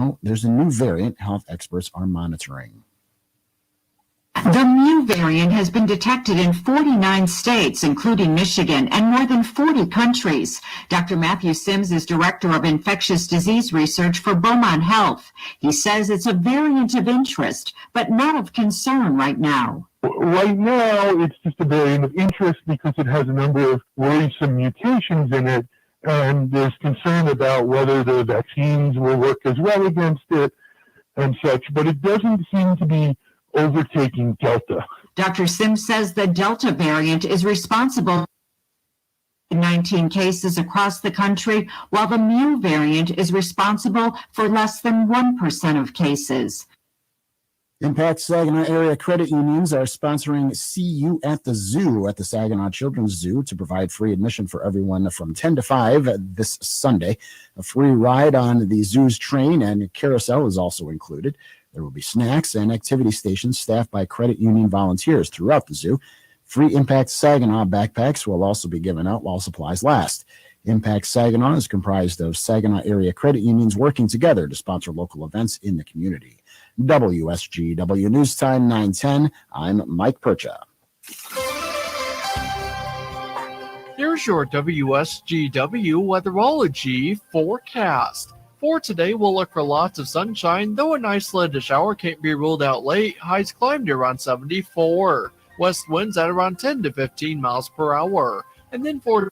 now there's a new variant health experts are monitoring. The Mu variant has been detected in 49 states, including Michigan, and more than 40 countries. Dr. Matthew Sims is Director of Infectious Disease Research for Beaumont Health. He says it's a variant of interest, but not of concern right now. Right now, it's just a variant of interest because it has a number of worrisome mutations in it, and there's concern about whether the vaccines will work as well against it and such, but it doesn't seem to be overtaking Delta. Dr. Sims says the Delta variant is responsible for 19 cases across the country, while the Mu variant is responsible for less than 1% of cases. Impact Saginaw area credit unions are sponsoring See You at the Zoo at the Saginaw Children's Zoo to provide free admission for everyone from 10 to 5 this Sunday. A free ride on the zoo's train and carousel is also included. There will be snacks and activity stations staffed by credit union volunteers throughout the zoo. Free Impact Saginaw backpacks will also be given out while supplies last. Impact Saginaw is comprised of Saginaw area credit unions working together to sponsor local events in the community. WSGW News Time 9:10. I'm Mike Percha. Here's your WSGW Weatherology Forecast. For today, we'll look for lots of sunshine, though an isolated shower can't be ruled out late. Highs climb to around 74. West winds at around 10 to 15 miles per hour. And then for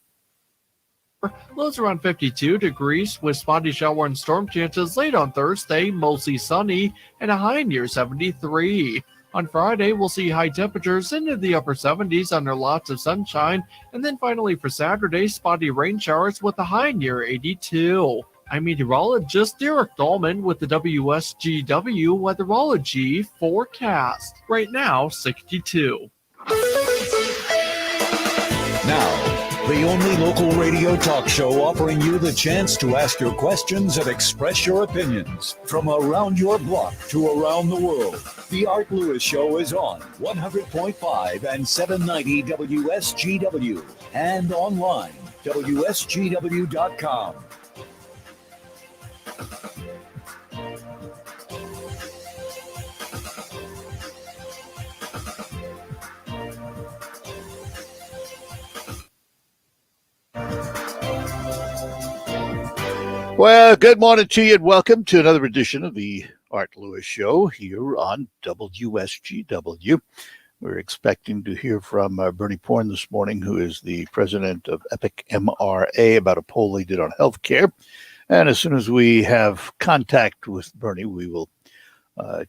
lows around 52 degrees with spotty shower and storm chances late on Thursday, mostly sunny, and a high near 73. On Friday, we'll see high temperatures into the upper 70s under lots of sunshine. And then finally for Saturday, spotty rain showers with a high near 82. I'm meteorologist Derek Dahlman with the WSGW Weatherology Forecast. Right now, 62. Now, the only local radio talk show offering you the chance to ask your questions and express your opinions from around your block to around the world. The Art Lewis Show is on 100.5 and 790 WSGW and online, WSGW.com. Well, good morning to you and welcome to another edition of the Art Lewis Show here on WSGW. We're expecting to hear from Bernie Porn this morning, who is the president of EPIC-MRA, about a poll they did on healthcare. And as soon as we have contact with Bernie, we will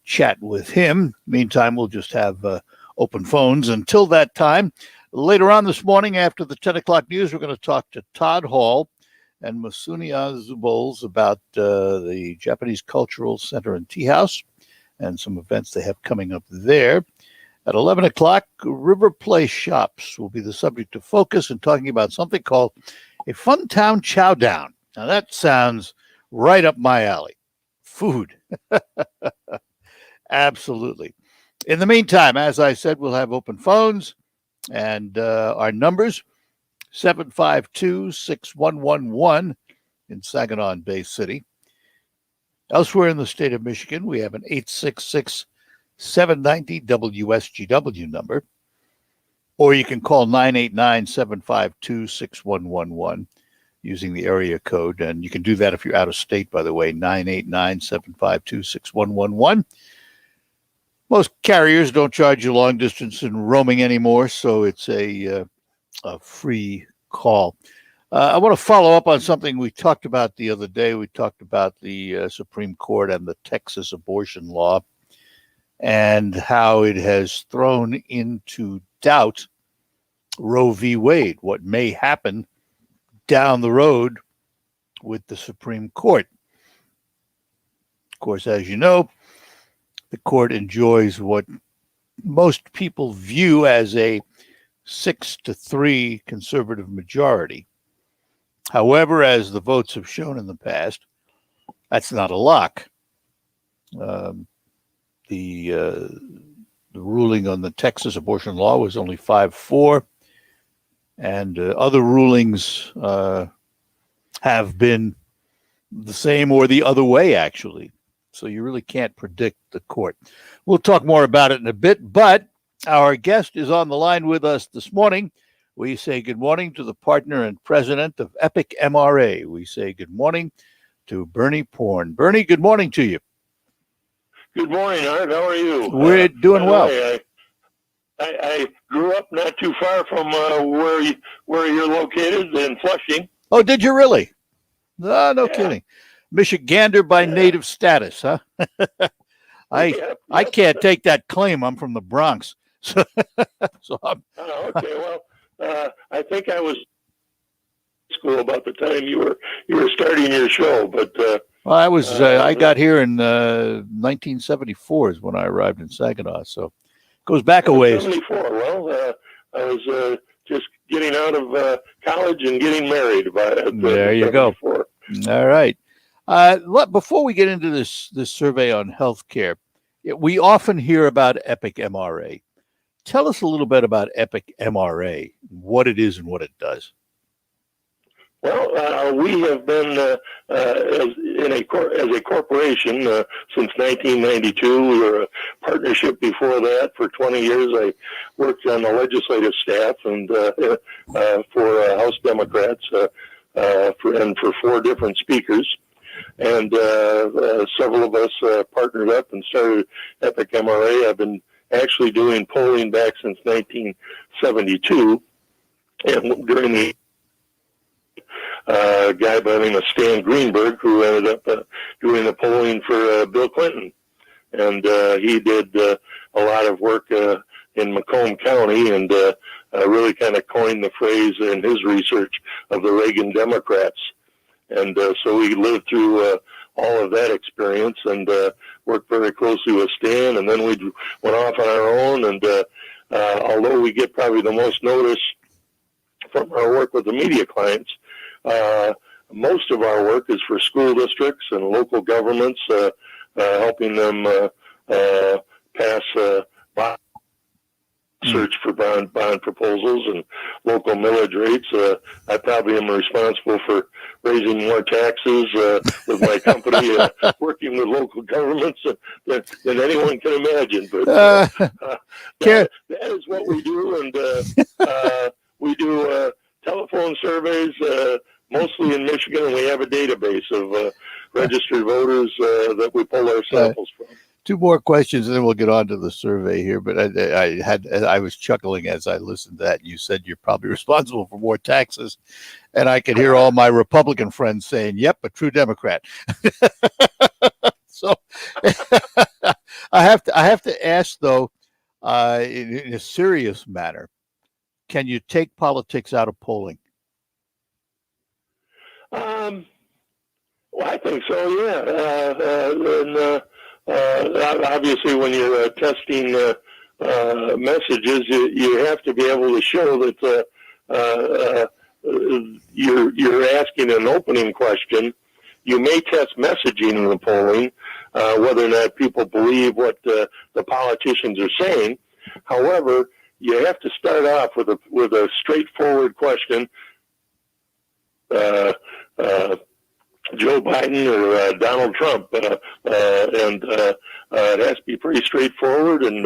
chat with him. Meantime, we'll just have open phones until that time. Later on this morning, after the 10 o'clock news, we're going to talk to Todd Hall and Masunia Zubols about the Japanese Cultural Center and Tea House and some events they have coming up there. At 11 o'clock, River Place Shops will be the subject of focus and talking about something called a Funtown Chowdown. Now, that sounds right up my alley. Food. Absolutely. In the meantime, as I said, we'll have open phones and our numbers, 752-6111 in Saginaw and Bay City. Elsewhere in the state of Michigan, we have an 866-790 WSGW number, or you can call 989-752-6111 using the area code, and you can do that if you're out of state, by the way, 989-752-6111. Most carriers don't charge you long distance and roaming anymore, so it's a free call. I want to follow up on something we talked about the other day. We talked about the Supreme Court and the Texas abortion law and how it has thrown into doubt Roe v. Wade, what may happen down the road with the Supreme Court. Of course, as you know, the court enjoys what most people view as a 6-3 conservative majority. However, as the votes have shown in the past, that's not a lock. The ruling on the Texas abortion law was only 5-4, and other rulings have been the same or the other way, actually. So you really can't predict the court. We'll talk more about it in a bit, but our guest is on the line with us this morning. We say good morning to the partner and president of EPIC-MRA. We say good morning to Bernie Porn. Bernie, good morning to you. Good morning, Art. How are you? We're doing well. Way, I grew up not too far from where you're located in Flushing. Oh, did you really? No kidding. Michigander by native status, huh? I can't take that claim. I'm from the Bronx. So I'm, okay, well, I think I was in school about the time you were starting your show, but well, I got here in 1974 is when I arrived in Saginaw, so it goes back a ways. 74. Well, I was just getting out of college and getting married. There you go. All right. Before we get into this survey on healthcare, we often hear about EPIC-MRA. Tell us a little bit about EPIC-MRA, what it is and what it does. Well, we have been as a corporation since 1992. We were a partnership before that. For 20 years, I worked on the legislative staff and for House Democrats for 4 different speakers. And several of us partnered up and started EPIC-MRA. I've been actually doing polling back since 1972, and during the guy by the name of Stan Greenberg, who ended up doing the polling for Bill Clinton. And he did a lot of work in Macomb County and really kind of coined the phrase in his research of the Reagan Democrats. And so we lived through all of that experience and worked very closely with Stan. And then we went off on our own. And although we get probably the most notice from our work with the media clients, most of our work is for school districts and local governments, helping them pass bond search for bond proposals and local millage rates. I probably am responsible for raising more taxes with my company, working with local governments than anyone can imagine. But that is what we do, and we do telephone surveys, mostly in Michigan, and we have a database of registered voters that we pull our samples from. 2 more questions, and then we'll get on to the survey here. But I was chuckling as I listened to that. You said you're probably responsible for more taxes, and I could hear all my Republican friends saying, "Yep, a true Democrat." So I have to ask though, in a serious matter, can you take politics out of polling? Well, I think so. Yeah. Obviously, when you're testing messages, you have to be able to show that you're asking an opening question. You may test messaging in the polling, whether or not people believe what the politicians are saying. However, you have to start off with a straightforward question. Joe Biden or Donald Trump, and it has to be pretty straightforward, and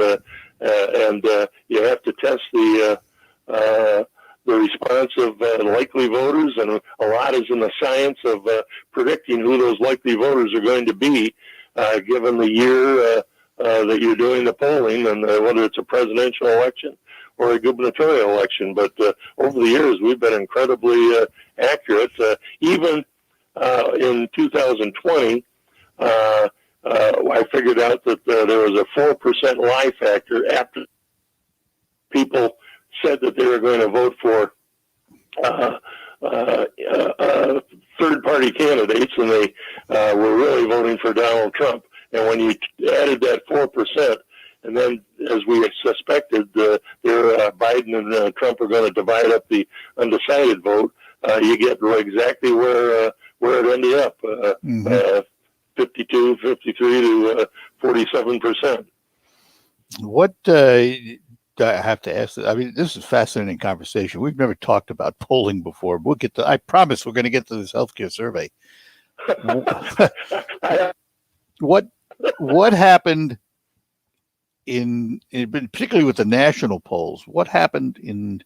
you have to test the response of likely voters, and a lot is in the science of predicting who those likely voters are going to be, given the year that you're doing the polling, and whether it's a presidential election or a gubernatorial election. But over the years, we've been incredibly accurate, even in 2020, I figured out that there was a 4% lie factor after people said that they were going to vote for third-party candidates, and they were really voting for Donald Trump. And when you added that 4%, and then, as we suspected, Biden and Trump are going to divide up the undecided vote, you get exactly where it ended up, 52, 53 to 47%. What I have to ask, I mean, this is a fascinating conversation. We've never talked about polling before. We'll get to, I promise we're going to get to this healthcare survey. What happened particularly with the national polls? What happened in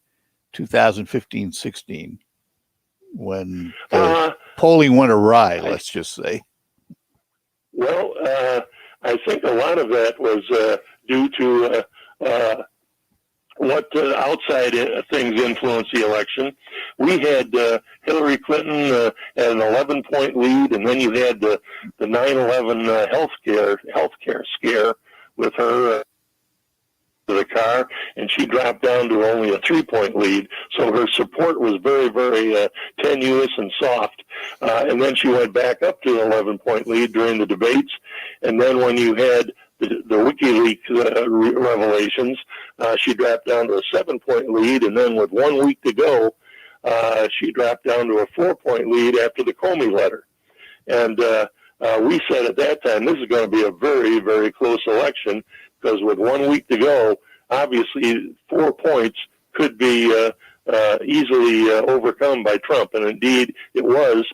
2015-16 when the polling went awry? Let's just say. Well, I think a lot of that was due to what outside things influenced the election. We had Hillary Clinton at an 11-point lead, and then you had the 9/11 healthcare scare with her to the car, and she dropped down to only a 3-point lead. So her support was very, very tenuous and soft. And then she went back up to an 11-point lead during the debates. And then when you had the WikiLeaks revelations, she dropped down to a 7-point lead. And then with 1 week to go, she dropped down to a 4-point lead after the Comey letter. And we said at that time, this is going to be a very, very close election, because with 1 week to go, obviously 4 points could be easily overcome by Trump. And indeed it was.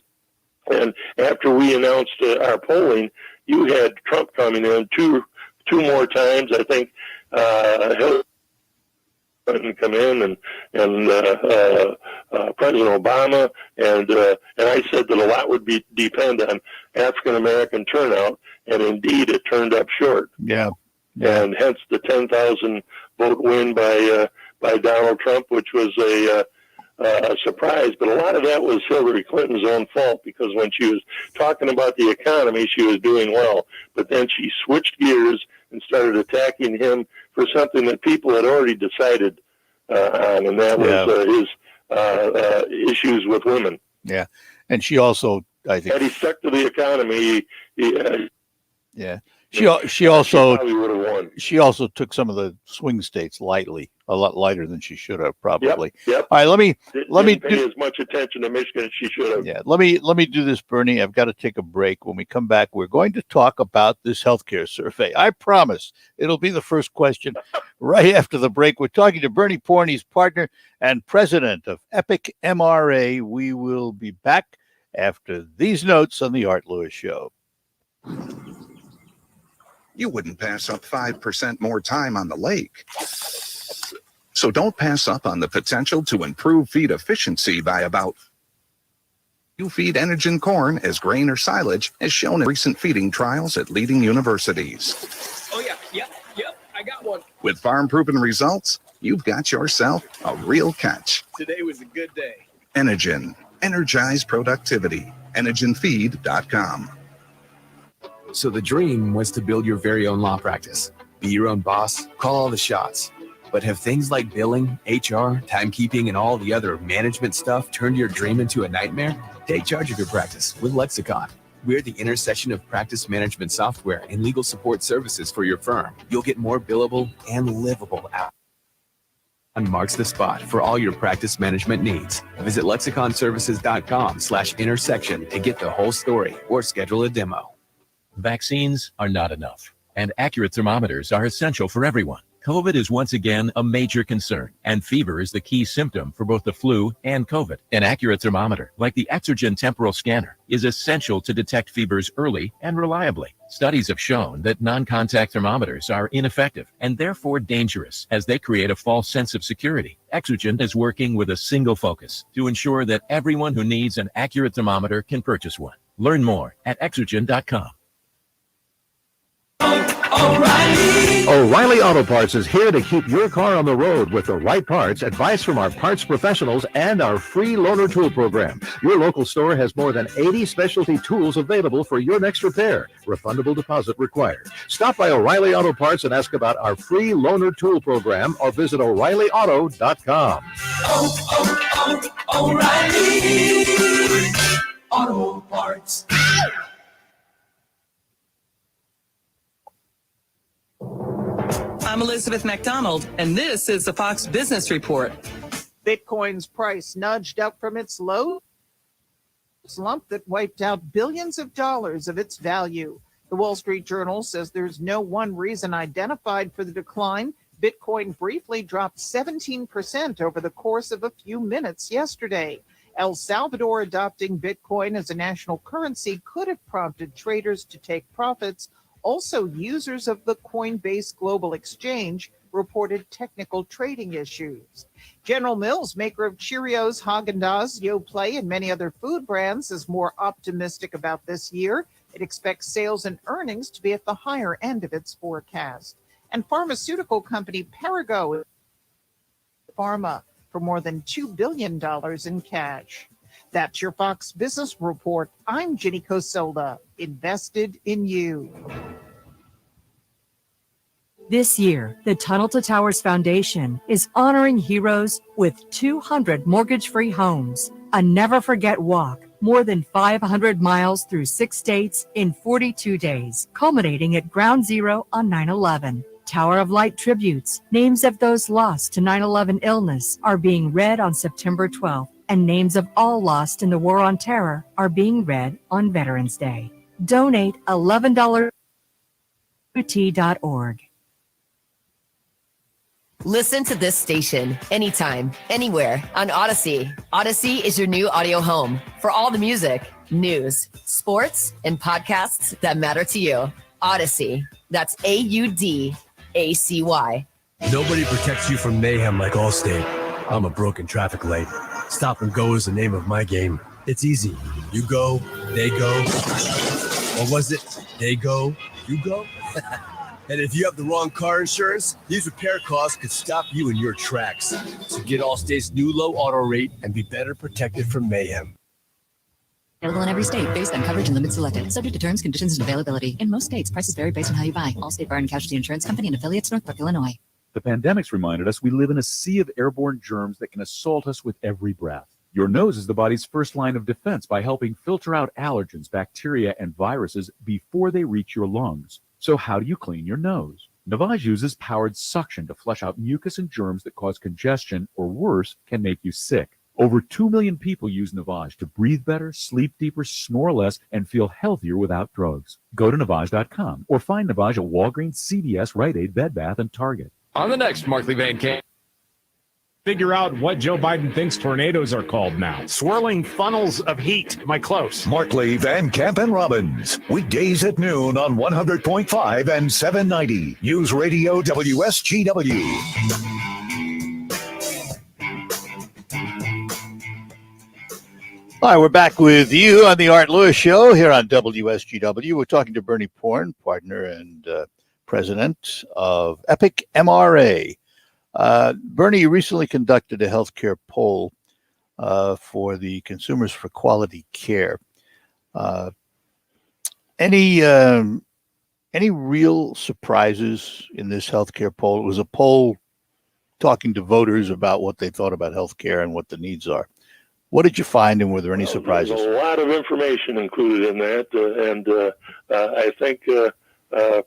And after we announced our polling, you had Trump coming in two more times. I think Hillary Clinton come in and President Obama, and I said that a lot would depend on African American turnout, and indeed it turned up short. Yeah. And hence the 10,000 vote win by Donald Trump, which was a surprise. But a lot of that was Hillary Clinton's own fault, because when she was talking about the economy, she was doing well. But then she switched gears and started attacking him for something that people had already decided on, and that was his issues with women. Yeah, and she also, I think, had he stuck to the economy, yeah. She also probably would have won. She also took some of the swing states lightly, a lot lighter than she should have, probably. Yep. All right, let me pay as much attention to Michigan as she should have. Yeah, let me do this, Bernie. I've got to take a break. When we come back, we're going to talk about this healthcare survey. I promise it'll be the first question right after the break. We're talking to Bernie Porn, he's partner and president of EPIC-MRA. We will be back after these notes on the Art Lewis Show. You wouldn't pass up 5% more time on the lake. So don't pass up on the potential to improve feed efficiency by about. You feed Enogen corn as grain or silage, as shown in recent feeding trials at leading universities. Oh, yep, I got one. With farm-proven results, you've got yourself a real catch. Today was a good day. Enogen. Energize productivity. EnogenFeed.com. So the dream was to build your very own law practice. Be your own boss, call all the shots. But have things like billing, HR, timekeeping, and all the other management stuff turned your dream into a nightmare? Take charge of your practice with Lexicon. We're the intersection of practice management software and legal support services for your firm. You'll get more billable and livable out. And marks the spot for all your practice management needs. Visit lexiconservices.com/intersection to get the whole story or schedule a demo. Vaccines are not enough, and accurate thermometers are essential for everyone. COVID is once again a major concern, and fever is the key symptom for both the flu and COVID. An accurate thermometer, like the Exergen temporal scanner, is essential to detect fevers early and reliably. Studies have shown that non-contact thermometers are ineffective and therefore dangerous, as they create a false sense of security. Exergen is working with a single focus to ensure that everyone who needs an accurate thermometer can purchase one. Learn more at exergen.com. O'Reilly Auto Parts is here to keep your car on the road with the right parts, advice from our parts professionals, and our free loaner tool program. Your local store has more than 80 specialty tools available for your next repair. Refundable deposit required. Stop by O'Reilly Auto Parts and ask about our free loaner tool program, or visit O'ReillyAuto.com. O'Reilly Auto Parts. I'm Elizabeth McDonald, and this is the Fox Business Report. Bitcoin's price nudged up from its low slump that wiped out billions of dollars of its value. The Wall Street Journal says there's no one reason identified for the decline. Bitcoin briefly dropped 17% over the course of a few minutes yesterday. El Salvador adopting Bitcoin as a national currency could have prompted traders to take profits. Also, users of the Coinbase Global Exchange reported technical trading issues. General Mills, maker of Cheerios, Haagen-Dazs, Yoplait, and many other food brands, is more optimistic about this year. It expects sales and earnings to be at the higher end of its forecast. And pharmaceutical company Perrigo Pharma for more than $2 billion in cash. That's your Fox Business Report. I'm Ginny Coselda, invested in you. This year, the Tunnel to Towers Foundation is honoring heroes with 200 mortgage-free homes, a never-forget walk, more than 500 miles through 6 states in 42 days, culminating at Ground Zero on 9/11. Tower of Light tributes, names of those lost to 9/11 illness, are being read on September 12th, and names of all lost in the War on Terror are being read on Veterans Day. Donate $11 UT.org. Listen to this station anytime, anywhere on Odyssey. Odyssey is your new audio home for all the music, news, sports, and podcasts that matter to you. Odyssey. That's AUDACY. Nobody protects you from mayhem like Allstate. I'm a broken traffic light. Stop and go is the name of my game. It's easy. You go, they go. Or was it they go, you go? And if you have the wrong car insurance, these repair costs could stop you in your tracks. So get Allstate's new low auto rate and be better protected from mayhem. Available in every state based on coverage and limits selected. Subject to terms, conditions, and availability. In most states, prices vary based on how you buy. Allstate Fire and Casualty Insurance Company and affiliates, Northbrook, Illinois. The pandemic's reminded us we live in a sea of airborne germs that can assault us with every breath. Your nose is the body's first line of defense by helping filter out allergens, bacteria, and viruses before they reach your lungs. So how do you clean your nose? Navage uses powered suction to flush out mucus and germs that cause congestion or worse, can make you sick. Over 2 million people use Navage to breathe better, sleep deeper, snore less, and feel healthier without drugs. Go to Navage.com or find Navage at Walgreens, CVS, Rite Aid, Bed Bath, and Target. On the next Markley Van Camp. Figure out what Joe Biden thinks tornadoes are called now. Swirling funnels of heat. Am I close? Markley, Van Camp, and Robbins. Weekdays at noon on 100.5 and 790. News Radio WSGW. All right, we're back with you on the Art Lewis Show here on WSGW. We're talking to Bernie Porn, partner and president of EPIC-MRA. Bernie, you recently conducted a healthcare poll for the Consumers for Quality Care. Any real surprises in this healthcare poll? It was a poll talking to voters about what they thought about healthcare and what the needs are. What did you find, and were there any surprises? There's a lot of information included in that, and I think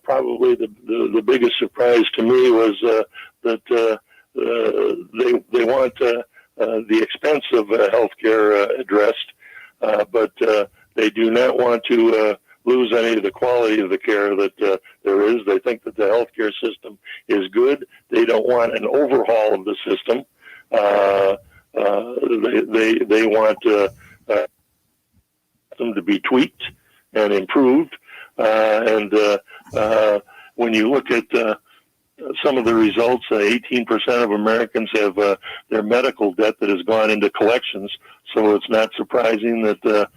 probably the biggest surprise to me was that they want the expense of healthcare addressed, but they do not want to lose any of the quality of the care that there is. They think that the healthcare system is good. They don't want an overhaul of the system. They want them to be tweaked and improved. And when you look at some of the results, 18% of Americans have their medical debt that has gone into collections. So it's not surprising that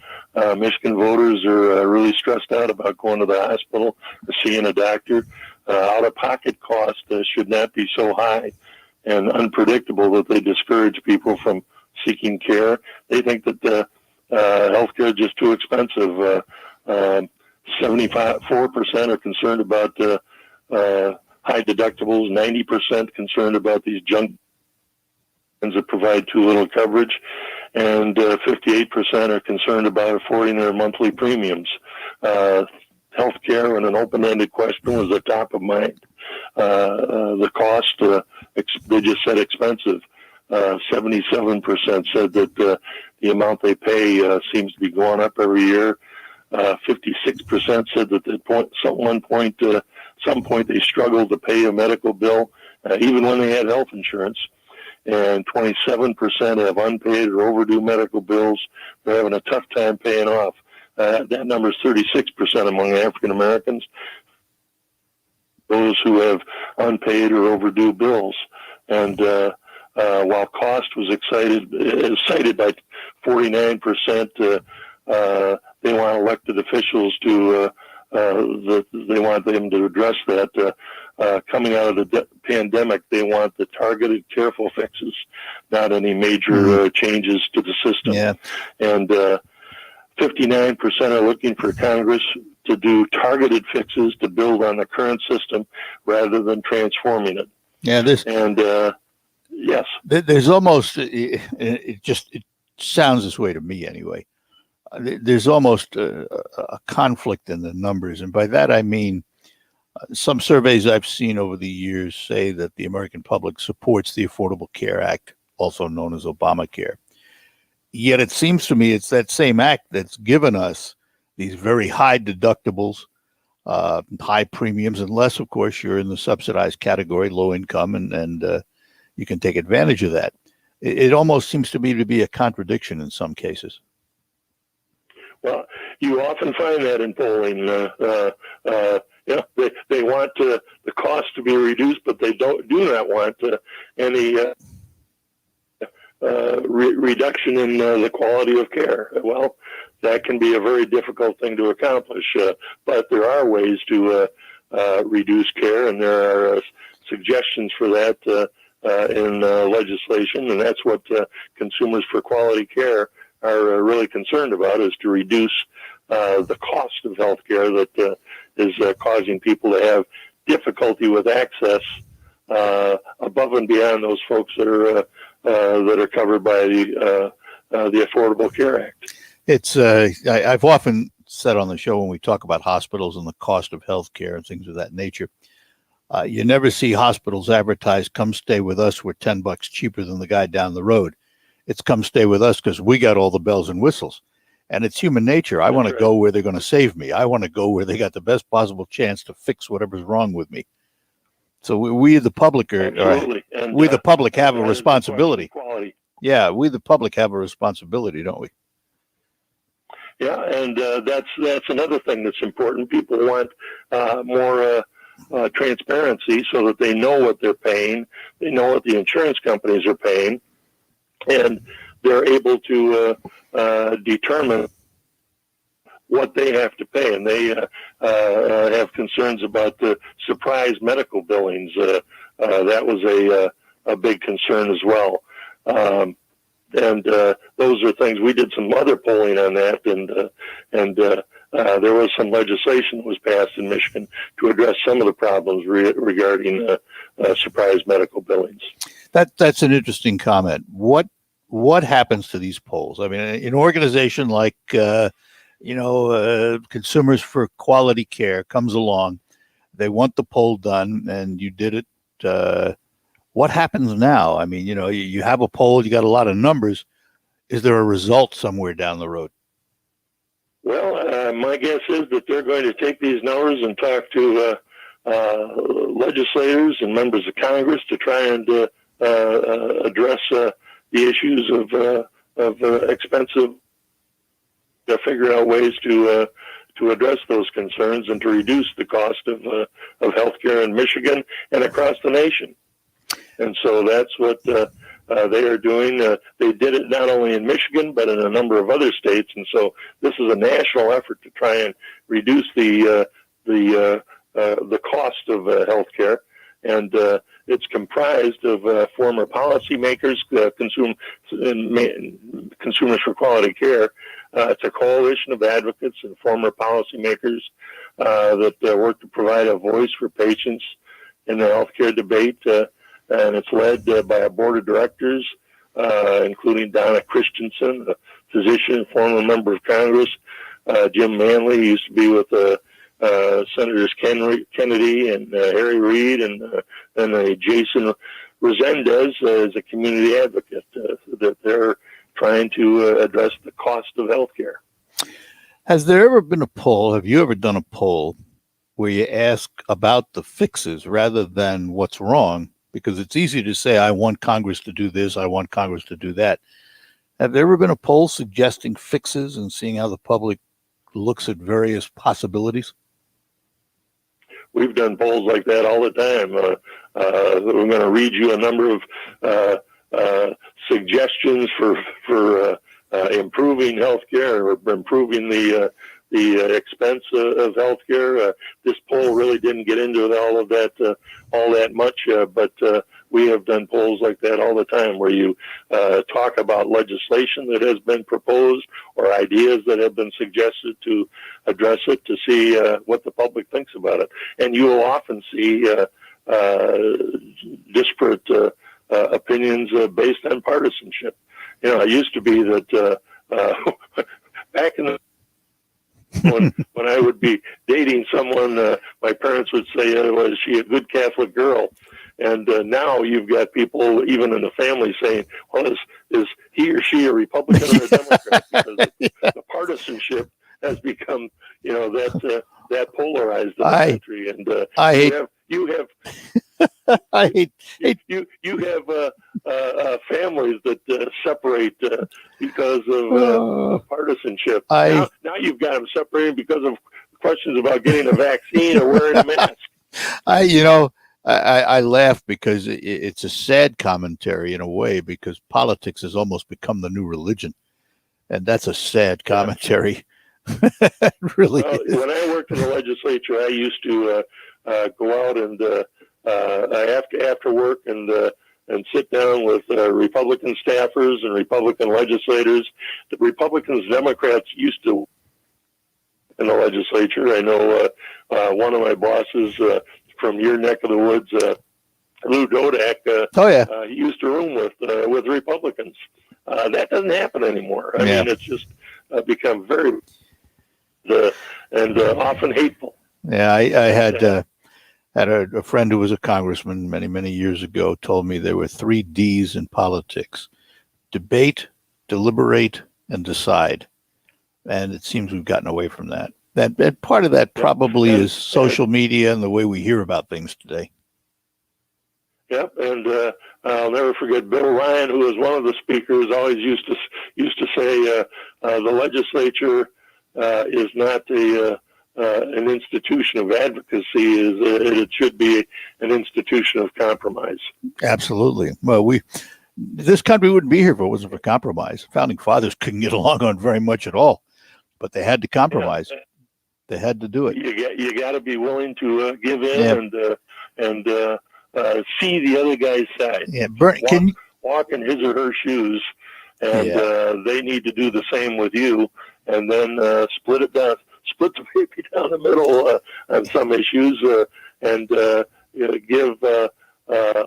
Michigan voters are really stressed out about going to the hospital or seeing a doctor. Out-of-pocket cost should not be so high and unpredictable that they discourage people from seeking care. They think that healthcare is just too expensive. 74% are concerned about high deductibles, 90% concerned about these junk that provide too little coverage, and 58% are concerned about affording their monthly premiums. Healthcare and an open-ended question was at top of mind. The cost, they just said expensive. 77% said that the amount they pay seems to be going up every year. 56% said that at some point they struggled to pay a medical bill, even when they had health insurance. And 27% have unpaid or overdue medical bills. They're having a tough time paying off. That number is 36% among African Americans. who have unpaid or overdue bills. And while cost was cited by 49%, they want elected officials to they want them to address that. Coming out of the pandemic, they want the targeted, careful fixes, not any major changes to the system. Yeah. And 59% are looking for Congress to do targeted fixes to build on the current system rather than transforming it. Yeah, Yes. There's almost it sounds this way to me anyway. There's almost a conflict in the numbers, and by that I mean some surveys I've seen over the years say that the American public supports the Affordable Care Act, also known as Obamacare. Yet it seems to me it's that same act that's given us these very high deductibles, high premiums, unless, of course, you're in the subsidized category, low income, and you can take advantage of that. It almost seems to me to be a contradiction in some cases. Well, you often find that in polling. They want the cost to be reduced, but they do not want any reduction in the quality of care. Well, that can be a very difficult thing to accomplish, but there are ways to reduce care, and there are suggestions for that in legislation, and that's what Consumers for Quality Care are really concerned about, is to reduce the cost of health care that is causing people to have difficulty with access above and beyond those folks that are covered by the Affordable Care Act. It's I've often said on the show when we talk about hospitals and the cost of health care and things of that nature, you never see hospitals advertise, "Come stay with us, we're $10 cheaper than the guy down the road." It's "Come stay with us because we got all the bells and whistles." And it's human nature. I want to go where they're going to save me. I want to go where they got the best possible chance to fix whatever's wrong with me. So we the public the public have a responsibility. Yeah, we the public have a responsibility, don't we? Yeah, and that's another thing that's important. People want more transparency so that they know what they're paying, they know what the insurance companies are paying, and they're able to determine what they have to pay. And they have concerns about the surprise medical billings. That was a big concern as well. And those are things, we did some other polling on that, and there was some legislation that was passed in Michigan to address some of the problems regarding surprise medical billings. That's an interesting comment. What happens to these polls? I mean, an organization like Consumers for Quality Care comes along, they want the poll done, and you did it. What happens now? I mean, you have a poll, you got a lot of numbers. Is there a result somewhere down the road? Well, my guess is that they're going to take these numbers and talk to legislators and members of Congress to try and address the issues of expensive, figure out ways to address those concerns and to reduce the cost of healthcare in Michigan and across the nation. And so that's what they are doing. They did it not only in Michigan, but in a number of other states. And so this is a national effort to try and reduce the cost of healthcare. And it's comprised of former policymakers, Consumers for Quality Care. It's a coalition of advocates and former policymakers that work to provide a voice for patients in the healthcare debate. And it's led by a board of directors, including Donna Christensen, a physician, former member of Congress. Jim Manley used to be with Senators Kennedy and Harry Reid, and Jason Resendez is a community advocate that they're trying to address the cost of healthcare. Has there ever been a poll? Have you ever done a poll where you ask about the fixes rather than what's wrong? Because it's easy to say, I want Congress to do this, I want Congress to do that. Have there ever been a poll suggesting fixes and seeing how the public looks at various possibilities? we've done polls like that all the time. We're going to read you a number of suggestions for improving healthcare or improving the expense of healthcare. This poll really didn't get into all that much, but we have done polls like that all the time, where you talk about legislation that has been proposed or ideas that have been suggested to address it, to see what the public thinks about it. And you will often see disparate opinions based on partisanship. It used to be that back in the when I would be dating someone, my parents would say, was she a good Catholic girl? And now you've got people, even in the family, saying, well, is he or she a Republican or a Democrat? Because the partisanship has become, that polarized in the country. And you have families that separate because of partisanship. Now you've got them separated because of questions about getting a vaccine or wearing a mask. I laugh because it's a sad commentary in a way, because politics has almost become the new religion, and that's a sad commentary. Really. Well, when I worked in the legislature, I used to go out and after work and sit down with Republican staffers and Republican legislators. The Republicans, Democrats used to in the legislature. I know one of my bosses from your neck of the woods, Lou Dodak. He used to room with Republicans. That doesn't happen anymore. I mean, it's just become very and often hateful. Yeah, I had a friend who was a congressman many years ago told me there were 3 Ds in politics: debate, deliberate, and decide. And it seems we've gotten away from that. That part of that probably is social media and the way we hear about things today. Yep, and I'll never forget Bill Ryan, who was one of the speakers, always used to say the legislature is not an institution of advocacy. It should be an institution of compromise. Absolutely. Well, this country wouldn't be here if it wasn't for compromise. Founding fathers couldn't get along on very much at all, but they had to compromise. Yeah. They had to do it. You got to be willing to give in and see the other guy's side. Yeah, walk in his or her shoes, and they need to do the same with you, and then split the baby down the middle on some issues, and give a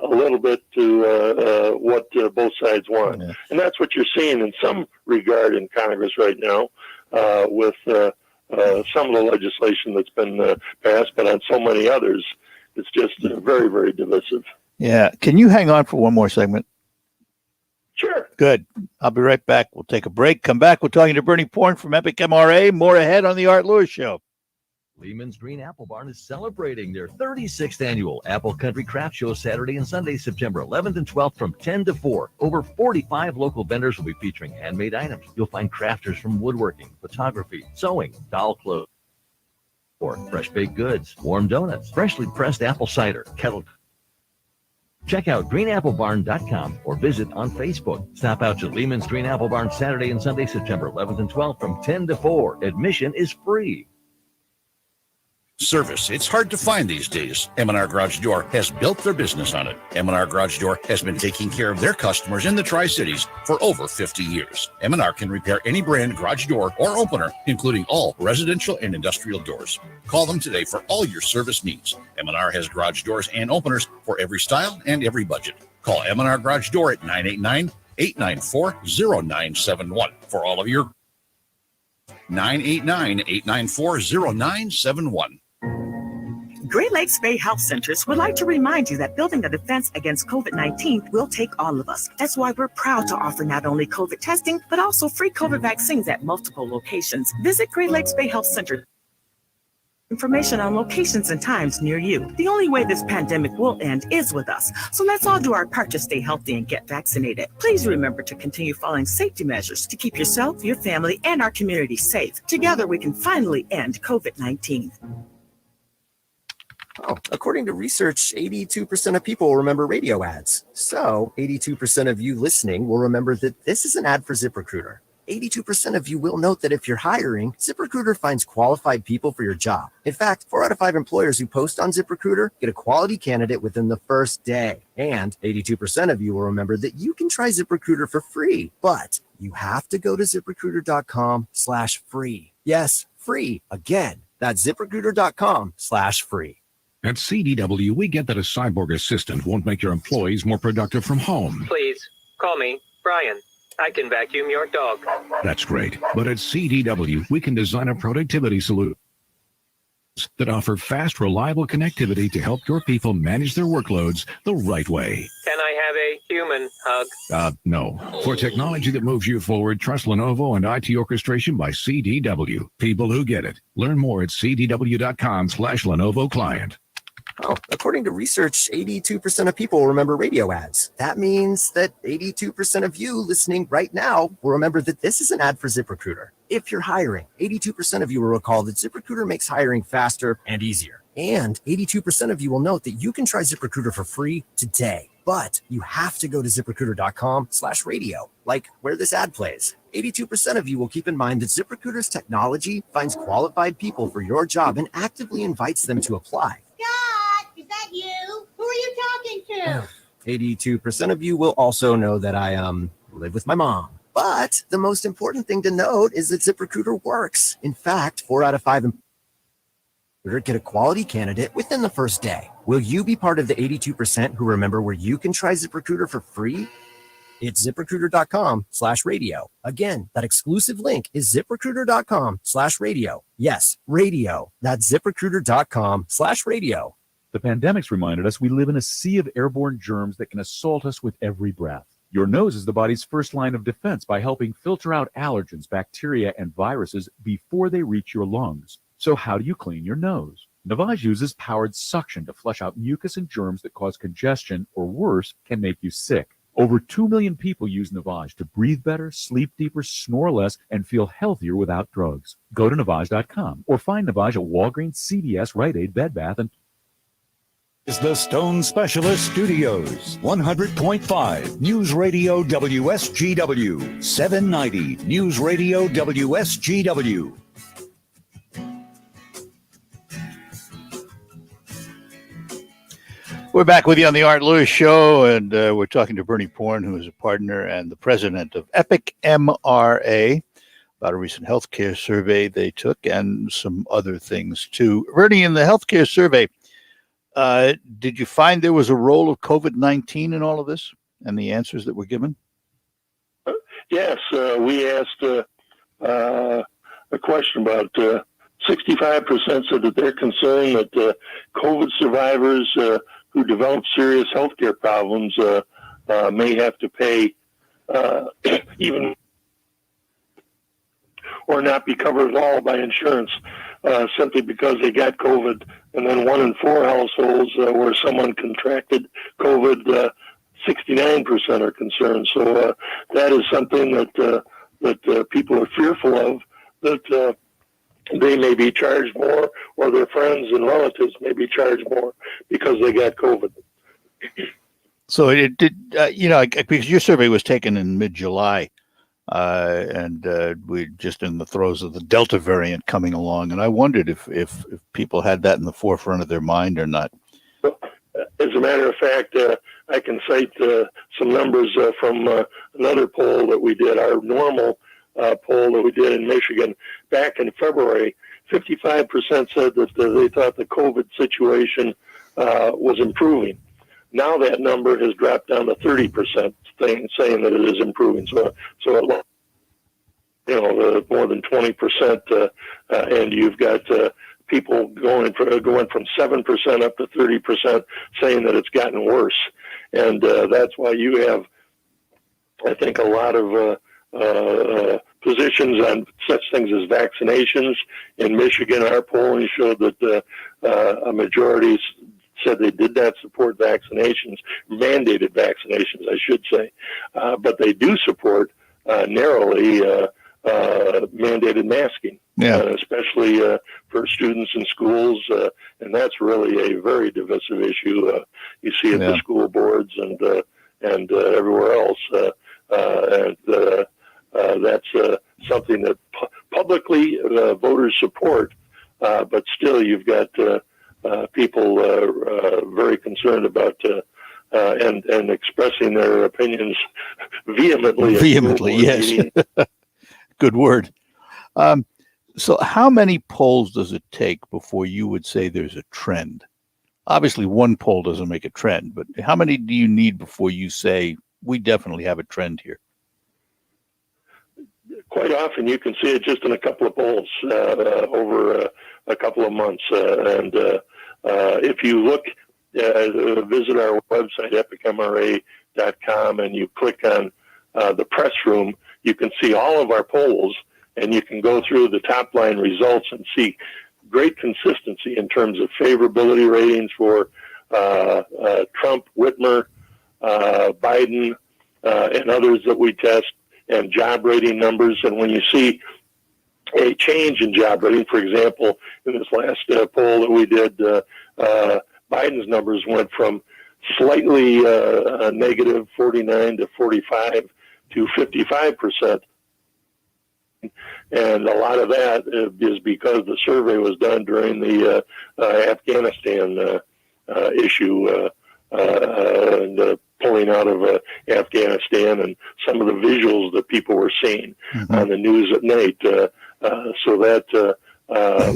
little bit to what both sides want. Yeah. And that's what you're seeing in some regard in Congress right now with some of the legislation that's been passed, but on so many others, it's just very, very divisive. Yeah. Can you hang on for one more segment? Sure. Good. I'll be right back. We'll take a break. Come back. We're talking to Bernie Porn from EPIC-MRA. More ahead on the Art Lewis Show. Lehman's Green Apple Barn is celebrating their 36th annual Apple Country Craft Show Saturday and Sunday, September 11th and 12th from 10 to 4. Over 45 local vendors will be featuring handmade items. You'll find crafters from woodworking, photography, sewing, doll clothes, or fresh baked goods, warm donuts, freshly pressed apple cider, kettle. Check out greenapplebarn.com or visit on Facebook. Stop out to Lehman's Green Apple Barn Saturday and Sunday, September 11th and 12th from 10 to 4. Admission is free. Service. It's hard to find these days. M&R Garage Door has built their business on it. M&R Garage Door has been taking care of their customers in the Tri-Cities for over 50 years. M&R can repair any brand garage door or opener, including all residential and industrial doors. Call them today for all your service needs. M&R has garage doors and openers for every style and every budget. Call M&R Garage Door at 989-894-0971 for all of your 989-894-0971. Great Lakes Bay Health Centers would like to remind you that building a defense against COVID-19 will take all of us. That's why we're proud to offer not only COVID testing, but also free COVID vaccines at multiple locations. Visit Great Lakes Bay Health Center. Information on locations and times near you. The only way this pandemic will end is with us. So let's all do our part to stay healthy and get vaccinated. Please remember to continue following safety measures to keep yourself, your family, and our community safe. Together, we can finally end COVID-19. Oh, according to research, 82% of people will remember radio ads. So 82% of you listening will remember that this is an ad for ZipRecruiter. 82% of you will note that if you're hiring, ZipRecruiter finds qualified people for your job. In fact, 4 out of 5 employers who post on ZipRecruiter get a quality candidate within the first day. And 82% of you will remember that you can try ZipRecruiter for free, but you have to go to ZipRecruiter.com/free. Yes, free. Again, that's ZipRecruiter.com/free. At CDW, we get that a cyborg assistant won't make your employees more productive from home. Please, call me Brian. I can vacuum your dog. That's great. But at CDW, we can design a productivity solution that offer fast, reliable connectivity to help your people manage their workloads the right way. Can I have a human hug? No. For technology that moves you forward, trust Lenovo and IT orchestration by CDW. People who get it. Learn more at cdw.com/Lenovo client. Oh, according to research, 82% of people will remember radio ads. That means that 82% of you listening right now will remember that this is an ad for ZipRecruiter. If you're hiring, 82% of you will recall that ZipRecruiter makes hiring faster and easier. And 82% of you will note that you can try ZipRecruiter for free today. But you have to go to ZipRecruiter.com/radio, like where this ad plays. 82% of you will keep in mind that ZipRecruiter's technology finds qualified people for your job and actively invites them to apply. Is that you? Who are you talking to? 82% of you will also know that I live with my mom. But the most important thing to note is that ZipRecruiter works. In fact, 4 out of 5 employers get a quality candidate within the first day. Will you be part of the 82% who remember where you can try ZipRecruiter for free? It's ZipRecruiter.com/radio. Again, that exclusive link is ZipRecruiter.com/radio. Yes, radio. That's ZipRecruiter.com/radio. The pandemic's reminded us we live in a sea of airborne germs that can assault us with every breath. Your nose is the body's first line of defense by helping filter out allergens, bacteria, and viruses before they reach your lungs. So how do you clean your nose? Navage uses powered suction to flush out mucus and germs that cause congestion or worse, can make you sick. Over 2 million people use Navage to breathe better, sleep deeper, snore less, and feel healthier without drugs. Go to Navage.com or find Navage at Walgreens, CVS, Rite Aid, Bed Bath, and is the Stone Specialist Studios. 100.5 News Radio WSGW. 790 News Radio WSGW. We're back with you on the Art Lewis Show, and we're talking to Bernie Porn, who is a partner and the president of EPIC-MRA, about a recent healthcare survey they took and some other things too. Bernie, in the healthcare survey, did you find there was a role of COVID-19 in all of this and the answers that were given? Yes, we asked a question about 65% said that they're concerned that COVID survivors who develop serious healthcare problems may have to pay even or not be covered at all by insurance simply because they got COVID. And then 1 in 4 households where someone contracted COVID, 69% are concerned. So that is something that people are fearful of, that they may be charged more, or their friends and relatives may be charged more because they got COVID. So it did, because your survey was taken in mid-July, and we're just in the throes of the Delta variant coming along, and I wondered if people had that in the forefront of their mind or not. As a matter of fact, I can cite some numbers from another poll that we did, our normal poll that we did in Michigan back in February. 55% said that they thought the COVID situation was improving. Now that number has dropped down to 30%, saying that it is improving. So more than 20%, and you've got people going from 7% up to 30%, saying that it's gotten worse. And that's why you have, I think, a lot of positions on such things as vaccinations. In Michigan, our polling showed that a majority said they did not support vaccinations, mandated vaccinations, I should say, but they do support narrowly mandated masking. especially for students in schools, and that's really a very divisive issue. You see at the school boards and everywhere else, and that's something that publicly voters support, but still you've got people very concerned about and expressing their opinions vehemently. Yes. Good word. So how many polls does it take before you would say there's a trend? Obviously, one poll doesn't make a trend, but how many do you need before you say we definitely have a trend here? Quite often you can see it just in a couple of polls over a couple of months. And if you look, visit our website, EPIC-MRA.com, and you click on the press room, you can see all of our polls, and you can go through the top line results and see great consistency in terms of favorability ratings for Trump, Whitmer, Biden, and others that we test, and job rating numbers. And when you see a change in job rating, for example, in this last poll that we did, Biden's numbers went from slightly negative 49 to 45 to 55%. And a lot of that is because the survey was done during the Afghanistan issue, and the pulling out of Afghanistan, and some of the visuals that people were seeing on the news at night. So that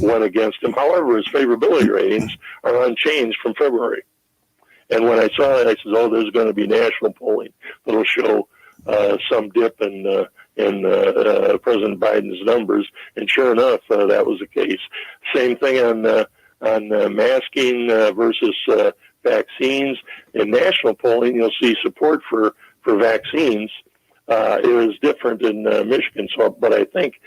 went against him. However, his favorability ratings are unchanged from February. And when I saw it, I said, oh, there's going to be national polling that'll show some dip in President Biden's numbers, and sure enough, that was the case. Same thing on masking versus vaccines. In national polling, you'll see support for vaccines. It was different in Michigan, but I think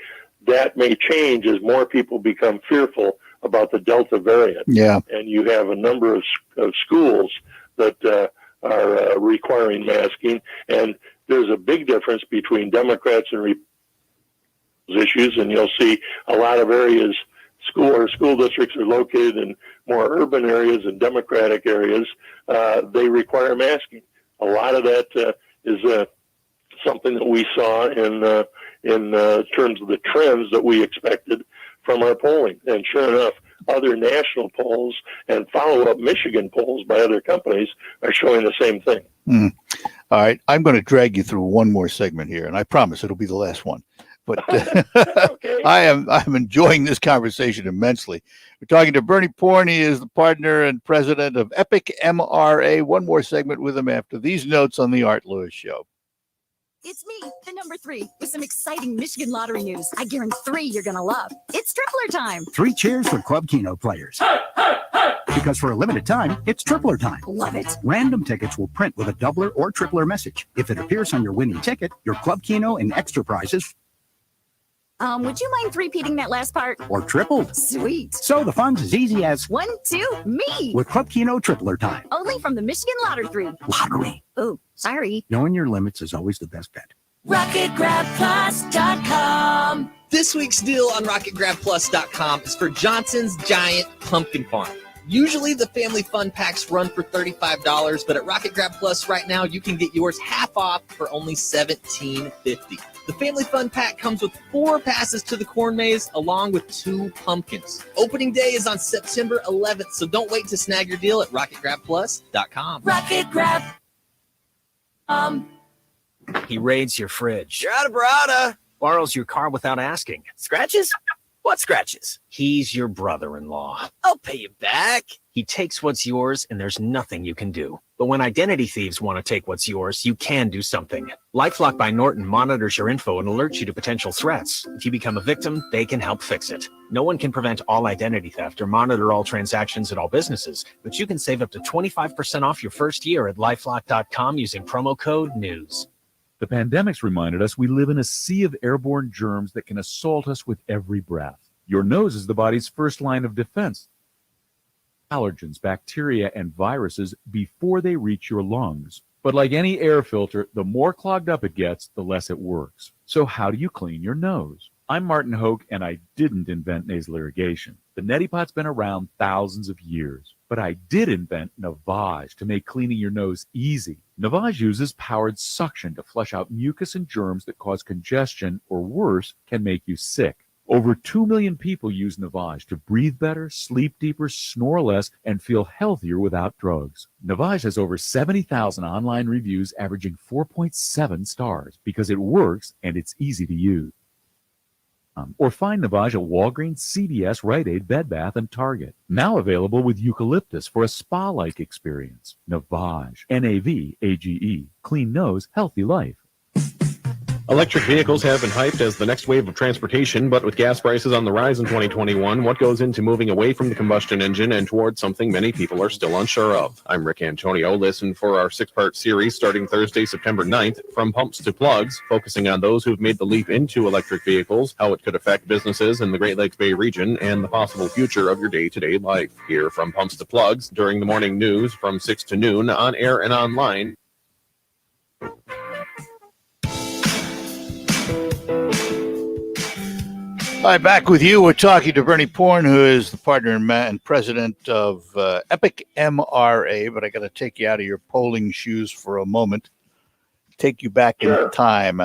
that may change as more people become fearful about the Delta variant. Yeah, and you have a number of schools that are requiring masking, and there's a big difference between Democrats and Republicans issues, and you'll see a lot of areas, school districts are located in more urban areas and Democratic areas. They require masking. A lot of that is something that we saw in terms of the trends that we expected from our polling. And sure enough, other national polls and follow-up Michigan polls by other companies are showing the same thing. All right, I'm going to drag you through one more segment here, and I promise it'll be the last one. But I'm enjoying this conversation immensely. We're talking to Bernie Porn. He is the partner and president of EPIC-MRA. One more segment with him after these notes on the Art Lewis Show. It's me, the number 3, with some exciting Michigan lottery news. I guarantee 3 you're going to love. It's tripler time. 3 cheers for Club Keno players. Because for a limited time, it's tripler time. Love it. Random tickets will print with a doubler or tripler message. If it appears on your winning ticket, your Club Keno and extra prizes. Would you mind repeating that last part? Or tripled. Sweet. So the fun's as easy as 1, 2, me. With Club Keno tripler time. Only from the Michigan Lottery 3. Lottery. Oh, sorry. Knowing your limits is always the best bet. RocketGrabPlus.com. This week's deal on RocketGrabPlus.com is for Johnson's Giant Pumpkin Farm. Usually the family fun packs run for $35, but at Rocket Grab Plus right now, you can get yours half off for only $17.50. The family fun pack comes with 4 passes to the corn maze along with 2 pumpkins. Opening day is on September 11th, so don't wait to snag your deal at RocketGrabPlus.com. Rocket Grab. He raids your fridge. You're out of Barada. Borrows your car without asking. Scratches? What scratches? He's your brother-in-law. I'll pay you back. He takes what's yours, and there's nothing you can do. But when identity thieves want to take what's yours, you can do something. LifeLock by Norton monitors your info and alerts you to potential threats. If you become a victim, they can help fix it. No one can prevent all identity theft or monitor all transactions at all businesses, but you can save up to 25% off your first year at LifeLock.com using promo code NEWS. The pandemic's reminded us we live in a sea of airborne germs that can assault us with every breath. Your nose is the body's first line of defense. Allergens, bacteria, and viruses before they reach your lungs. But like any air filter, the more clogged up it gets, the less it works. So how do you clean your nose? I'm Martin Hoke, and I didn't invent nasal irrigation. The neti pot's been around thousands of years, but I did invent Navage to make cleaning your nose easy. Navage uses powered suction to flush out mucus and germs that cause congestion or worse, can make you sick. Over 2 million people use Navage to breathe better, sleep deeper, snore less, and feel healthier without drugs. Navage has over 70,000 online reviews averaging 4.7 stars because it works and it's easy to use. Or find Navage at Walgreens, CVS, Rite Aid, Bed Bath, and Target. Now available with eucalyptus for a spa-like experience. Navage, N-A-V-A-G-E. Clean nose, healthy life. Electric vehicles have been hyped as the next wave of transportation, but with gas prices on the rise in 2021, what goes into moving away from the combustion engine and towards something many people are still unsure of? I'm Rick Antonio. Listen for our 6-part series starting Thursday, September 9th, From Pumps to Plugs, focusing on those who've made the leap into electric vehicles, how it could affect businesses in the Great Lakes Bay region, and the possible future of your day-to-day life. Hear From Pumps to Plugs during the morning news from 6 to noon, on air and online. Hi, back with you. We're talking to Bernie Porn, who is the partner and president of EPIC-MRA, but I got to take you out of your polling shoes for a moment, take you back in time.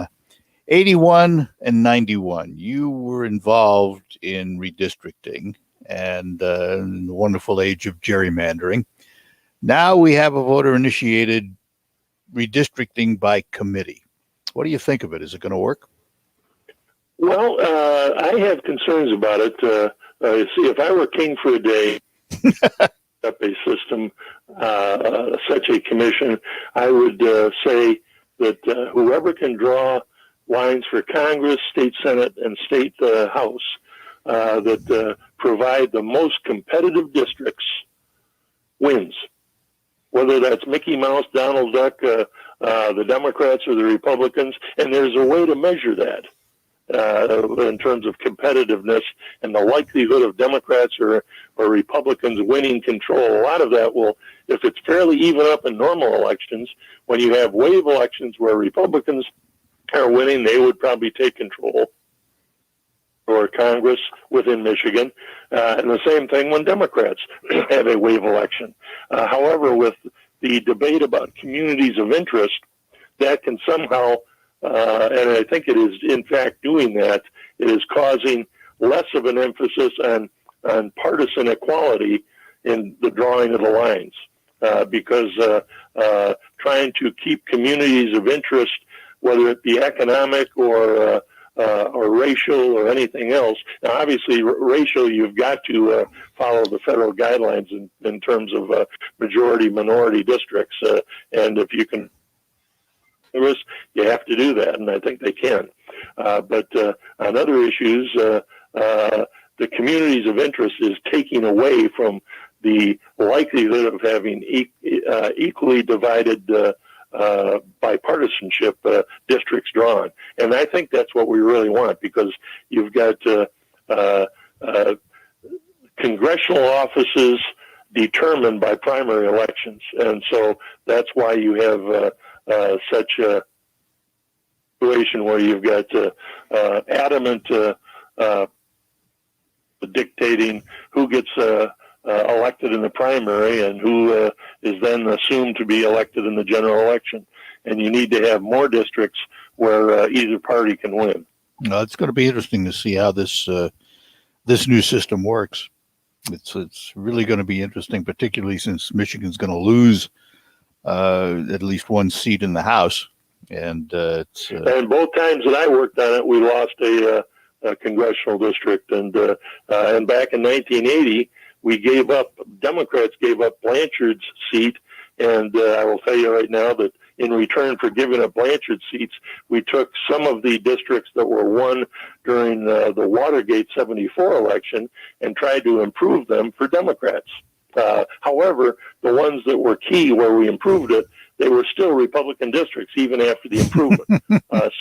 81 and 91, you were involved in redistricting and in the wonderful age of gerrymandering. Now we have a voter-initiated redistricting by committee. What do you think of it? Is it going to work? Well, I have concerns about it. See, if I were king for a day, up a system, such a commission, I would say that whoever can draw lines for Congress, state Senate, and state House that provide the most competitive districts wins. Whether that's Mickey Mouse, Donald Duck, the Democrats, or the Republicans, and there's a way to measure that. In terms of competitiveness and the likelihood of Democrats or Republicans winning control. A lot of that will, if it's fairly even up in normal elections, when you have wave elections where Republicans are winning, they would probably take control or Congress within Michigan. And the same thing when Democrats have a wave election. However, with the debate about communities of interest, that can somehow and I think it is, in fact, doing that. It is causing less of an emphasis on partisan equality in the drawing of the lines, because trying to keep communities of interest, whether it be economic or racial or anything else. Now, obviously, racial, you've got to follow the federal guidelines in terms of majority-minority districts, and if you can. You have to do that, and I think they can. But on other issues, the communities of interest is taking away from the likelihood of having equally divided bipartisanship districts drawn. And I think that's what we really want, because you've got congressional offices determined by primary elections. And so that's why you have such a situation where you've got adamant dictating who gets elected in the primary and who is then assumed to be elected in the general election. And you need to have more districts where either party can win. It's going to be interesting to see how this new system works. It's really going to be interesting, particularly since Michigan's going to lose at least one seat in the House, and and both times that I worked on it, we lost a congressional district, and back in 1980, Democrats gave up Blanchard's seat, and I will tell you right now that in return for giving up Blanchard seats, we took some of the districts that were won during the Watergate 74 election and tried to improve them for Democrats. However, the ones that were key where we improved it, they were still Republican districts even after the improvement.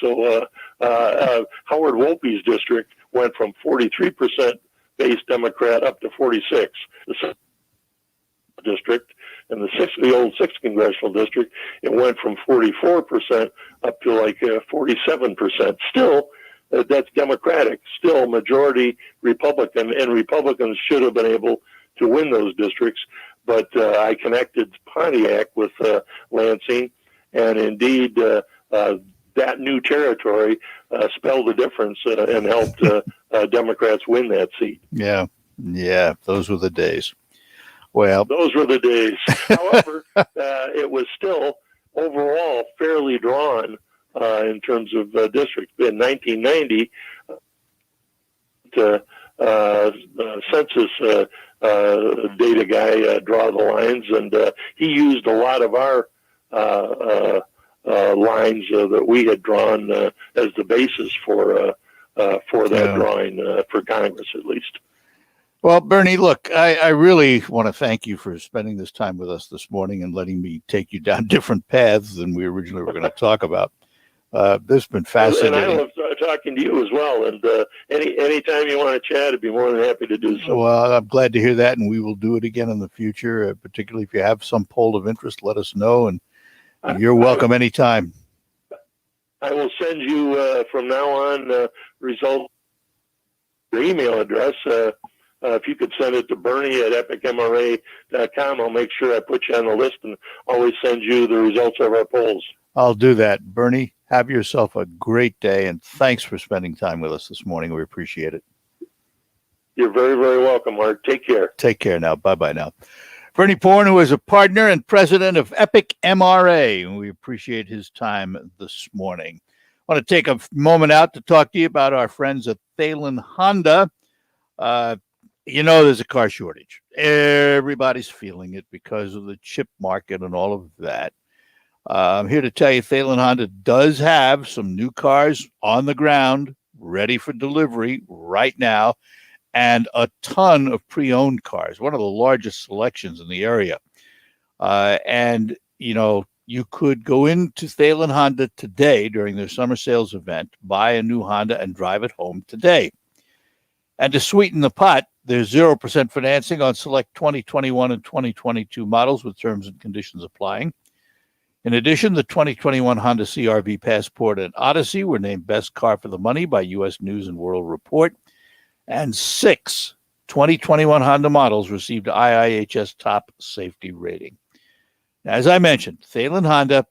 So Howard Wolpe's district went from 43% base Democrat up to 46. The district and the old 6th congressional district, it went from 44% up to like 47%. Still, that's Democratic, still majority Republican, and Republicans should have been able to win those districts. But I connected Pontiac with Lansing, and indeed that new territory spelled the difference and helped Democrats win that seat. Yeah, those were the days. Well, those were the days. However, it was still overall fairly drawn in terms of districts. In 1990, census data guy draw the lines, and he used a lot of our lines that we had drawn as the basis for that drawing for Congress, at least. Well, Bernie, look, I really want to thank you for spending this time with us this morning and letting me take you down different paths than we originally were going to talk about. This has been fascinating. And I love talking to you as well. And anytime you want to chat, I'd be more than happy to do so. Well, I'm glad to hear that, and we will do it again in the future. Particularly if you have some poll of interest, let us know, and you're welcome anytime. I will send you from now on results. Your email address. If you could send it to Bernie at EPIC-MRA.com, I'll make sure I put you on the list and always send you the results of our polls. I'll do that. Bernie, have yourself a great day, and thanks for spending time with us this morning. We appreciate it. You're very, very welcome, Mark. Take care. Take care now. Bye-bye now. Bernie Porn, who is a partner and president of EPIC-MRA, and we appreciate his time this morning. I want to take a moment out to talk to you about our friends at Thalen Honda. There's a car shortage. Everybody's feeling it because of the chip market and all of that. I'm here to tell you Thalen Honda does have some new cars on the ground ready for delivery right now, and a ton of pre-owned cars, one of the largest selections in the area. You could go into Thalen Honda today during their summer sales event, buy a new Honda, and drive it home today. And to sweeten the pot, there's 0% financing on select 2021 and 2022 models with terms and conditions applying. In addition, the 2021 Honda CR-V Passport and Odyssey were named Best Car for the Money by U.S. News and World Report. And 6 2021 Honda models received IIHS Top Safety Rating. Now, as I mentioned, Thalen Honda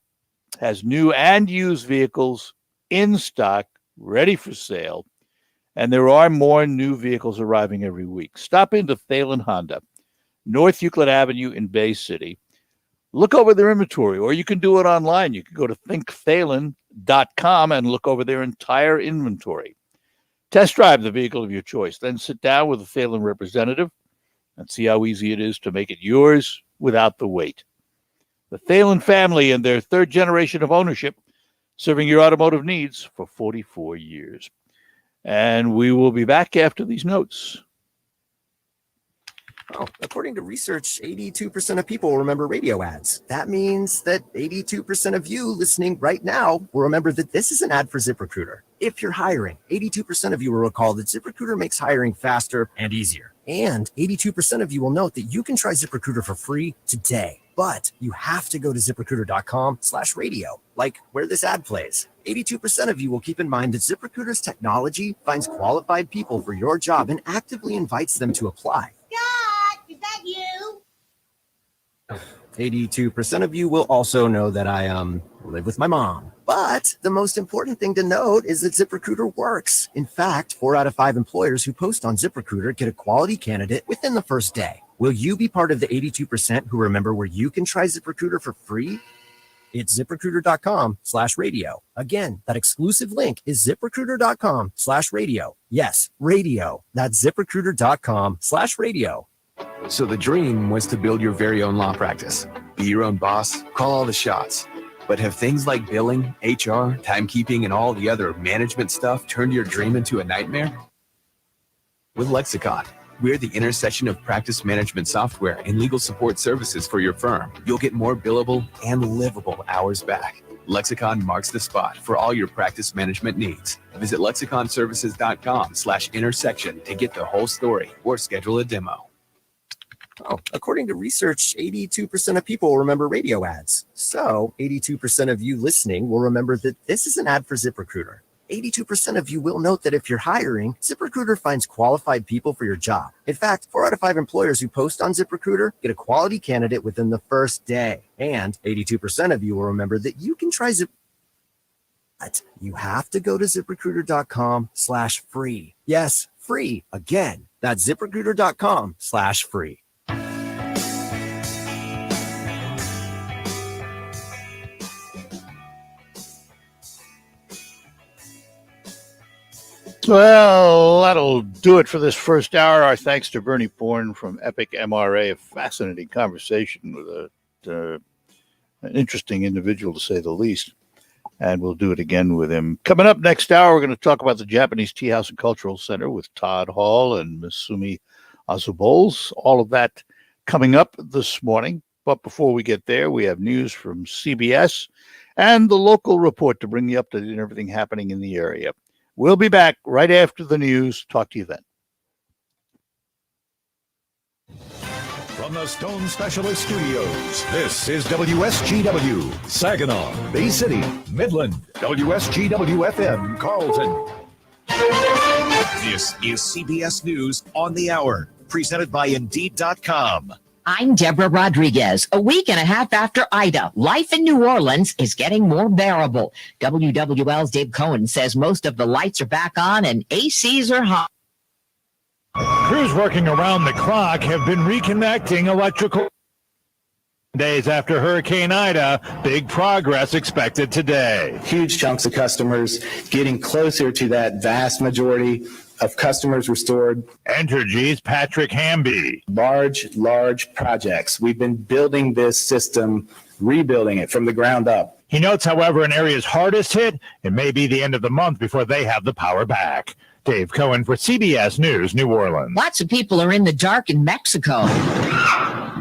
has new and used vehicles in stock, ready for sale. And there are more new vehicles arriving every week. Stop into Thalen Honda, North Euclid Avenue in Bay City. Look over their inventory, or you can do it online. You can go to thinkthalen.com and look over their entire inventory. Test drive the vehicle of your choice. Then sit down with a Thalen representative and see how easy it is to make it yours without the wait. The Thalen family and their third generation of ownership, serving your automotive needs for 44 years. And we will be back after these notes. According to research, 82% of people remember radio ads. That means that 82% of you listening right now will remember that this is an ad for ZipRecruiter. If you're hiring, 82% of you will recall that ZipRecruiter makes hiring faster and easier. And 82% of you will note that you can try ZipRecruiter for free today. But you have to go to ZipRecruiter.com/radio, like where this ad plays. 82% of you will keep in mind that ZipRecruiter's technology finds qualified people for your job and actively invites them to apply. Scott, is that you? 82% of you will also know that I live with my mom. But the most important thing to note is that ZipRecruiter works. In fact, 4 out of 5 employers who post on ZipRecruiter get a quality candidate within the first day. Will you be part of the 82% who remember where you can try ZipRecruiter for free? It's ZipRecruiter.com/radio. Again, that exclusive link is ZipRecruiter.com/radio. Yes, radio. That's ZipRecruiter.com/radio. So the dream was to build your very own law practice. Be your own boss, call all the shots. But have things like billing, HR, timekeeping, and all the other management stuff turned your dream into a nightmare? With Lexicon, we're the intersection of practice management software and legal support services for your firm. You'll get more billable and livable hours back. Lexicon marks the spot for all your practice management needs. Visit lexiconservices.com/intersection to get the whole story or schedule a demo. According to research, 82% of people remember radio ads. So 82% of you listening will remember that this is an ad for ZipRecruiter. 82% of you will note that if you're hiring, ZipRecruiter finds qualified people for your job. In fact, 4 out of 5 employers who post on ZipRecruiter get a quality candidate within the first day. And 82% of you will remember that you can try Zip. But you have to go to ZipRecruiter.com/free. Yes, free. Again, that's ZipRecruiter.com/free. Well, that'll do it for this first hour. Our thanks to Bernie Porn from EPIC-MRA. A fascinating conversation with an interesting individual, to say the least. And we'll do it again with him. Coming up next hour, we're going to talk about the Japanese Tea House and Cultural Center with Todd Hall and Misumi Azubols. All of that coming up this morning. But before we get there, we have news from CBS and the local report to bring you up to date on everything happening in the area. We'll be back right after the news. Talk to you then. From the Stone Specialist Studios, this is WSGW, Saginaw, Bay City, Midland, WSGW-FM, Carlton. This is CBS News on the Hour, presented by Indeed.com. I'm Deborah Rodriguez. A week and a half after Ida, life in New Orleans is getting more bearable. WWL's Dave Cohen says most of the lights are back on and ACs are hot. Crews working around the clock have been reconnecting electrical days after Hurricane Ida. Big progress expected today. Huge chunks of customers getting closer to that vast majority of customers restored. Entergy's Patrick Hamby. Large projects. We've been building this system, rebuilding it from the ground up. He notes, however, in areas hardest hit, it may be the end of the month before they have the power back. Dave Cohen for CBS News, New Orleans. Lots of people are in the dark in Mexico.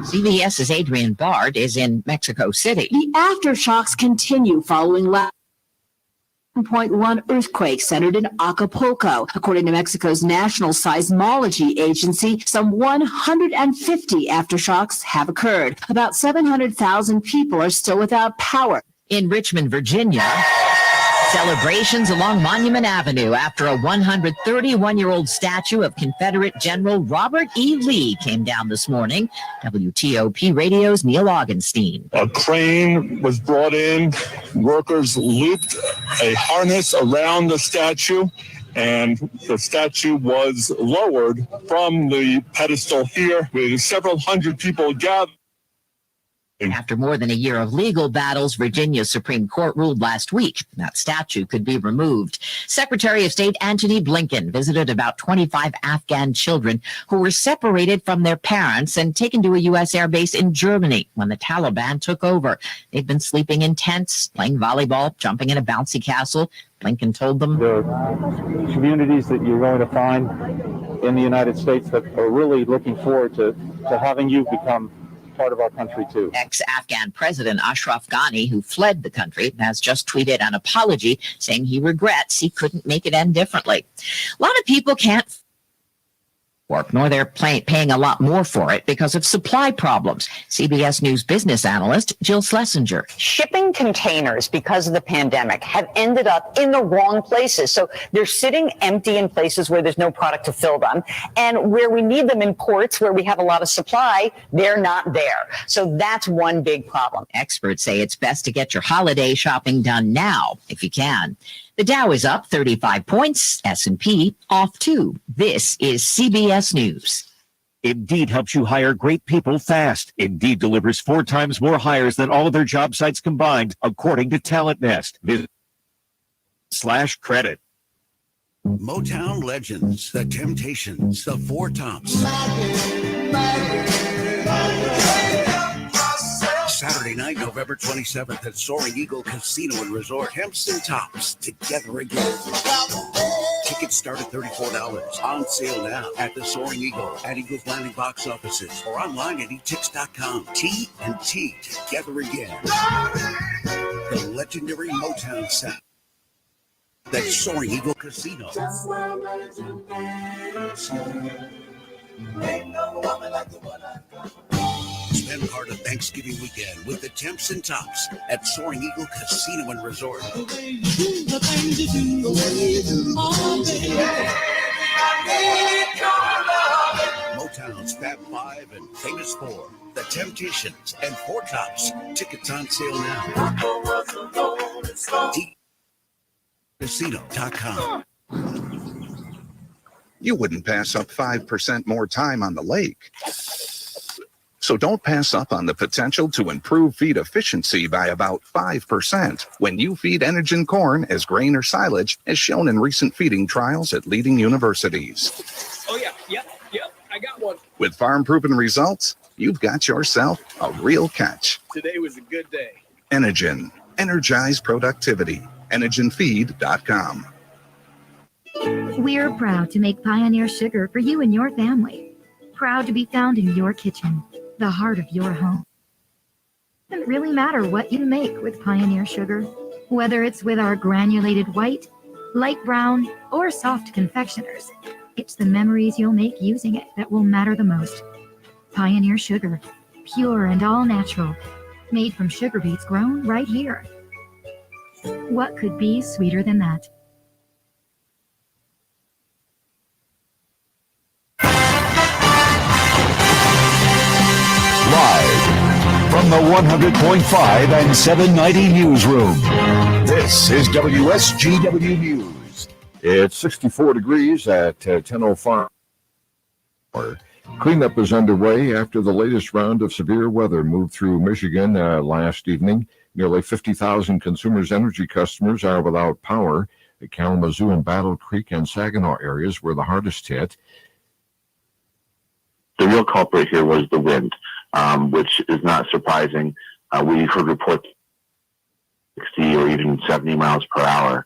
CBS's Adrian Bard is in Mexico City. The aftershocks continue following 7.1 earthquake centered in Acapulco. According to Mexico's National Seismology Agency, some 150 aftershocks have occurred. About 700,000 people are still without power. In Richmond, Virginia, celebrations along Monument Avenue after a 131-year-old statue of Confederate General Robert E. Lee came down this morning. WTOP Radio's Neil Augenstein. A crane was brought in. Workers looped a harness around the statue, and the statue was lowered from the pedestal here with several hundred people gathered. After more than a year of legal battles, Virginia's Supreme Court ruled last week that statue could be removed. Secretary of State Antony Blinken visited about 25 Afghan children who were separated from their parents and taken to a U.S. air base in Germany when the Taliban took over. They've been sleeping in tents, playing volleyball, jumping in a bouncy castle. Blinken told them, the communities that you're going to find in the United States that are really looking forward to having you become part of our country too. Ex-Afghan President Ashraf Ghani, who fled the country, has just tweeted an apology saying he regrets he couldn't make it end differently. A lot of people can't work, nor they're paying a lot more for it because of supply problems. CBS News business analyst Jill Schlesinger. Shipping containers, because of the pandemic, have ended up in the wrong places. So they're sitting empty in places where there's no product to fill them. And where we need them in ports where we have a lot of supply, they're not there. So that's one big problem. Experts say it's best to get your holiday shopping done now, if you can. The Dow is up 35 points, S&P off 2. This is CBS News. Indeed helps you hire great people fast. Indeed delivers 4 times more hires than all other job sites combined, according to Talent Nest. Visit /credit. Motown legends, the Temptations, the Four Tops. Saturday night, November 27th at Soaring Eagle Casino and Resort. Hempson Tops, together again. Tickets start at $34. On sale now at the Soaring Eagle at Eagles Landing box offices or online at etix.com. T&T, together again. The legendary Motown sound. That's Soaring Eagle Casino. Spend part of Thanksgiving weekend with the Temps and Tops at Soaring Eagle Casino and Resort. Motown's Fab Five and Famous Four, The Temptations, and Four Tops. Tickets on sale now. Casino.com. You wouldn't pass up 5% more time on the lake. So don't pass up on the potential to improve feed efficiency by about 5% when you feed Enogen corn as grain or silage, as shown in recent feeding trials at leading universities. Oh, yeah, I got one. With farm-proven results, you've got yourself a real catch. Today was a good day. Enogen. Energize productivity. EnogenFeed.com. We're proud to make Pioneer Sugar for you and your family. Proud to be found in your kitchen, the heart of your home. It doesn't really matter what you make with Pioneer Sugar, whether it's with our granulated white, light brown, or soft confectioners. It's the memories you'll make using it that will matter the most. Pioneer Sugar, pure and all natural, made from sugar beets grown right here. What could be sweeter than that? Live from the 100.5 and 790 newsroom, this is WSGW News. It's 64 degrees at 10:05. Cleanup is underway after the latest round of severe weather moved through Michigan last evening. Nearly 50,000 Consumers Energy customers are without power. The Kalamazoo and Battle Creek and Saginaw areas were the hardest hit. The real culprit here was the wind, which is not surprising. We've heard reports 60 or even 70 miles per hour.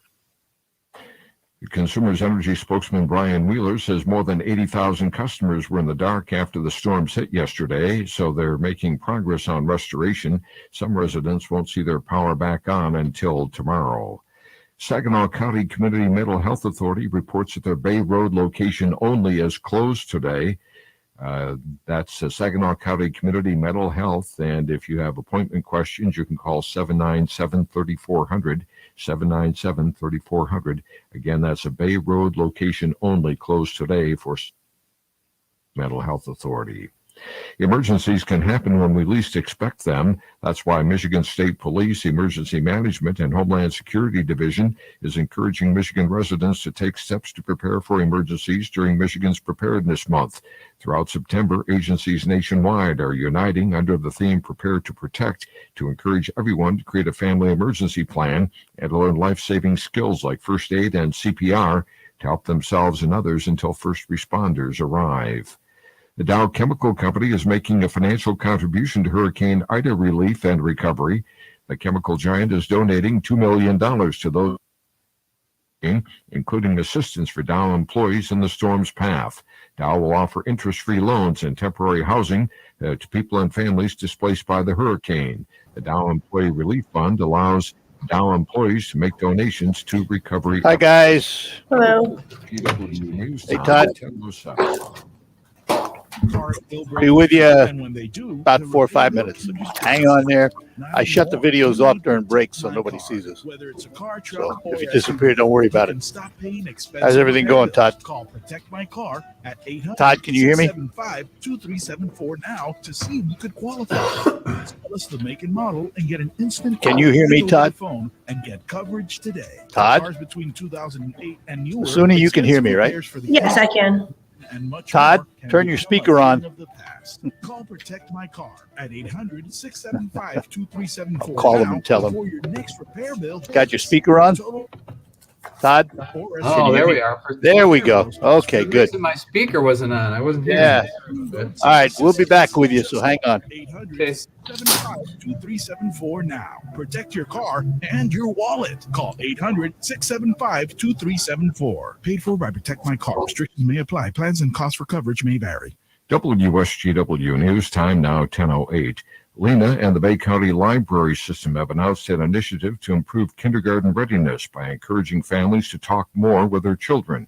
The Consumers Energy spokesman Brian Wheeler says more than 80,000 customers were in the dark after the storms hit yesterday, so they're making progress on restoration. Some residents won't see their power back on until tomorrow. Saginaw County Community Mental Health Authority reports that their Bay Road location only is closed today. That's Saginaw County Community Mental Health, and if you have appointment questions, you can call 797-3400, 797-3400. Again, that's a Bay Road location only, closed today for Mental Health Authority. Emergencies can happen when we least expect them. That's why Michigan State Police Emergency Management and Homeland Security Division is encouraging Michigan residents to take steps to prepare for emergencies during Michigan's Preparedness Month. Throughout September, agencies nationwide are uniting under the theme Prepare to Protect to encourage everyone to create a family emergency plan and to learn life-saving skills like first aid and CPR to help themselves and others until first responders arrive. The Dow Chemical Company is making a financial contribution to Hurricane Ida relief and recovery. The chemical giant is donating $2 million to those, including assistance for Dow employees in the storm's path. Dow will offer interest-free loans and temporary housing to people and families displaced by the hurricane. The Dow Employee Relief Fund allows Dow employees to make donations to recovery. Hi, guys. Hello. Hey, Todd. Be with you about 4 or 5 minutes. So just hang on there. I shut the videos off during breaks so nobody sees us. So if you disappear, don't worry about it. How's everything going, Todd? Todd, can you hear me? 2374 now to see if you could qualify. Tell us the make and model and get an instant. Can you hear me, Todd? Phone and get coverage today. Todd? Cars between 2008 and newer. Sooner you can hear me, right? Yes, I can. Todd, turn your speaker on. Call Protect My Car at 800-675-2374. Call him and tell him. For your next repair bill. Got your speaker on? Todd? Oh, there we are. There we go. Okay, good. My speaker wasn't on. I wasn't hearing Yeah. it. All right, we'll be back with you, so hang on. 800-675-2374 now. Protect your car and your wallet. Call 800-675-2374. Paid for by Protect My Car. Restrictions may apply. Plans and costs for coverage may vary. WSGW News, time now 10:08. Lena and the Bay County Library System have announced an initiative to improve kindergarten readiness by encouraging families to talk more with their children.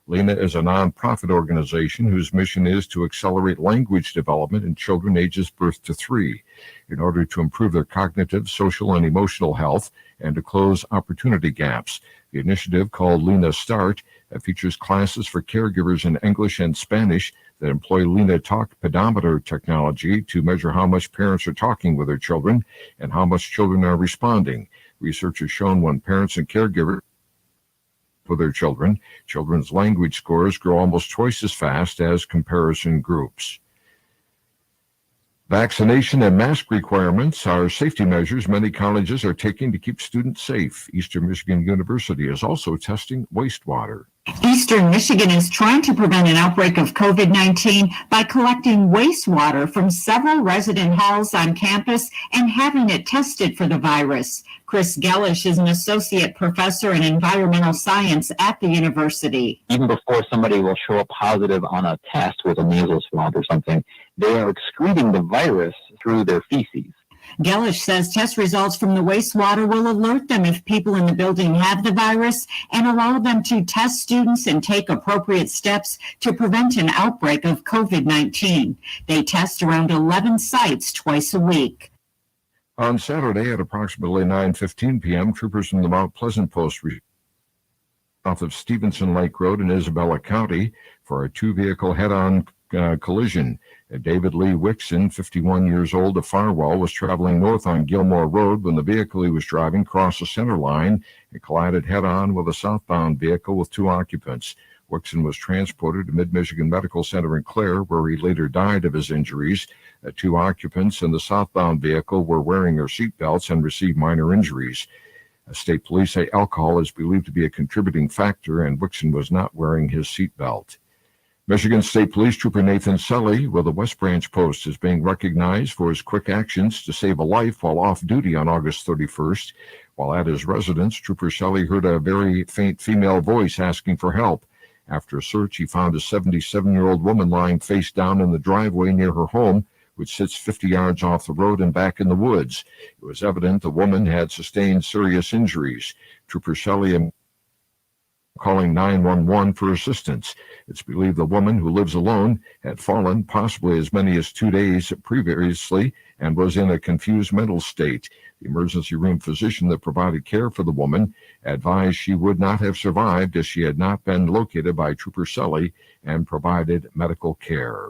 LENA is a nonprofit organization whose mission is to accelerate language development in children ages birth to 3 in order to improve their cognitive, social, and emotional health and to close opportunity gaps. The initiative, called LENA Start, features classes for caregivers in English and Spanish that employ LENA Talk pedometer technology to measure how much parents are talking with their children and how much children are responding. Research has shown when parents and caregivers for their children, children's language scores grow almost twice as fast as comparison groups. Vaccination and mask requirements are safety measures many colleges are taking to keep students safe. Eastern Michigan University is also testing wastewater. Eastern Michigan is trying to prevent an outbreak of COVID-19 by collecting wastewater from several resident halls on campus and having it tested for the virus. Chris Gellish is an associate professor in environmental science at the university. Even before somebody will show up positive on a test with a nasal swab or something, they are excreting the virus through their feces. Gellish says test results from the wastewater will alert them if people in the building have the virus and allow them to test students and take appropriate steps to prevent an outbreak of COVID-19. They test around 11 sites twice a week. On Saturday at approximately 9:15 p.m., troopers from the Mount Pleasant Post south of Stevenson Lake Road in Isabella County for a two-vehicle head-on collision. David Lee Wixon, 51 years old, of Farwell, was traveling north on Gilmore Road when the vehicle he was driving crossed the center line and collided head-on with a southbound vehicle with 2 occupants. Wixon was transported to Mid-Michigan Medical Center in Clare, where he later died of his injuries. 2 occupants in the southbound vehicle were wearing their seatbelts and received minor injuries. State police say alcohol is believed to be a contributing factor, and Wixon was not wearing his seatbelt. Michigan State Police Trooper Nathan Sully with the West Branch Post is being recognized for his quick actions to save a life while off duty on August 31st. While at his residence, Trooper Sully heard a very faint female voice asking for help. After a search, he found a 77-year-old woman lying face down in the driveway near her home, which sits 50 yards off the road and back in the woods. It was evident the woman had sustained serious injuries. Trooper Sully calling 911 for assistance. It's believed the woman, who lives alone, had fallen possibly as many as 2 days previously and was in a confused mental state. The emergency room physician that provided care for the woman advised she would not have survived if she had not been located by Trooper Sully and provided medical care.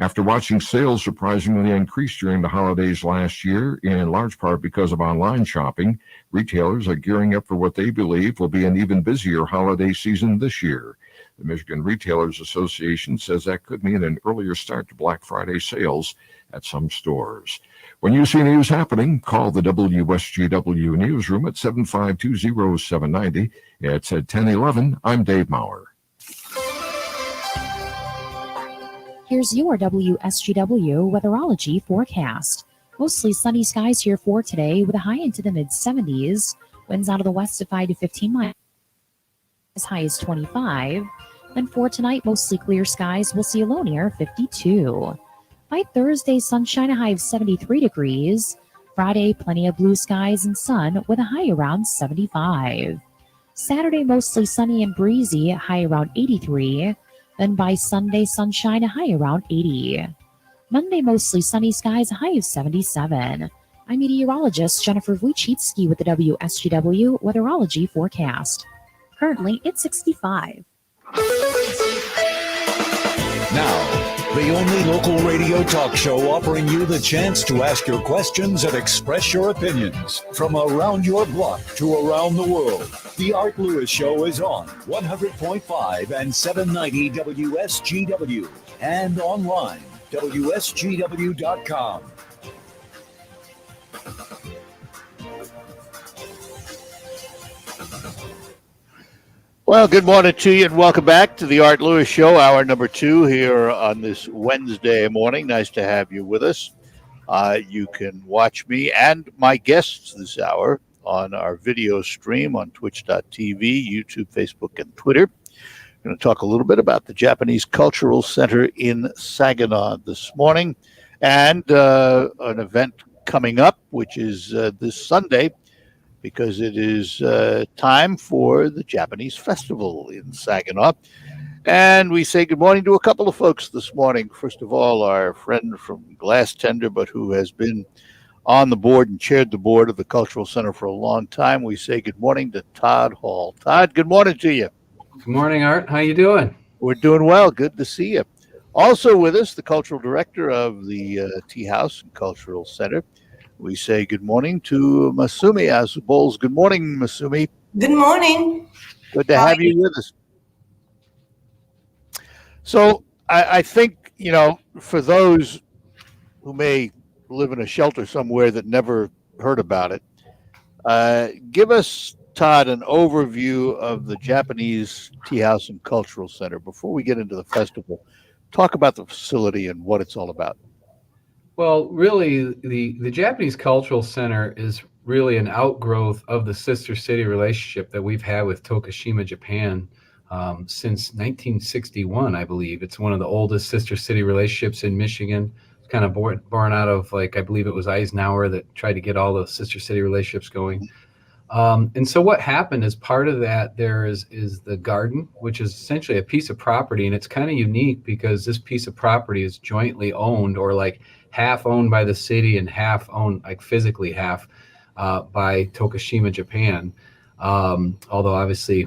After watching sales surprisingly increase during the holidays last year, in large part because of online shopping, retailers are gearing up for what they believe will be an even busier holiday season this year. The Michigan Retailers Association says that could mean an earlier start to Black Friday sales at some stores. When you see news happening, call the WSGW newsroom at 752-0790. It's at 1011. I'm Dave Maurer. Here's your WSGW Weatherology Forecast. Mostly sunny skies here for today with a high into the mid-70s. Winds out of the west at 5 to 15 miles, as high as 25. And for tonight, mostly clear skies. We'll see a low near 52. By Thursday, sunshine, a high of 73 degrees. Friday, plenty of blue skies and sun with a high around 75. Saturday, mostly sunny and breezy, a high around 83. Then by Sunday, sunshine, a high around 80. Monday, mostly sunny skies, a high of 77. I'm meteorologist Jennifer Wojcicki with the WSGW Weatherology Forecast. Currently, it's 65. Now, the only local radio talk show offering you the chance to ask your questions and express your opinions from around your block to around the world. The Art Lewis Show is on 100.5 and 790 WSGW and online, WSGW.com. Well, good morning to you and welcome back to the Art Lewis Show, hour number 2 here on this Wednesday morning. Nice to have you with us. You can watch me and my guests this hour on our video stream on twitch.tv, YouTube, Facebook, and Twitter. I'm going to talk a little bit about the Japanese Cultural Center in Saginaw this morning and an event coming up, which is this Sunday, because it is time for the Japanese Festival in Saginaw. And we say good morning to a couple of folks this morning. First of all, our friend from Glass Tender, but who has been on the board and chaired the board of the Cultural Center for a long time. We say good morning to Todd Hall. Todd, good morning to you. Good morning, Art. How you doing? We're doing well. Good to see you. Also with us, the cultural director of the Tea House and Cultural Center. We say good morning to Masumi Azubols. Good morning, Masumi. Good morning. Good to have you with us. So I think, you know, for those who may live in a shelter somewhere that never heard about it, give us, Todd, an overview of the Japanese Tea House and Cultural Center before we get into the festival. Talk about the facility and what it's all about. Well, really, the Japanese Cultural Center is really an outgrowth of the sister city relationship that we've had with Tokushima, Japan, since 1961, I believe. It's one of the oldest sister city relationships in Michigan. It's kind of born out of, like, I believe it was Eisenhower that tried to get all the sister city relationships going. And so what happened as part of that, there is the garden, which is essentially a piece of property. And it's kind of unique because this piece of property is jointly owned, or like half owned by the city and half owned, like physically half, by Tokushima, Japan. Although obviously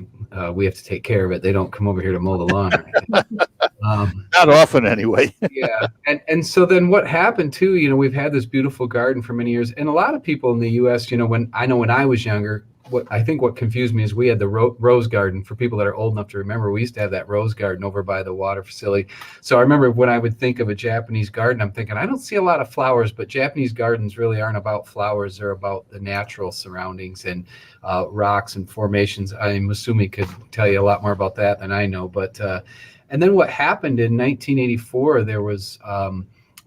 we have to take care of it. They don't come over here to mow the lawn. Not often anyway. Yeah. And so then what happened too, you know, we've had this beautiful garden for many years. And a lot of people in the US, you know, when I was younger, what confused me is we had the rose garden. For people that are old enough to remember, we used to have that rose garden over by the water facility. So I remember when I would think of a Japanese garden, I'm thinking, I don't see a lot of flowers, but Japanese gardens really aren't about flowers. They're about the natural surroundings and rocks and formations. Masumi could tell you a lot more about that than I know. But and then what happened in 1984, there was,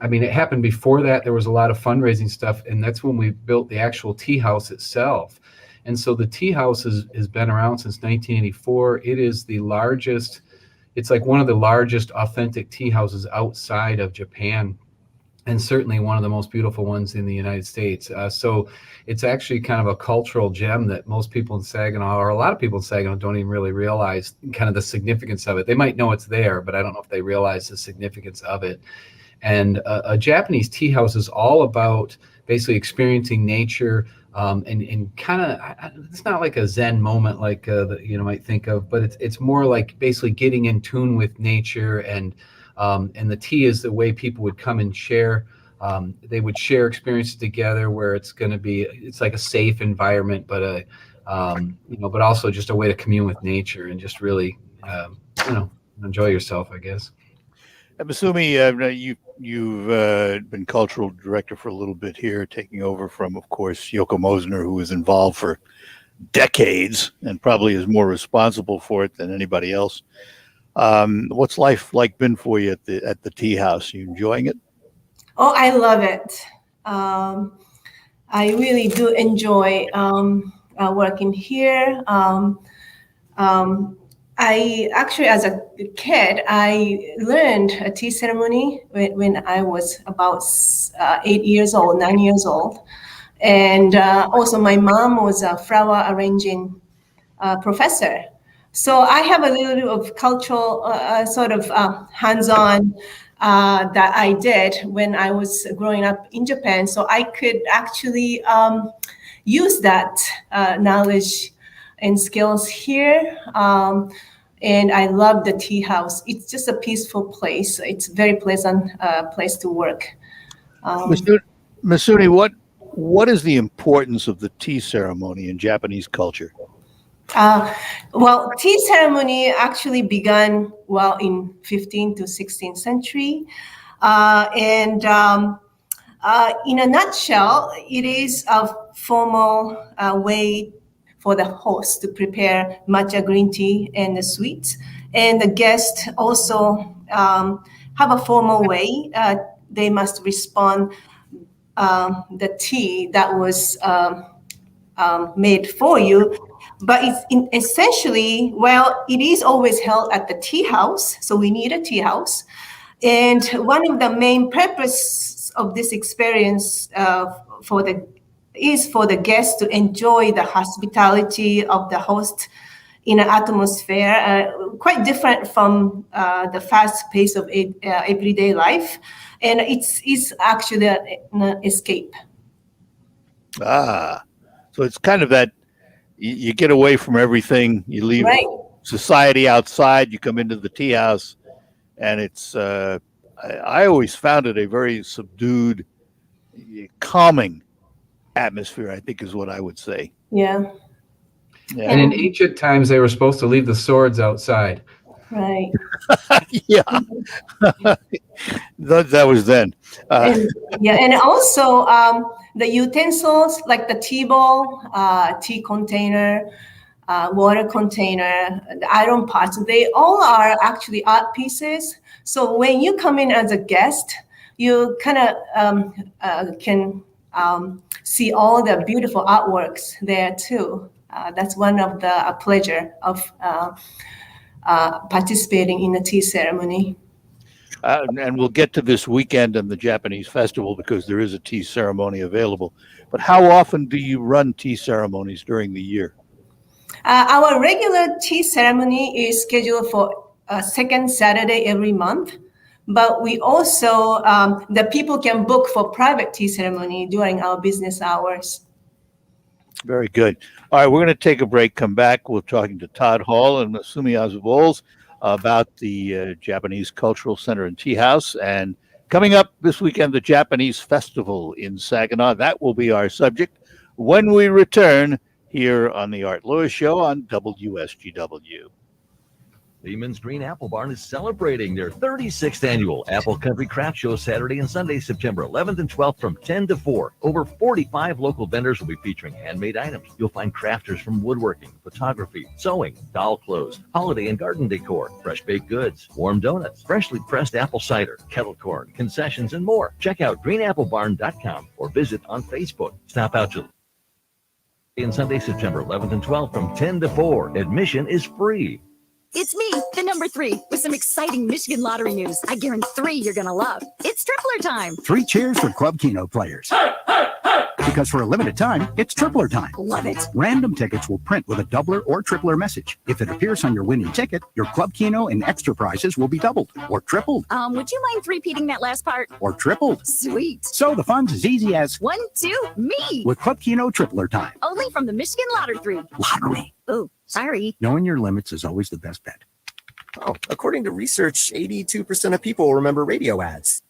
it happened before that. There was a lot of fundraising stuff, and that's when we built the actual tea house itself. And so the tea house has been around since 1984. It is the largest, it's like one of the largest authentic tea houses outside of Japan, and certainly one of the most beautiful ones in the United States. So it's actually kind of a cultural gem that most people in Saginaw, or a lot of people in Saginaw, don't even really realize kind of the significance of it. They might know it's there, but I don't know if they realize the significance of it. And a Japanese tea house is all about basically experiencing nature, and kind of, it's not like a Zen moment like that you might think of, but it's more like basically getting in tune with nature, and the tea is the way people would come and share. They would share experiences together, where it's like a safe environment, but but also just a way to commune with nature and just really, enjoy yourself, I guess. Masumi, you've been cultural director for a little bit here, taking over from, of course, Yoko Mosner, who was involved for decades and probably is more responsible for it than anybody else. What's life like been for you at the tea house? You enjoying it? Oh, I love it. I really do enjoy working here. I actually, as a kid, I learned a tea ceremony when I was about 9 years old. And also my mom was a flower arranging professor. So I have a little bit of cultural hands-on that I did when I was growing up in Japan. So I could actually use that knowledge and skills here. And I love the tea house. It's just a peaceful place. It's a very pleasant place to work. Masumi, what is the importance of the tea ceremony in Japanese culture? Well, tea ceremony actually began in 15th to 16th century. In a nutshell, it is a formal way for the host to prepare matcha green tea and the sweets. And the guests also have a formal way. They must respond the tea that was made for you. But it's essentially, it is always held at the tea house. So we need a tea house. And one of the main purposes of this experience for the guests to enjoy the hospitality of the host in an atmosphere, quite different from the fast pace of everyday life. And it's actually an escape. So it's kind of that you get away from everything, you leave Right. society outside, you come into the tea house, and it's I always found it a very subdued, calming atmosphere, I think is what I would say. Yeah. And in ancient times, they were supposed to leave the swords outside. Right. Yeah. that was then. And also the utensils like the tea bowl, tea container, water container, the iron pots, they all are actually art pieces. So when you come in as a guest, you kind of can see all the beautiful artworks there too. That's one of the pleasure of participating in the tea ceremony. And we'll get to this weekend and the Japanese festival because there is a tea ceremony available. But how often do you run tea ceremonies during the year? Our regular tea ceremony is scheduled for second Saturday every month. But we also, the people can book for private tea ceremony during our business hours. Very good. All right, we're going to take a break, come back. We're talking to Todd Hall and Masumi Azubols about the Japanese Cultural Center and Tea House. And coming up this weekend, the Japanese Festival in Saginaw. That will be our subject when we return here on the Art Lewis Show on WSGW. Lehman's Green Apple Barn is celebrating their 36th annual Apple Country Craft Show Saturday and Sunday, September 11th and 12th from 10 to 4. Over 45 local vendors will be featuring handmade items. You'll find crafters from woodworking, photography, sewing, doll clothes, holiday and garden decor, fresh baked goods, warm donuts, freshly pressed apple cider, kettle corn, concessions, and more. Check out greenapplebarn.com or visit on Facebook. Stop out to and Sunday, September 11th and 12th from 10 to 4. Admission is free. It's me, the number 3, with some exciting Michigan lottery news I guarantee you're going to love. It's tripler time. 3 cheers for Club Keno players. Because for a limited time, it's tripler time. Love it. Random tickets will print with a doubler or tripler message. If it appears on your winning ticket, your Club Keno and extra prizes will be doubled or tripled Would you mind repeating that last part? or tripled. Sweet. So the fun's as easy as 1, 2, me. with Club Keno tripler time. Only from the Michigan Lottery. Lottery. Oh, sorry. Knowing your limits is always the best bet. Oh, according to research, 82% of people remember radio ads.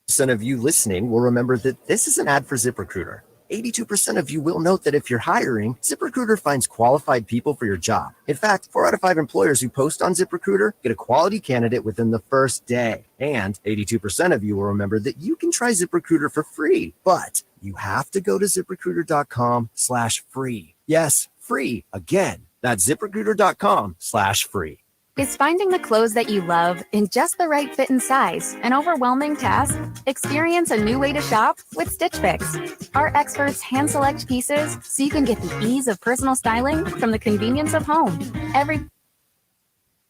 Percent of you listening will remember that this is an ad for ZipRecruiter. 82% of you will note that if you're hiring, ZipRecruiter finds qualified people for your job. In fact, 4 out of 5 employers who post on ZipRecruiter get a quality candidate within the first day. And 82% of you will remember that you can try ZipRecruiter for free, but you have to go to ZipRecruiter.com/free. Yes, free. Again, that's ZipRecruiter.com/free. Is finding the clothes that you love in just the right fit and size an overwhelming task? Experience a new way to shop with Stitch Fix. Our experts hand select pieces so you can get the ease of personal styling from the convenience of home.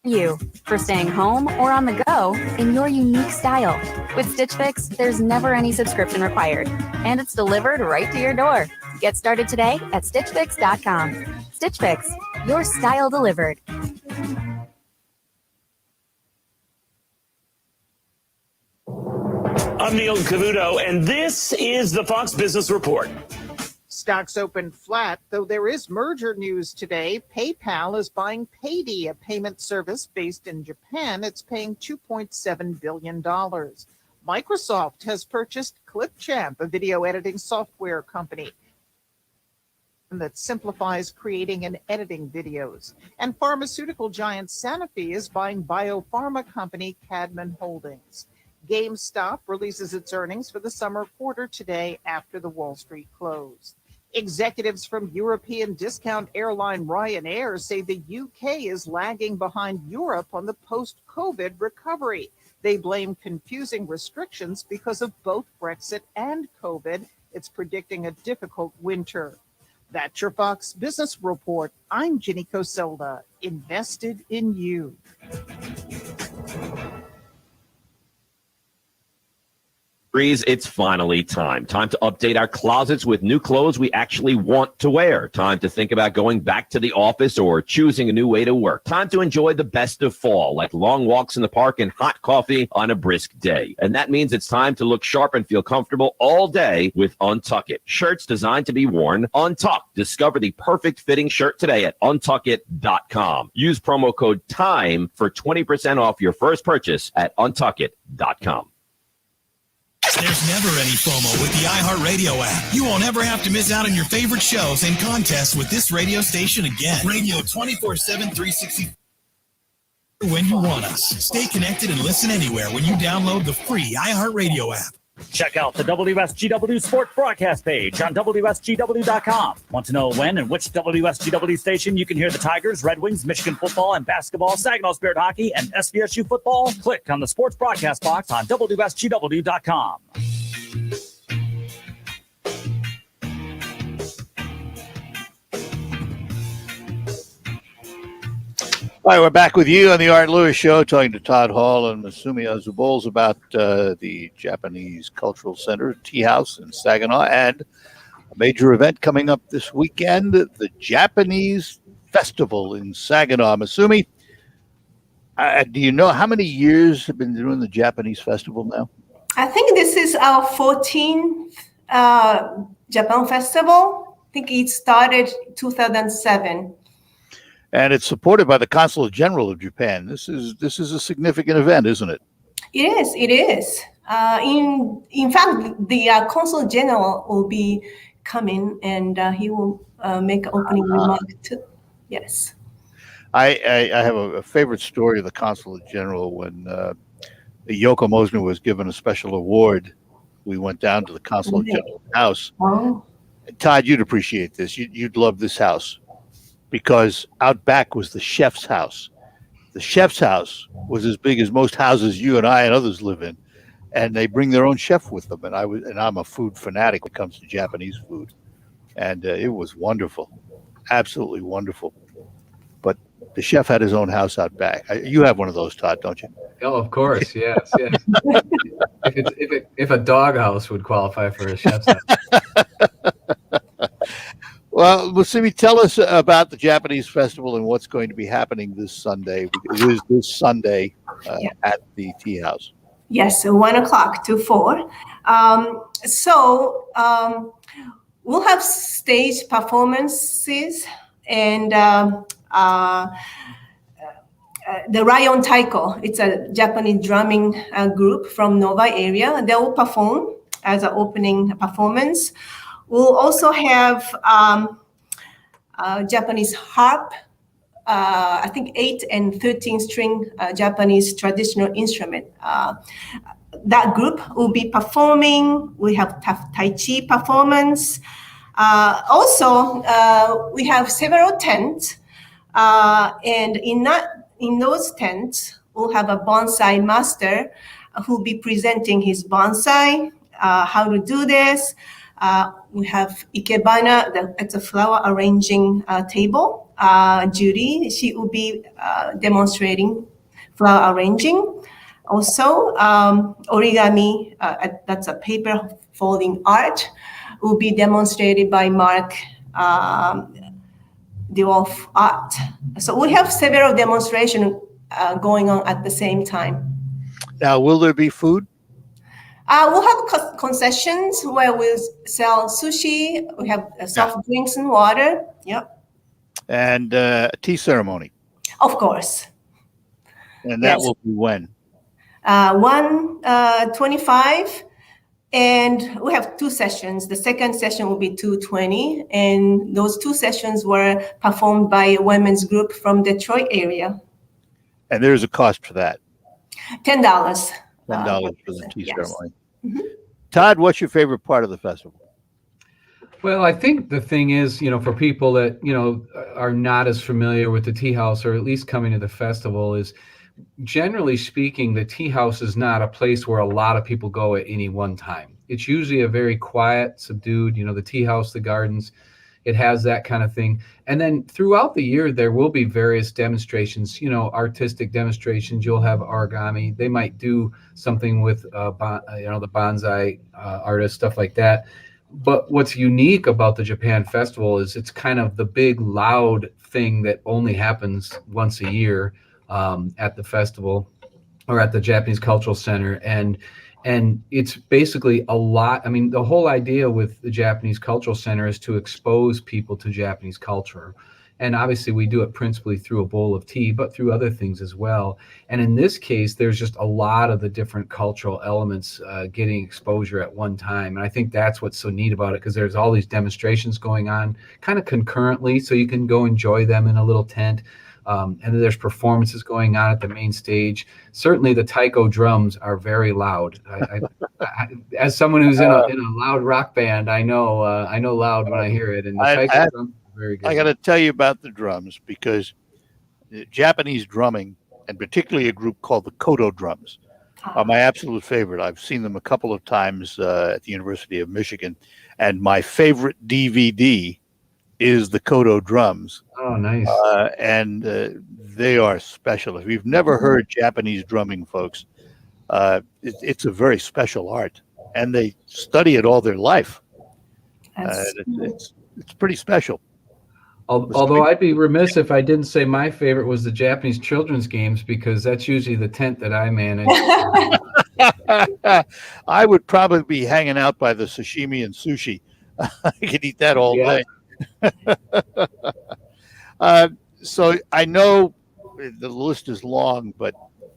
You for staying home or on the go in your unique style. With Stitch Fix, there's never any subscription required, and it's delivered right to your door. Get started today at StitchFix.com. Stitch Fix, your style delivered. I'm Neil Cavuto, and this is the Fox Business Report. Stocks opened flat, though there is merger news today. PayPal is buying Payday, a payment service based in Japan. It's paying $2.7 billion. Microsoft has purchased Clipchamp, a video editing software company that simplifies creating and editing videos. And pharmaceutical giant Sanofi is buying biopharma company Cadman Holdings. GameStop releases its earnings for the summer quarter today after the Wall Street close. Executives from European discount airline Ryanair say the UK is lagging behind Europe on the post-COVID recovery. They blame confusing restrictions because of both Brexit and COVID. It's predicting a difficult winter. That's your Fox Business Report. I'm Ginny Coselda, invested in you. It's finally time. Time to update our closets with new clothes we actually want to wear. Time to think about going back to the office or choosing a new way to work. Time to enjoy the best of fall, like long walks in the park and hot coffee on a brisk day. And that means it's time to look sharp and feel comfortable all day with Untuck It. Shirts designed to be worn untucked. Discover the perfect fitting shirt today at untuckit.com. Use promo code TIME for 20% off your first purchase at untuckit.com. There's never any FOMO with the iHeartRadio app. You won't ever have to miss out on your favorite shows and contests with this radio station again. Radio 24/7, 360 when you want us. Stay connected and listen anywhere when you download the free iHeartRadio app. Check out the WSGW Sports Broadcast page on WSGW.com. Want to know when and which WSGW station you can hear the Tigers, Red Wings, Michigan football and basketball, Saginaw Spirit hockey, and SVSU football? Click on the Sports Broadcast box on WSGW.com. All right, we're back with you on the Art Lewis Show, talking to Todd Hall and Masumi Azubols about the Japanese Cultural Center, Tea House in Saginaw, and a major event coming up this weekend, the Japanese Festival in Saginaw. Masumi, do you know how many years have been doing the Japanese Festival now? I think this is our 14th Japan Festival. I think it started 2007. And it's supported by the Consulate General of Japan. This is a significant event, isn't it? It is. It is. In fact, the Consul General will be coming, and he will make an opening remark too. Yes. I have a favorite story of the Consulate General. When Yoko Mosner was given a special award, we went down to the Consulate General's house. Oh. Todd, you'd appreciate this. You'd love this house, because out back was the chef's house. The chef's house was as big as most houses you and I and others live in, and they bring their own chef with them. And I'm a food fanatic when it comes to Japanese food, and it was wonderful, absolutely wonderful. But the chef had his own house out back. You have one of those, Todd, don't you? Oh, of course, yes. If a doghouse would qualify for a chef's house. Well, Masumi, tell us about the Japanese Festival and what's going to be happening this Sunday. It is this Sunday at the Tea House. Yes, so 1 o'clock to 4. We'll have stage performances, and the Rayon Taiko, it's a Japanese drumming group from Novi area. They will perform as an opening performance. We'll also have Japanese harp, I think 8 and 13 string Japanese traditional instrument. That group will be performing. We have Tai Chi performance. Also, we have several tents, and in those tents, we'll have a bonsai master who will be presenting his bonsai, how to do this. We have Ikebana, it's a flower arranging table. Judy, she will be demonstrating flower arranging. Also, origami, that's a paper folding art, will be demonstrated by Mark DeWolf Art. So we have several demonstrations going on at the same time. Now, will there be food? We'll have concessions where we'll sell sushi. We have soft drinks and water. Yep. And a tea ceremony. Of course. And that will be when? 1:25, and we have 2 sessions. The second session will be 2:20, and those 2 sessions were performed by a women's group from Detroit area. And there's a cost for that. $10. $10 for the tea ceremony. Mm-hmm. Todd, what's your favorite part of the festival? Well, I think the thing is, for people that, are not as familiar with the tea house, or at least coming to the festival, is generally speaking, the tea house is not a place where a lot of people go at any one time. It's usually a very quiet, subdued, the tea house, the gardens, it has that kind of thing. And then throughout the year, there will be various demonstrations, artistic demonstrations. You'll have origami. They might do something with, the bonsai artists, stuff like that. But what's unique about the Japan Festival is it's kind of the big, loud thing that only happens once a year at the festival or at the Japanese Cultural Center. And it's basically a lot. I mean, the whole idea with the Japanese Cultural Center is to expose people to Japanese culture. And obviously we do it principally through a bowl of tea, but through other things as well. And in this case, there's just a lot of the different cultural elements getting exposure at one time. And I think that's what's so neat about it, because there's all these demonstrations going on kind of concurrently, so you can go enjoy them in a little tent. And then there's performances going on at the main stage. Certainly the taiko drums are very loud. I, as someone who's in a loud rock band, I know loud when I hear it. And the taiko drums are very good. I got to tell you about the drums, because Japanese drumming, and particularly a group called the Kodo drums, are my absolute favorite. I've seen them a couple of times at the University of Michigan, and my favorite DVD is the Kodo drums. Oh, nice. And they are special. If you've never heard Japanese drumming, folks, it's a very special art, and they study it all their life. It's pretty special. Although I'd be remiss if I didn't say my favorite was the Japanese children's games, because that's usually the tent that I manage. I would probably be hanging out by the sashimi and sushi. I could eat that all day. So I know the list is long, but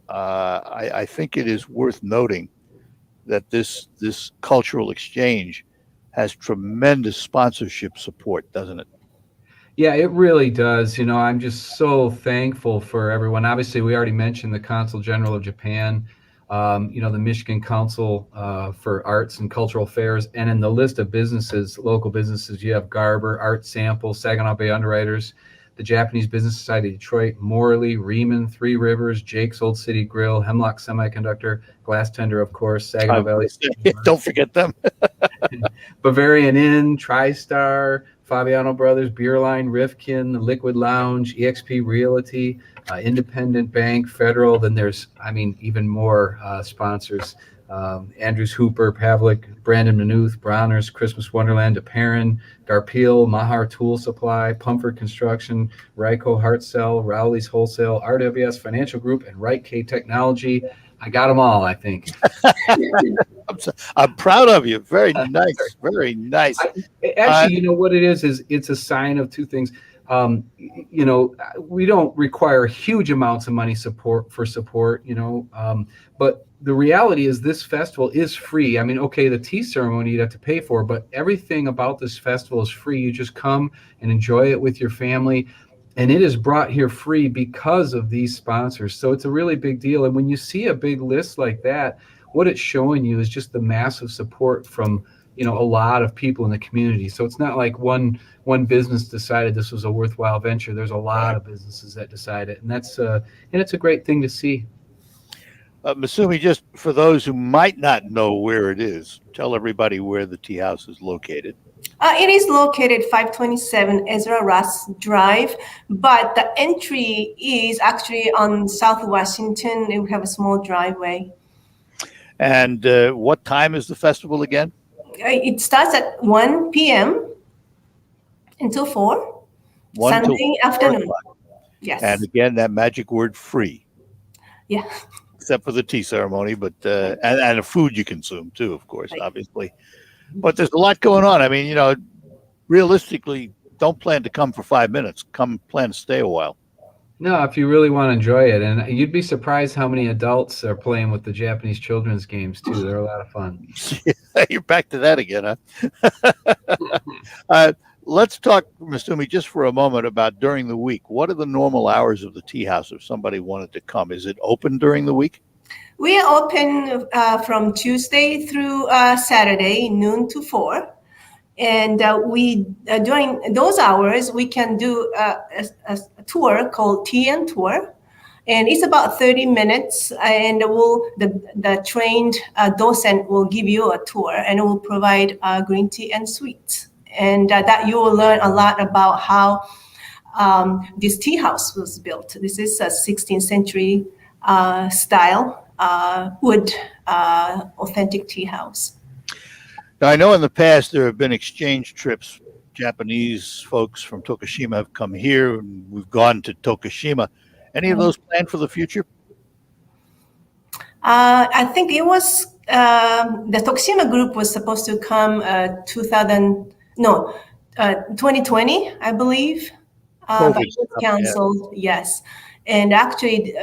I think it is worth noting that this cultural exchange has tremendous sponsorship support, doesn't it? Yeah, it really does. I'm just so thankful for everyone. Obviously, we already mentioned the Consul General of Japan, the Michigan Council for Arts and Cultural Affairs. And in the list of businesses, local businesses, you have Garber, Art Sample, Saginaw Bay Underwriters, the Japanese Business Society of Detroit, Morley, Riemann, Three Rivers, Jake's Old City Grill, Hemlock Semiconductor, Glass Tender, of course, Saginaw Valley. Don't forget them. Bavarian Inn, TriStar, Fabiano Brothers, Beerline, Rifkin, Liquid Lounge, eXp Realty, Independent Bank, Federal. Then there's, even more sponsors. Andrews Hooper, Pavlik, Brandon Manuth, Browners, Christmas Wonderland, Apparent, Garpeel, Mahar Tool Supply, Pumford Construction, Ryco Hartzell, Rowley's Wholesale, RWS Financial Group, and Wright K Technology. I got them all, I think. I'm proud of you. Very nice. Very nice. Actually, you know what it is it's a sign of two things. We don't require huge amounts of money support, but the reality is this festival is free. The tea ceremony you'd have to pay for, but everything about this festival is free. You just come and enjoy it with your family. And it is brought here free because of these sponsors. So it's a really big deal. And when you see a big list like that, what it's showing you is just the massive support from, a lot of people in the community. So it's not like one business decided this was a worthwhile venture. There's a lot of businesses that decide it. And that's and it's a great thing to see. Masumi, just for those who might not know where it is, tell everybody where the tea house is located. It is located 527 Ezra Ross Drive, but the entry is actually on South Washington. We have a small driveway. And what time is the festival again? It starts at 1 p.m. until 4, Sunday afternoon. Yes. And again, that magic word, free. Yeah. Except for the tea ceremony, but and the food you consume too, of course, obviously. But there's a lot going on. Realistically, don't plan to come for 5 minutes. Plan to stay a while. No, if you really want to enjoy it. And you'd be surprised how many adults are playing with the Japanese children's games, too. They're a lot of fun. You're back to that again, huh? Let's talk, Masumi, just for a moment about during the week. What are the normal hours of the tea house if somebody wanted to come? Is it open during the week? We are open from Tuesday through Saturday, noon to 4. And during those hours, we can do a tour called Tea and Tour. And it's about 30 minutes. And the trained docent will give you a tour and will provide green tea and sweets. and that you will learn a lot about how this tea house was built. This is a 16th century style wood authentic tea house. Now, I know in the past there have been exchange trips. Japanese folks from Tokushima have come here, and we've gone to Tokushima. Any of those planned for the future? I think it was the Tokushima group was supposed to come 2020, I believe, but it was canceled. Yeah. Yes, and actually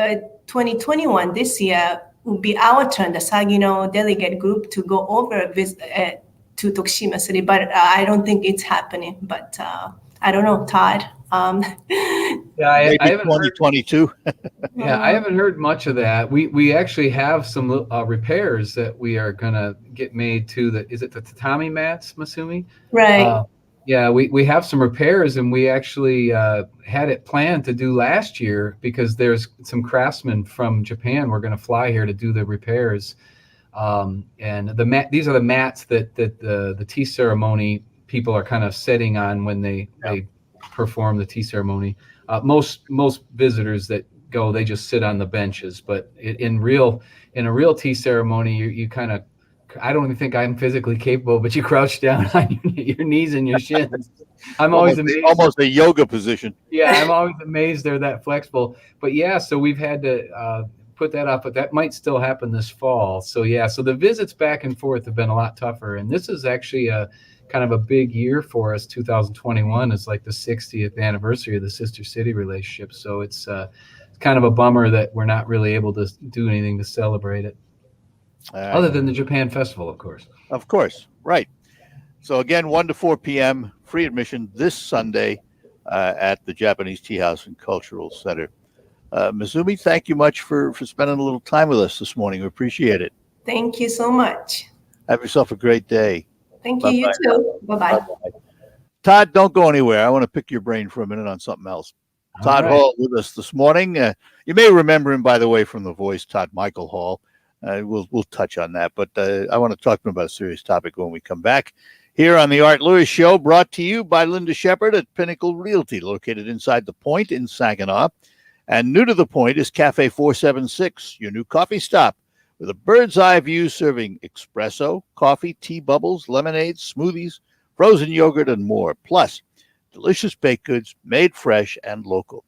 2021 this year will be our turn, the Saginaw delegate group, to go over to Tokushima City, but I don't think it's happening. But I don't know, Todd. Yeah, I haven't 2022. Yeah, I haven't heard much of that. We actually have some repairs that we are gonna get made to the. Is it the tatami mats, Masumi? Right. Yeah, we have some repairs, and we actually had it planned to do last year because there's some craftsmen from Japan we're going to fly here to do the repairs. And these are the mats that the tea ceremony people are kind of sitting on when they perform the tea ceremony. Most visitors that go, they just sit on the benches. But in a real tea ceremony, you kind of, I don't even think I'm physically capable, but you crouch down on your knees and your shins. I'm always amazed. Almost a yoga position. Yeah, I'm always amazed they're that flexible. But yeah, so we've had to put that off, but that might still happen this fall. So yeah, so the visits back and forth have been a lot tougher. And this is actually a kind of a big year for us. 2021 is like the 60th anniversary of the Sister City relationship. So it's kind of a bummer that we're not really able to do anything to celebrate it. Other than the Japan Festival, of course. Of course, right. So again, 1 to 4 p.m., free admission this Sunday at the Japanese Tea House and Cultural Center. Mizumi, thank you much for spending a little time with us this morning. We appreciate it. Thank you so much. Have yourself a great day. Thank you. You too. Bye-bye. Todd, don't go anywhere. I want to pick your brain for a minute on something else. Todd Hall with us this morning. You may remember him, by the way, from the voice, Todd Michael Hall. We'll touch on that, but I want to talk to him about a serious topic when we come back here on the Art Lewis Show, brought to you by Linda Shepard at Pinnacle Realty, located inside the Point in Saginaw. And new to the Point is Cafe 476, your new coffee stop with a bird's eye view serving espresso, coffee, tea bubbles, lemonades, smoothies, frozen yogurt, and more. Plus, delicious baked goods made fresh and local.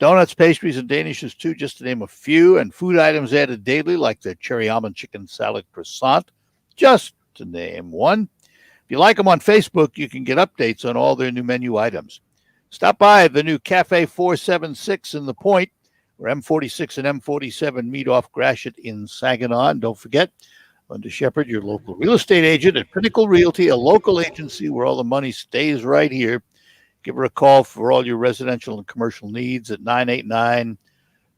Donuts, pastries, and danishes, too, just to name a few, and food items added daily like the cherry almond chicken salad croissant, just to name one. If you like them on Facebook, you can get updates on all their new menu items. Stop by the new Cafe 476 in the Point, where M46 and M47 meet off Gratiot in Saginaw. And don't forget, Linda Shepard, your local real estate agent at Pinnacle Realty, a local agency where all the money stays right here. Give her a call for all your residential and commercial needs at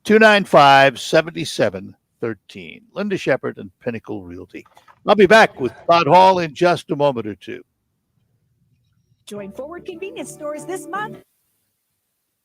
989-295-7713. Linda Shepard and Pinnacle Realty. I'll be back with Todd Hall in just a moment or two. Join Forward Convenience Stores this month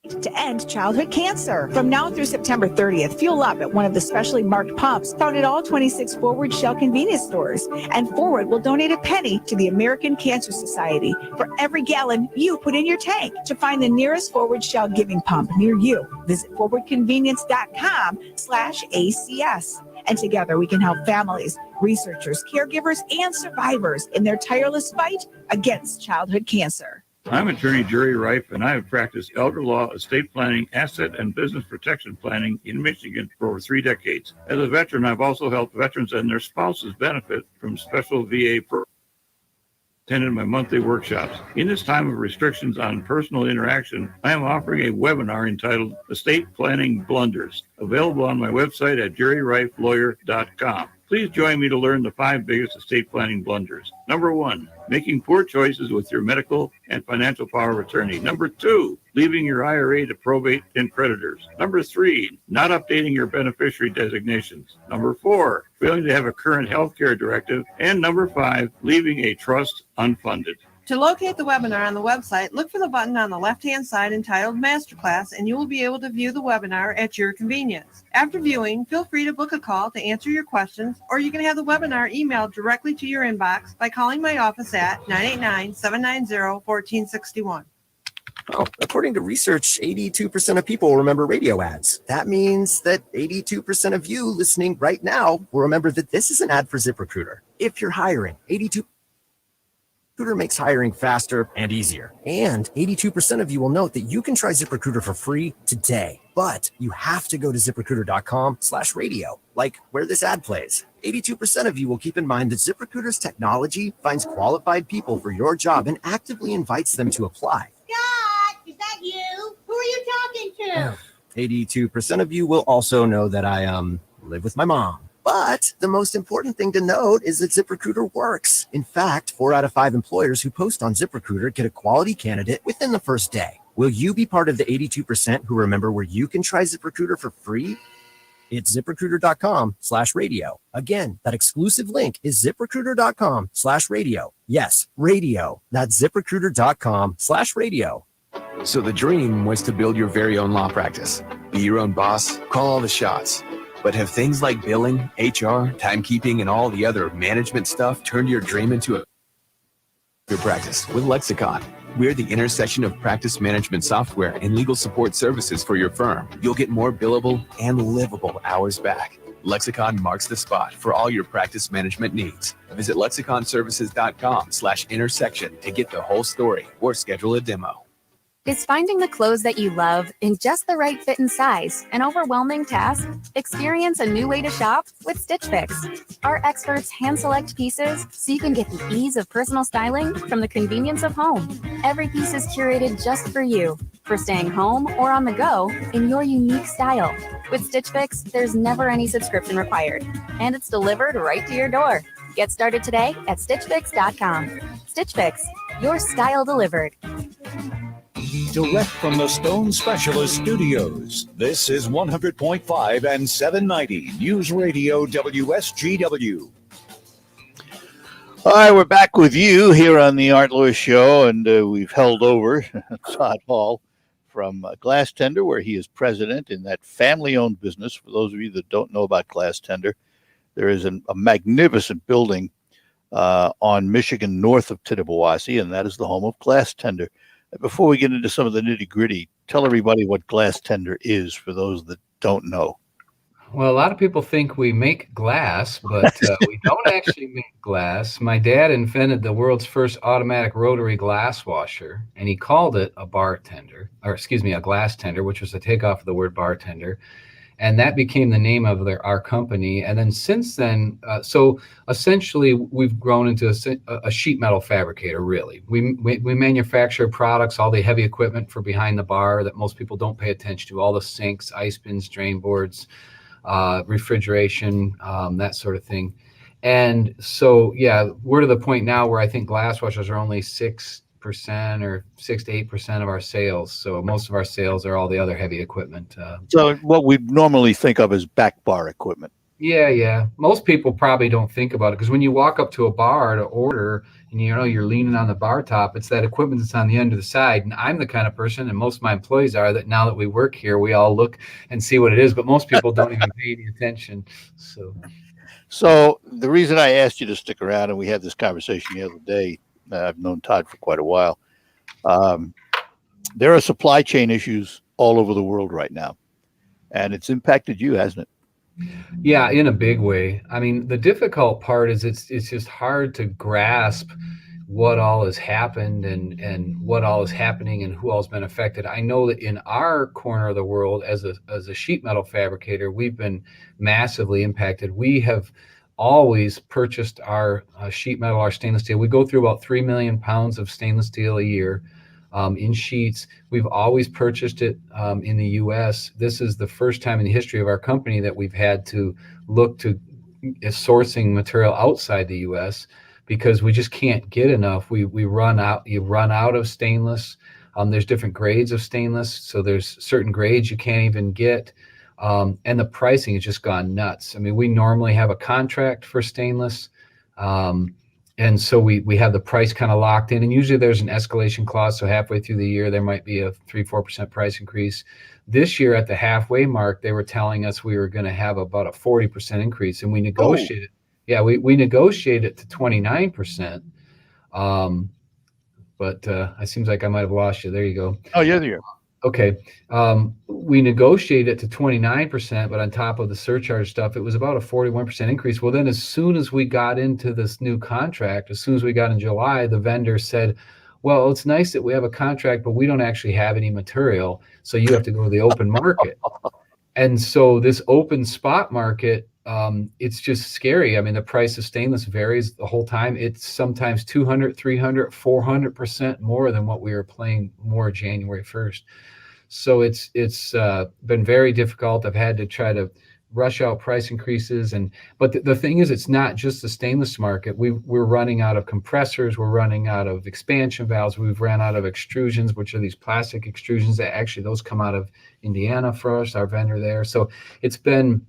to end childhood cancer. From now through September 30th, fuel up at one of the specially marked pumps found at all 26 Forward Shell convenience stores. And Forward will donate a penny to the American Cancer Society for every gallon you put in your tank. To find the nearest Forward Shell giving pump near you, visit forwardconvenience.com/ACS. And together we can help families, researchers, caregivers, and survivors in their tireless fight against childhood cancer. I'm attorney Jerry Reif, and I have practiced elder law, estate planning, asset and business protection planning in Michigan for over 3 decades. As a veteran, I've also helped veterans and their spouses benefit from special VA programs. Attended my monthly workshops. In this time of restrictions on personal interaction, I am offering a webinar entitled Estate Planning Blunders, available on my website at jerryreiflawyer.com. Please join me to learn the 5 biggest estate planning blunders. Number 1, making poor choices with your medical and financial power of attorney. Number 2, leaving your IRA to probate and creditors. Number 3, not updating your beneficiary designations. Number 4, failing to have a current health care directive. And number 5, leaving a trust unfunded. To locate the webinar on the website, look for the button on the left-hand side entitled Masterclass, and you will be able to view the webinar at your convenience. After viewing, feel free to book a call to answer your questions, or you can have the webinar emailed directly to your inbox by calling my office at 989-790-1461. Oh, according to research, 82% of people remember radio ads. That means that 82% of you listening right now will remember that this is an ad for ZipRecruiter. If you're hiring, 82% makes hiring faster and easier. And 82% of you will note that you can try ZipRecruiter for free today. But you have to go to ZipRecruiter.com/radio, like where this ad plays. 82% of you will keep in mind that ZipRecruiter's technology finds qualified people for your job and actively invites them to apply. Scott, is that you? Who are you talking to? 82% of you will also know that I live with my mom. But the most important thing to note is that ZipRecruiter works. In fact, 4 out of 5 employers who post on ZipRecruiter get a quality candidate within the first day. Will you be part of the 82% who remember where you can try ZipRecruiter for free? It's ZipRecruiter.com/radio. Again, that exclusive link is ZipRecruiter.com/radio. Yes, radio. That's ZipRecruiter.com/radio. So the dream was to build your very own law practice. Be your own boss, call all the shots. But have things like billing, HR, timekeeping, and all the other management stuff turned your dream into your practice? With Lexicon, we're the intersection of practice management software and legal support services for your firm. You'll get more billable and livable hours back. Lexicon marks the spot for all your practice management needs. Visit lexiconservices.com/intersection to get the whole story or schedule a demo. Is finding the clothes that you love in just the right fit and size an overwhelming task? Experience a new way to shop with Stitch Fix. Our experts hand select pieces so you can get the ease of personal styling from the convenience of home. Every piece is curated just for you, for staying home or on the go in your unique style. With Stitch Fix, there's never any subscription required, and it's delivered right to your door. Get started today at StitchFix.com. Stitch Fix, your style delivered. Direct from the Stone Specialist Studios, this is 100.5 and 790 News Radio WSGW. All right, we're back with you here on the Art Lewis Show, and we've held over Todd Hall from Glass Tender, where he is president in that family-owned business. For those of you that don't know about Glass Tender, there is a magnificent building on Michigan north of Tittabawassee, and that is the home of Glass Tender. Before we get into some of the nitty-gritty, tell everybody what Glass Tender is for those that don't know. Well, a lot of people think we make glass, but we don't actually make glass. My dad invented the world's first automatic rotary glass washer, and he called it a glass tender, which was a takeoff of the word bartender. And that became the name of our company. And then since then, so essentially we've grown into a sheet metal fabricator, really. We manufacture products, all the heavy equipment for behind the bar that most people don't pay attention to, all the sinks, ice bins, drain boards, refrigeration, that sort of thing. And so, yeah, we're to the point now where I think glass washers are only 6% or 6 to 8% of our sales. So most of our sales are all the other heavy equipment. So what we normally think of as back bar equipment. Yeah. Most people probably don't think about it because when you walk up to a bar to order and you're leaning on the bar top, it's that equipment that's on the end of the side. And I'm the kind of person, and most of my employees are, that now that we work here, we all look and see what it is, but most people don't even pay any attention. So the reason I asked you to stick around, and we had this conversation the other day, I've known Todd for quite a while. There are supply chain issues all over the world right now, and it's impacted you, hasn't it? Yeah, in a big way. I mean, the difficult part is it's just hard to grasp what all has happened and what all is happening and who all's been affected. I know that in our corner of the world, as a sheet metal fabricator, we've been massively impacted. We have always purchased our sheet metal, our stainless steel. We go through about 3 million pounds of stainless steel a year in sheets. We've always purchased it in the U.S. This is the first time in the history of our company that we've had to look to sourcing material outside the U.S. because we just can't get enough. You run out of stainless. There's different grades of stainless, so there's certain grades you can't even get. And the pricing has just gone nuts. I mean, we normally have a contract for stainless, and And so we have the price kind of locked in, and usually there's an escalation clause. So halfway through the year, there might be a 3-4% price increase. This year at the halfway mark, they were telling us we were going to have about a 40% increase, and we negotiated. Oh. Yeah, we negotiated to 29%. But it seems like I might have lost you. There you go. Oh, yeah, there. Okay. We negotiated to 29%, but on top of the surcharge stuff, it was about a 41% increase. Well, then as soon as we got into this new contract, as soon as we got in July, the vendor said, well, it's nice that we have a contract, but we don't actually have any material. So you have to go to the open market. And so this open spot market, it's just scary. I mean, the price of stainless varies the whole time. It's sometimes 200, 300, 400% more than what we were paying more January 1st. So it's been very difficult. I've had to try to rush out price increases. But the thing is, it's not just the stainless market. We're running out of compressors. We're running out of expansion valves. We've ran out of extrusions, which are these plastic extrusions that actually those come out of Indiana for us, our vendor there. So it's been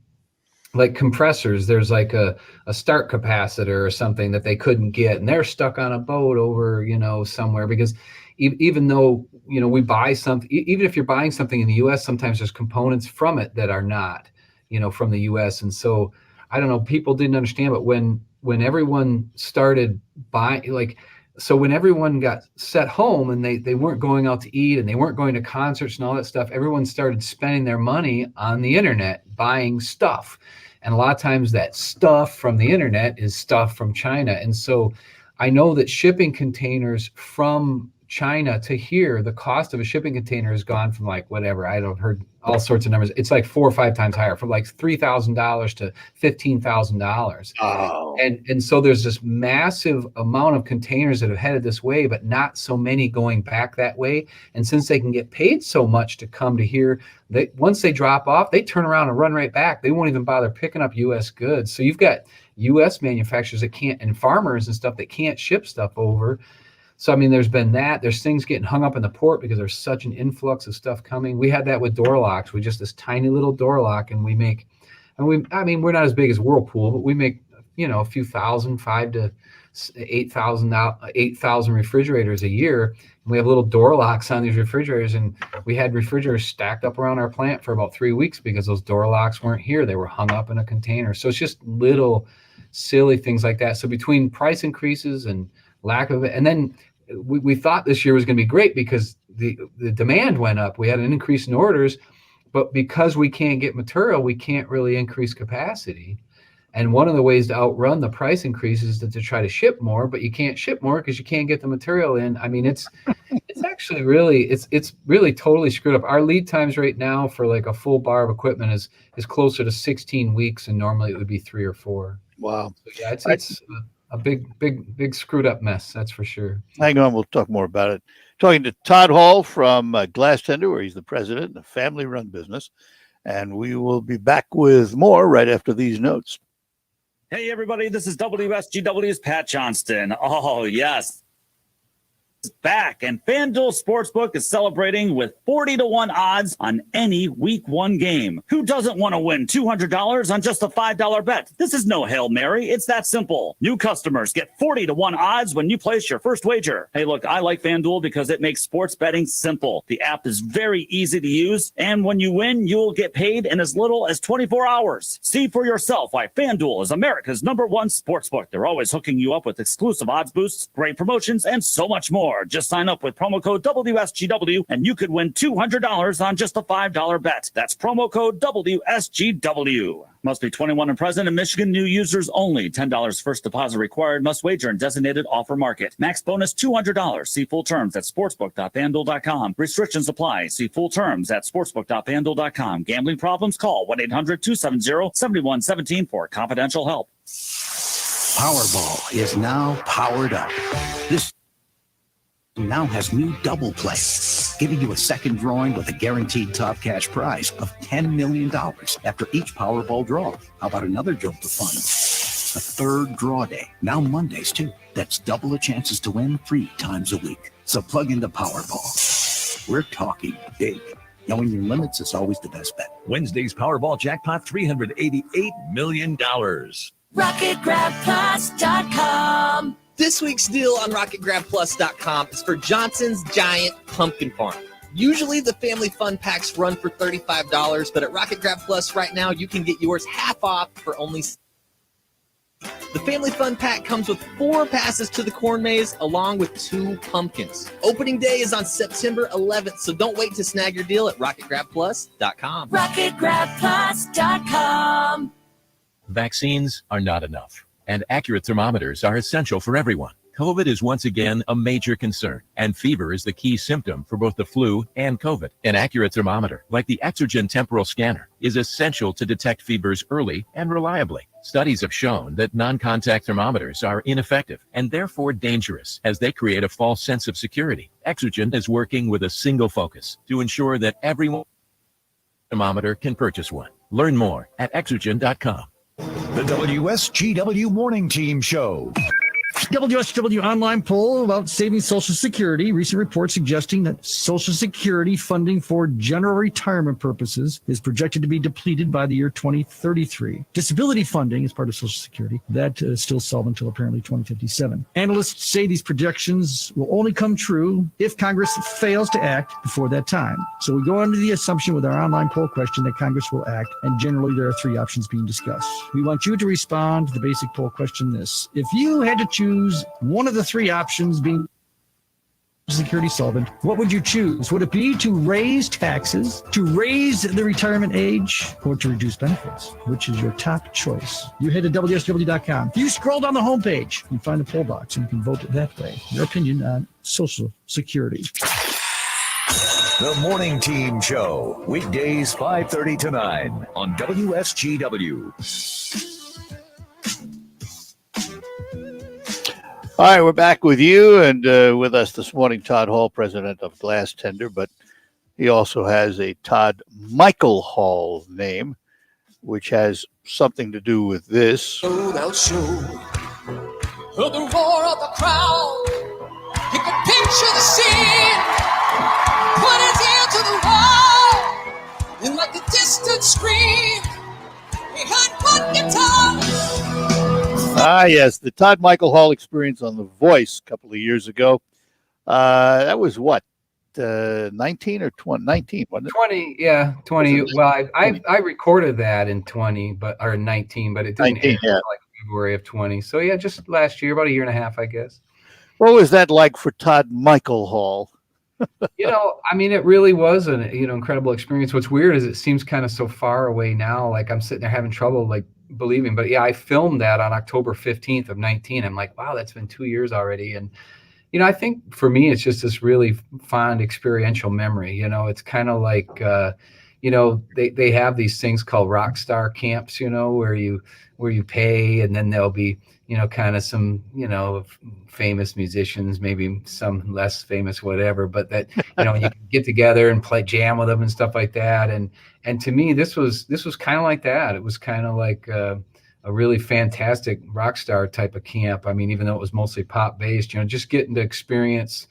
like compressors. There's like a start capacitor or something that they couldn't get, and they're stuck on a boat over, somewhere, because even though, we buy something, even if you're buying something in the US, sometimes there's components from it that are not, from the US. And so I don't know, people didn't understand, but when everyone started buying, so when everyone got set home and they weren't going out to eat and they weren't going to concerts and all that stuff, everyone started spending their money on the internet, buying stuff. And a lot of times that stuff from the internet is stuff from China. And so I know that shipping containers from China to here, the cost of a shipping container has gone from heard all sorts of numbers. It's like 4 or 5 times higher, from like $3,000 to $15,000. Oh. And so there's this massive amount of containers that have headed this way, but not so many going back that way. And since they can get paid so much to come to here, once they drop off, they turn around and run right back. They won't even bother picking up U.S. goods. So you've got U.S. manufacturers that can't, and farmers and stuff that can't ship stuff over. So, I mean, there's been that. There's things getting hung up in the port because there's such an influx of stuff coming. We had that with door locks. We just this tiny little door lock, and we're not as big as Whirlpool, but we make, a few thousand, 5,000 to 8,000 refrigerators a year. And we have little door locks on these refrigerators, and we had refrigerators stacked up around our plant for about 3 weeks because those door locks weren't here. They were hung up in a container. So it's just little silly things like that. So between price increases and lack of it, and then we thought this year was going to be great because the demand went up. We had an increase in orders, but because we can't get material, we can't really increase capacity. And one of the ways to outrun the price increases is to try to ship more, but you can't ship more because you can't get the material in. I mean, it's actually really, it's really totally screwed up. Our lead times right now for like a full bar of equipment is closer to 16 weeks, and normally it would be 3 or 4. Wow. So yeah, it's a big screwed up mess, that's for sure. Hang on, we'll talk more about it. Talking to Todd Hall from Glass Tender, where he's the president, a family-run business. And we will be back with more right after these notes. Hey, everybody, this is WSGW's Pat Johnston. Oh, yes. Back, and FanDuel Sportsbook is celebrating with 40-1 odds on any Week 1 game. Who doesn't want to win $200 on just a $5 bet? This is no Hail Mary. It's that simple. New customers get 40-1 odds when you place your first wager. Hey, look, I like FanDuel because it makes sports betting simple. The app is very easy to use, and when you win, you'll get paid in as little as 24 hours. See for yourself why FanDuel is America's #1 sportsbook. They're always hooking you up with exclusive odds boosts, great promotions, and so much more. Just sign up with promo code WSGW and you could win $200 on just a $5 bet. That's promo code WSGW. Must be 21 and present in Michigan. New users only. $10 first deposit required. Must wager in designated offer market. Max bonus $200. See full terms at sportsbook.fanduel.com. Restrictions apply. See full terms at sportsbook.fanduel.com. Gambling problems? Call 1-800-270-7117 for confidential help. Powerball is now powered up. This now has new double play, giving you a second drawing with a guaranteed top cash prize of $10 million after each Powerball draw. How about another jolt of fun? A third draw day, now Mondays too. That's double the chances to win 3 times a week. So plug into Powerball. We're talking big. Knowing your limits is always the best bet. Wednesday's Powerball jackpot, $388 million. RocketGrabPlus.com. This week's deal on RocketGrabPlus.com is for Johnson's Giant Pumpkin Farm. Usually the family fun packs run for $35, but at Rocket Grab Plus right now, you can get yours half off for only. The family fun pack comes with 4 passes to the corn maze along with 2 pumpkins. Opening day is on September 11th, so don't wait to snag your deal at RocketGrabPlus.com. RocketGrabPlus.com. Vaccines are not enough, and accurate thermometers are essential for everyone. COVID is once again a major concern, and fever is the key symptom for both the flu and COVID. An accurate thermometer, like the Exergen temporal scanner, is essential to detect fevers early and reliably. Studies have shown that non-contact thermometers are ineffective and therefore dangerous, as they create a false sense of security. Exergen is working with a single focus to ensure that everyone thermometer can purchase one. Learn more at exergen.com. The WSGW Morning Team Show. WSW online poll about saving Social Security. Recent reports suggesting that Social Security funding for general retirement purposes is projected to be depleted by the year 2033. Disability funding is part of Social Security. That is still solved until apparently 2057. Analysts say these projections will only come true if Congress fails to act before that time. So we go under the assumption with our online poll question that Congress will act, and generally there are 3 options being discussed. We want you to respond to the basic poll question this. If you had to choose one of the 3 options being security solvent, what would you choose? Would it be to raise taxes, to raise the retirement age, or to reduce benefits? Which is your top choice? You head to WSW.com. You scroll down the homepage and find the poll box, and you can vote that way. Your opinion on Social Security. The Morning Team Show, weekdays 5:30 to 9 on WSGW. All right, we're back with you, and with us this morning, Todd Hall, president of Glass Tender, but he also has a Todd Michael Hall name, which has something to do with this. Showdown show. Heard the roar of the crowd. He could picture the scene. Put his ear to the wall. And like a distant scream, he heard one guitar. Ah, yes, the Todd Michael Hall experience on The Voice a couple of years ago. That was what, 19 or 20? 19, wasn't it? 20, yeah, 20. Well, I recorded that in 20, or 19, but it didn't 19, air until like February of 20. So yeah, just last year, about a year and a half, I guess. What was that like for Todd Michael Hall? I mean, it really was an incredible experience. What's weird is it seems kind of so far away now. Like I'm sitting there having trouble like believing, but yeah, I filmed that on October 15th of 19. I'm like, wow, that's been 2 years already. And I think for me, it's just this really fond experiential memory. It's kind of like they have these things called rock star camps, where you pay, and then there'll be kind of some famous musicians, maybe some less famous, whatever, but that you can get together and play jam with them and stuff like that. And to me, this was kind of like that. It was kind of like a really fantastic rock star type of camp. I mean, even though it was mostly pop based, just getting to experience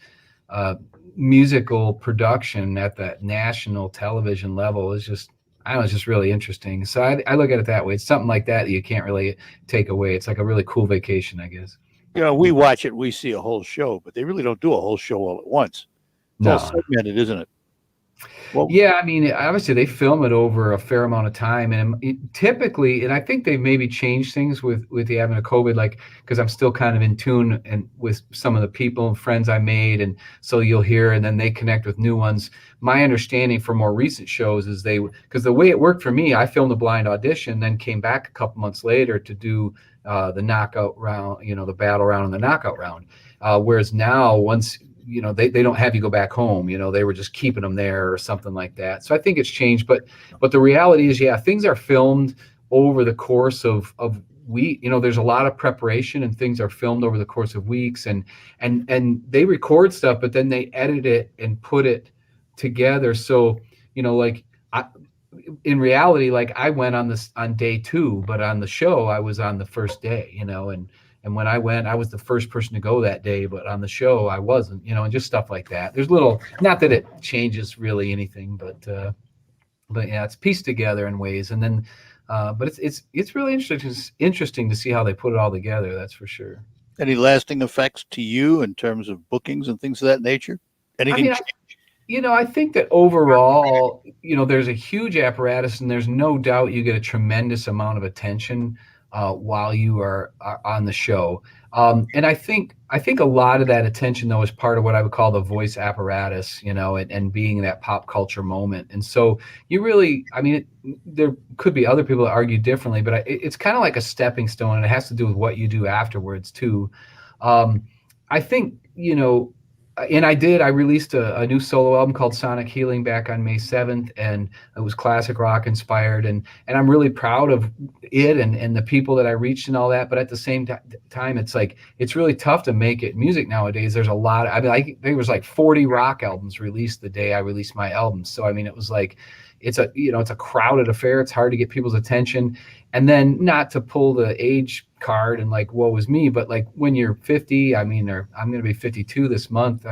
musical production at that national television level is just, it's just really interesting. So I look at it that way. It's something like that you can't really take away. It's like a really cool vacation, I guess. We watch it, we see a whole show, but they really don't do a whole show all at once. It's all segmented, isn't it? Well, yeah, I mean, obviously they film it over a fair amount of time, and typically, and I think they've maybe changed things with the advent of COVID, like because I'm still kind of in tune and with some of the people and friends I made, and so you'll hear, and then they connect with new ones. My understanding for more recent shows is because the way it worked for me, I filmed a blind audition, then came back a couple months later to do the knockout round, the battle round and the knockout round. Whereas now, once they don't have you go back home, they were just keeping them there or something like that. So I think it's changed, but the reality is, things are filmed over the course of week. There's a lot of preparation, and things are filmed over the course of weeks, and they record stuff, but then they edit it and put it together. So, in reality, like I went on day 2, but on the show I was on the first day, and when I went, I was the first person to go that day, but on the show I wasn't, and just stuff like that. There's not that it changes really anything, but yeah, it's pieced together in ways. And then, but it's really interesting to see how they put it all together. That's for sure. Any lasting effects to you in terms of bookings and things of that nature? Anything? I think that overall, there's a huge apparatus, and there's no doubt you get a tremendous amount of attention while you are on the show. And I think a lot of that attention, though, is part of what I would call the voice apparatus, and being that pop culture moment. And so you really, there could be other people that argue differently, but it's kind of like a stepping stone, and it has to do with what you do afterwards too. I think, and I released a new solo album called Sonic Healing back on May 7th, and it was classic rock inspired, and I'm really proud of it and the people that I reached and all that. But at the same time, it's really tough to make it music nowadays. There's a lot there was like 40 rock albums released the day I released my album. So it was like, it's a crowded affair. It's hard to get people's attention. And then, not to pull the age card and like, woe is me, but like when you're 50, or I'm going to be 52 this month.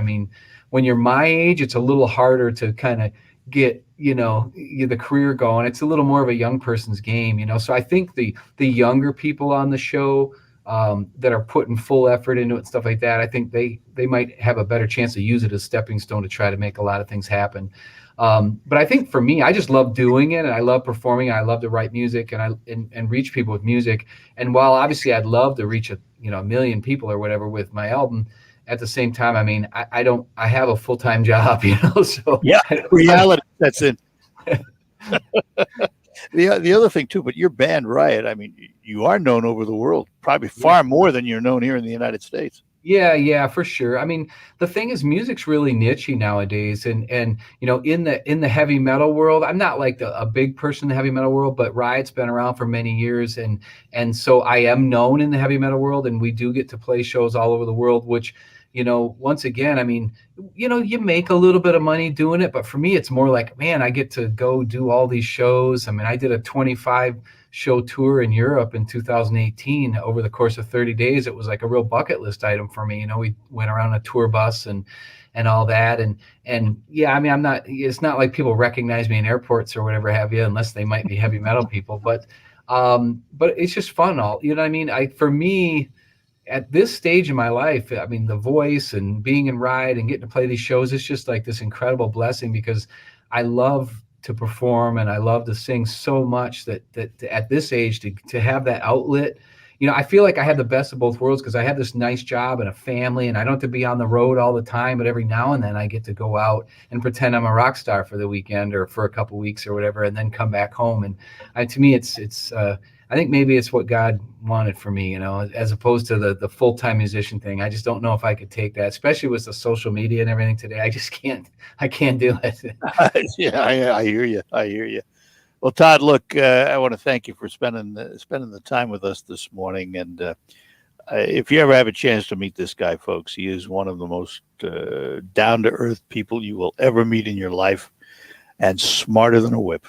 When you're my age, it's a little harder to kind of get, the career going. It's a little more of a young person's game, So I think the younger people on the show that are putting full effort into it and stuff like that, I think they might have a better chance to use it as a stepping stone to try to make a lot of things happen. But I think for me, I just love doing it, and I love performing. I love to write music and reach people with music. And while obviously I'd love to reach a million people or whatever with my album, at the same time, I have a full-time job, So yeah, reality sets in. The other thing too, but your band Riot, you are known over the world, probably far more than you're known here in the United States. Yeah, for sure. The thing is, music's really niche nowadays, and in the heavy metal world, I'm not like a big person in the heavy metal world, but Riot's been around for many years, and so I am known in the heavy metal world, and we do get to play shows all over the world, which, once again, you make a little bit of money doing it, but for me, it's more like, man, I get to go do all these shows. I did a 25-show tour in Europe in 2018 over the course of 30 days. It was like a real bucket list item for me. We went around a tour bus and all that. And yeah, it's not like people recognize me in airports or whatever have you, unless they might be heavy metal people, but it's just fun. For me, at this stage in my life, the voice and being in Riot and getting to play these shows, it's just like this incredible blessing, because I love to perform and I love to sing so much that at this age to have that outlet, I feel like I have the best of both worlds, because I have this nice job and a family, and I don't have to be on the road all the time, but every now and then I get to go out and pretend I'm a rock star for the weekend or for a couple weeks or whatever, and then come back home. And to me, it's I think maybe it's what God wanted for me, as opposed to the full-time musician thing. I just don't know if I could take that, especially with the social media and everything today. I just can't do it. Yeah, I hear you. Well, Todd, look, I want to thank you for spending the time with us this morning. And if you ever have a chance to meet this guy, folks, he is one of the most down-to-earth people you will ever meet in your life, and smarter than a whip.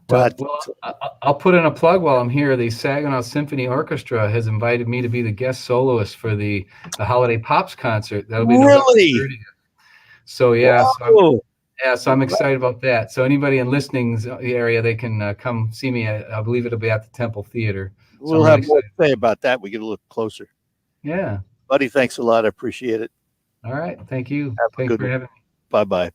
Well, I'll put in a plug while I'm here. The Saginaw Symphony Orchestra has invited me to be the guest soloist for the Holiday Pops concert. That'll be really. November 30th. So yeah, so I'm excited about that. So anybody in listening's area, they can come see me. I believe it'll be at the Temple Theater. So we'll have more to say about that. We get a little closer. Yeah, buddy. Thanks a lot. I appreciate it. All right, thank you. Thanks for having me. Bye.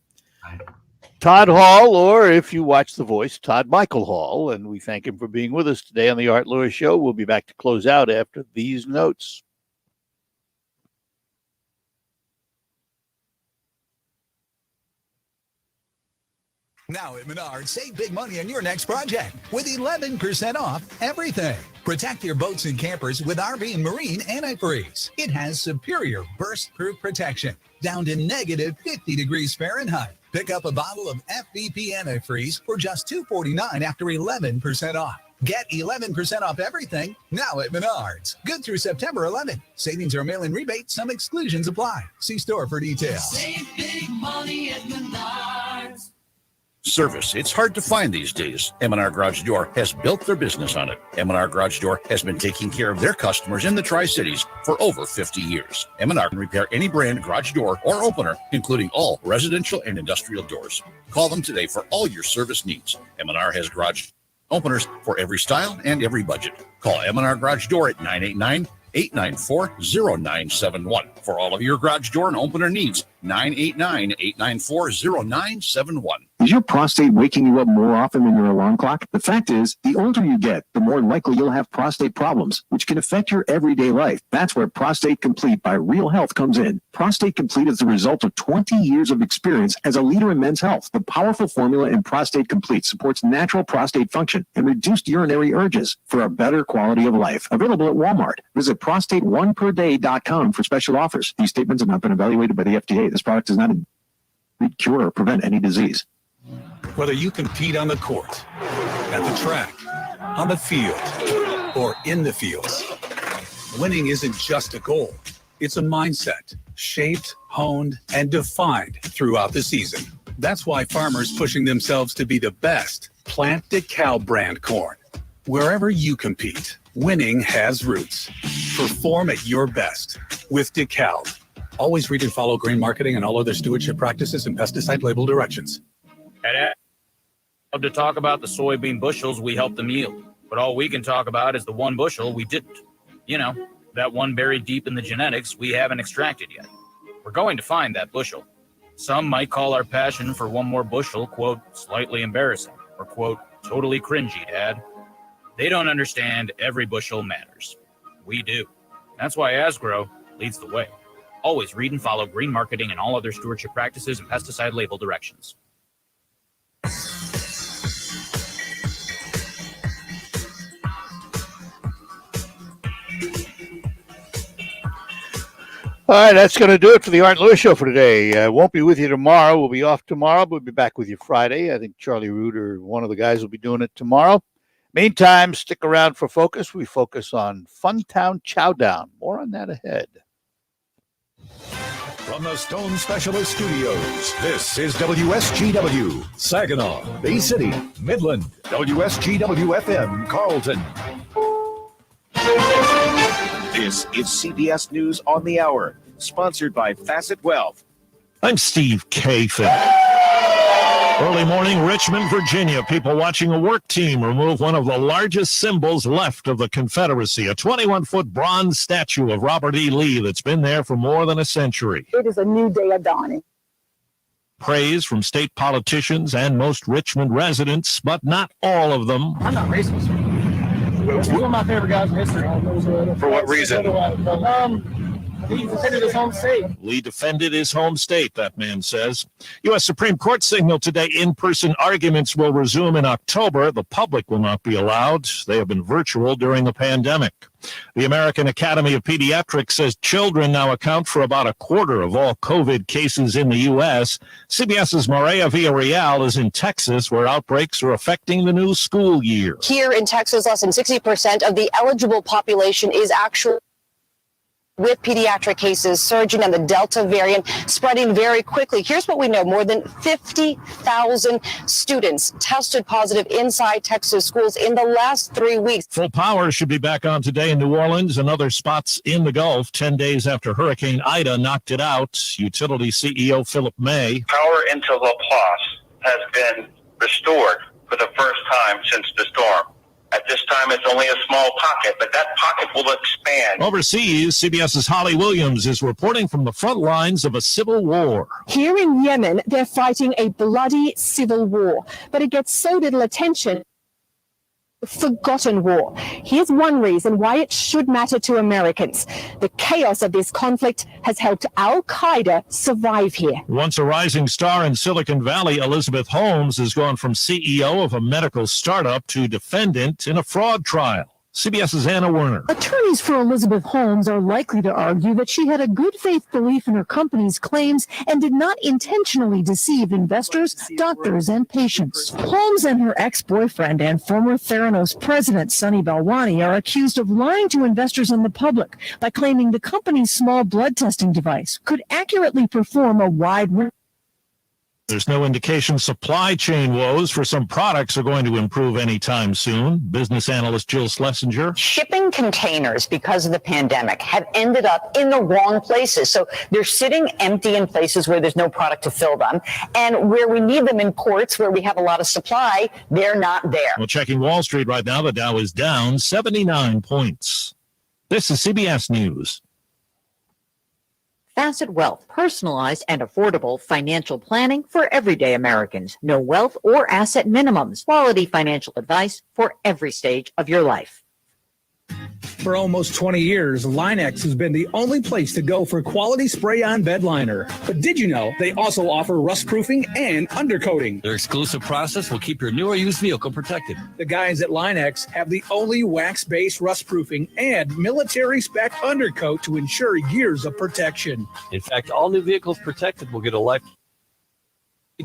Todd Hall, or if you watch The Voice, Todd Michael Hall, and we thank him for being with us today on the Art Lewis Show. We'll be back to close out after these notes. Now at Menards, save big money on your next project with 11% off everything. Protect your boats and campers with RV and Marine Antifreeze. It has superior burst-proof protection down to negative 50 degrees Fahrenheit. Pick up a bottle of FVP Antifreeze for just $2.49 after 11% off. Get 11% off everything now at Menards. Good through September 11th. Savings are mail-in rebate. Some exclusions apply. See store for details. Save big money at Menards. Service. It's hard to find these days. M&R Garage Door has built their business on it. M&R Garage Door has been taking care of their customers in the Tri-Cities for over 50 years. M&R can repair any brand garage door or opener, including all residential and industrial doors. Call them today for all your service needs. M&R has garage openers for every style and every budget. Call M&R Garage Door at 989-894-0971. For all of your garage door and opener needs, 989-894-0971. Is your prostate waking you up more often than your alarm clock? The fact is, the older you get, the more likely you'll have prostate problems, which can affect your everyday life. That's where Prostate Complete by Real Health comes in. Prostate Complete is the result of 20 years of experience as a leader in men's health. The powerful formula in Prostate Complete supports natural prostate function and reduced urinary urges for a better quality of life. Available at Walmart. Visit prostateoneperday.com for special offers. These statements have not been evaluated by the FDA. This product does not cure or prevent any disease. Whether you compete on the court, at the track, on the field, or in the fields, winning isn't just a goal. It's a mindset, shaped, honed, and defined throughout the season. That's why farmers pushing themselves to be the best plant DeKalb brand corn. Wherever you compete, winning has roots. Perform at your best with DeKalb. Always read and follow grain marketing and all other stewardship practices and pesticide label directions. I'd love to talk about the soybean bushels we helped them yield, but all we can talk about is the one bushel we didn't. You know, that one buried deep in the genetics we haven't extracted yet. We're going to find that bushel. Some might call our passion for one more bushel, quote, slightly embarrassing, or quote, totally cringy, Dad. They don't understand every bushel matters. We do. That's why Wsgw leads the way. Always read and follow green marketing and all other stewardship practices and pesticide label directions. All right, that's going to do it for the Art Lewis Show for today. Won't be with you tomorrow. We'll be off tomorrow. We'll be back with you Friday. I think Charlie Root or one of the guys will be doing it tomorrow. Meantime, stick around for Focus. We focus on Funtown Chowdown. More on that ahead. From the Stone Specialist Studios, this is WSGW, Saginaw, Bay City, Midland, WSGW-FM, Carlton. This is CBS News on the Hour, sponsored by Facet Wealth. I'm Steve Kathan. Early morning, Richmond, Virginia. People watching a work team remove one of the largest symbols left of the Confederacy, a 21-foot bronze statue of Robert E. Lee that's been there for more than a century. It is a new day of dawning. Praise from state politicians and most Richmond residents, but not all of them. I'm not racist. He's one of my favorite guys in history. For what reason? He defended his home state. Lee defended his home state, that man says. U.S. Supreme Court signaled today in-person arguments will resume in October. The public will not be allowed. They have been virtual during the pandemic. The American Academy of Pediatrics says children now account for about a quarter of all COVID cases in the U.S. CBS's Maria Villarreal is in Texas, where outbreaks are affecting the new school year. Here in Texas, less than 60% of the eligible population is actually with pediatric cases surging and the Delta variant spreading very quickly. Here's what we know. More than 50,000 students tested positive inside Texas schools in the last 3 weeks. Full power should be back on today in New Orleans and other spots in the Gulf 10 days after Hurricane Ida knocked it out. Utility CEO Philip May. Power into Laplace has been restored for the first time since the storm. At this time, it's only a small pocket, but that pocket will expand. Overseas, CBS's Holly Williams is reporting from the front lines of a civil war. Here in Yemen, they're fighting a bloody civil war, but it gets so little attention. Forgotten war. Here's one reason why it should matter to Americans. The chaos of this conflict has helped Al-Qaeda survive here. Once a rising star in Silicon Valley, Elizabeth Holmes has gone from CEO of a medical startup to defendant in a fraud trial. CBS's Anna Werner. Attorneys for Elizabeth Holmes are likely to argue that she had a good faith belief in her company's claims and did not intentionally deceive investors, doctors, and patients. Holmes and her ex-boyfriend and former Theranos president, Sunny Balwani, are accused of lying to investors and the public by claiming the company's small blood testing device could accurately perform a wide range. There's no indication supply chain woes for some products are going to improve anytime soon. Business analyst Jill Schlesinger. Shipping containers, because of the pandemic, have ended up in the wrong places. So they're sitting empty in places where there's no product to fill them. And where we need them in ports where we have a lot of supply, they're not there. Well, checking Wall Street right now, the Dow is down 79 points. This is CBS News. Facet Wealth, personalized and affordable financial planning for everyday Americans. No wealth or asset minimums. Quality financial advice for every stage of your life. For almost 20 years, Line-X has been the only place to go for quality spray-on bed liner. But did you know they also offer rust-proofing and undercoating? Their exclusive process will keep your new or used vehicle protected. The guys at Line-X have the only wax-based rust-proofing and military-spec undercoat to ensure years of protection. In fact, all new vehicles protected will get a life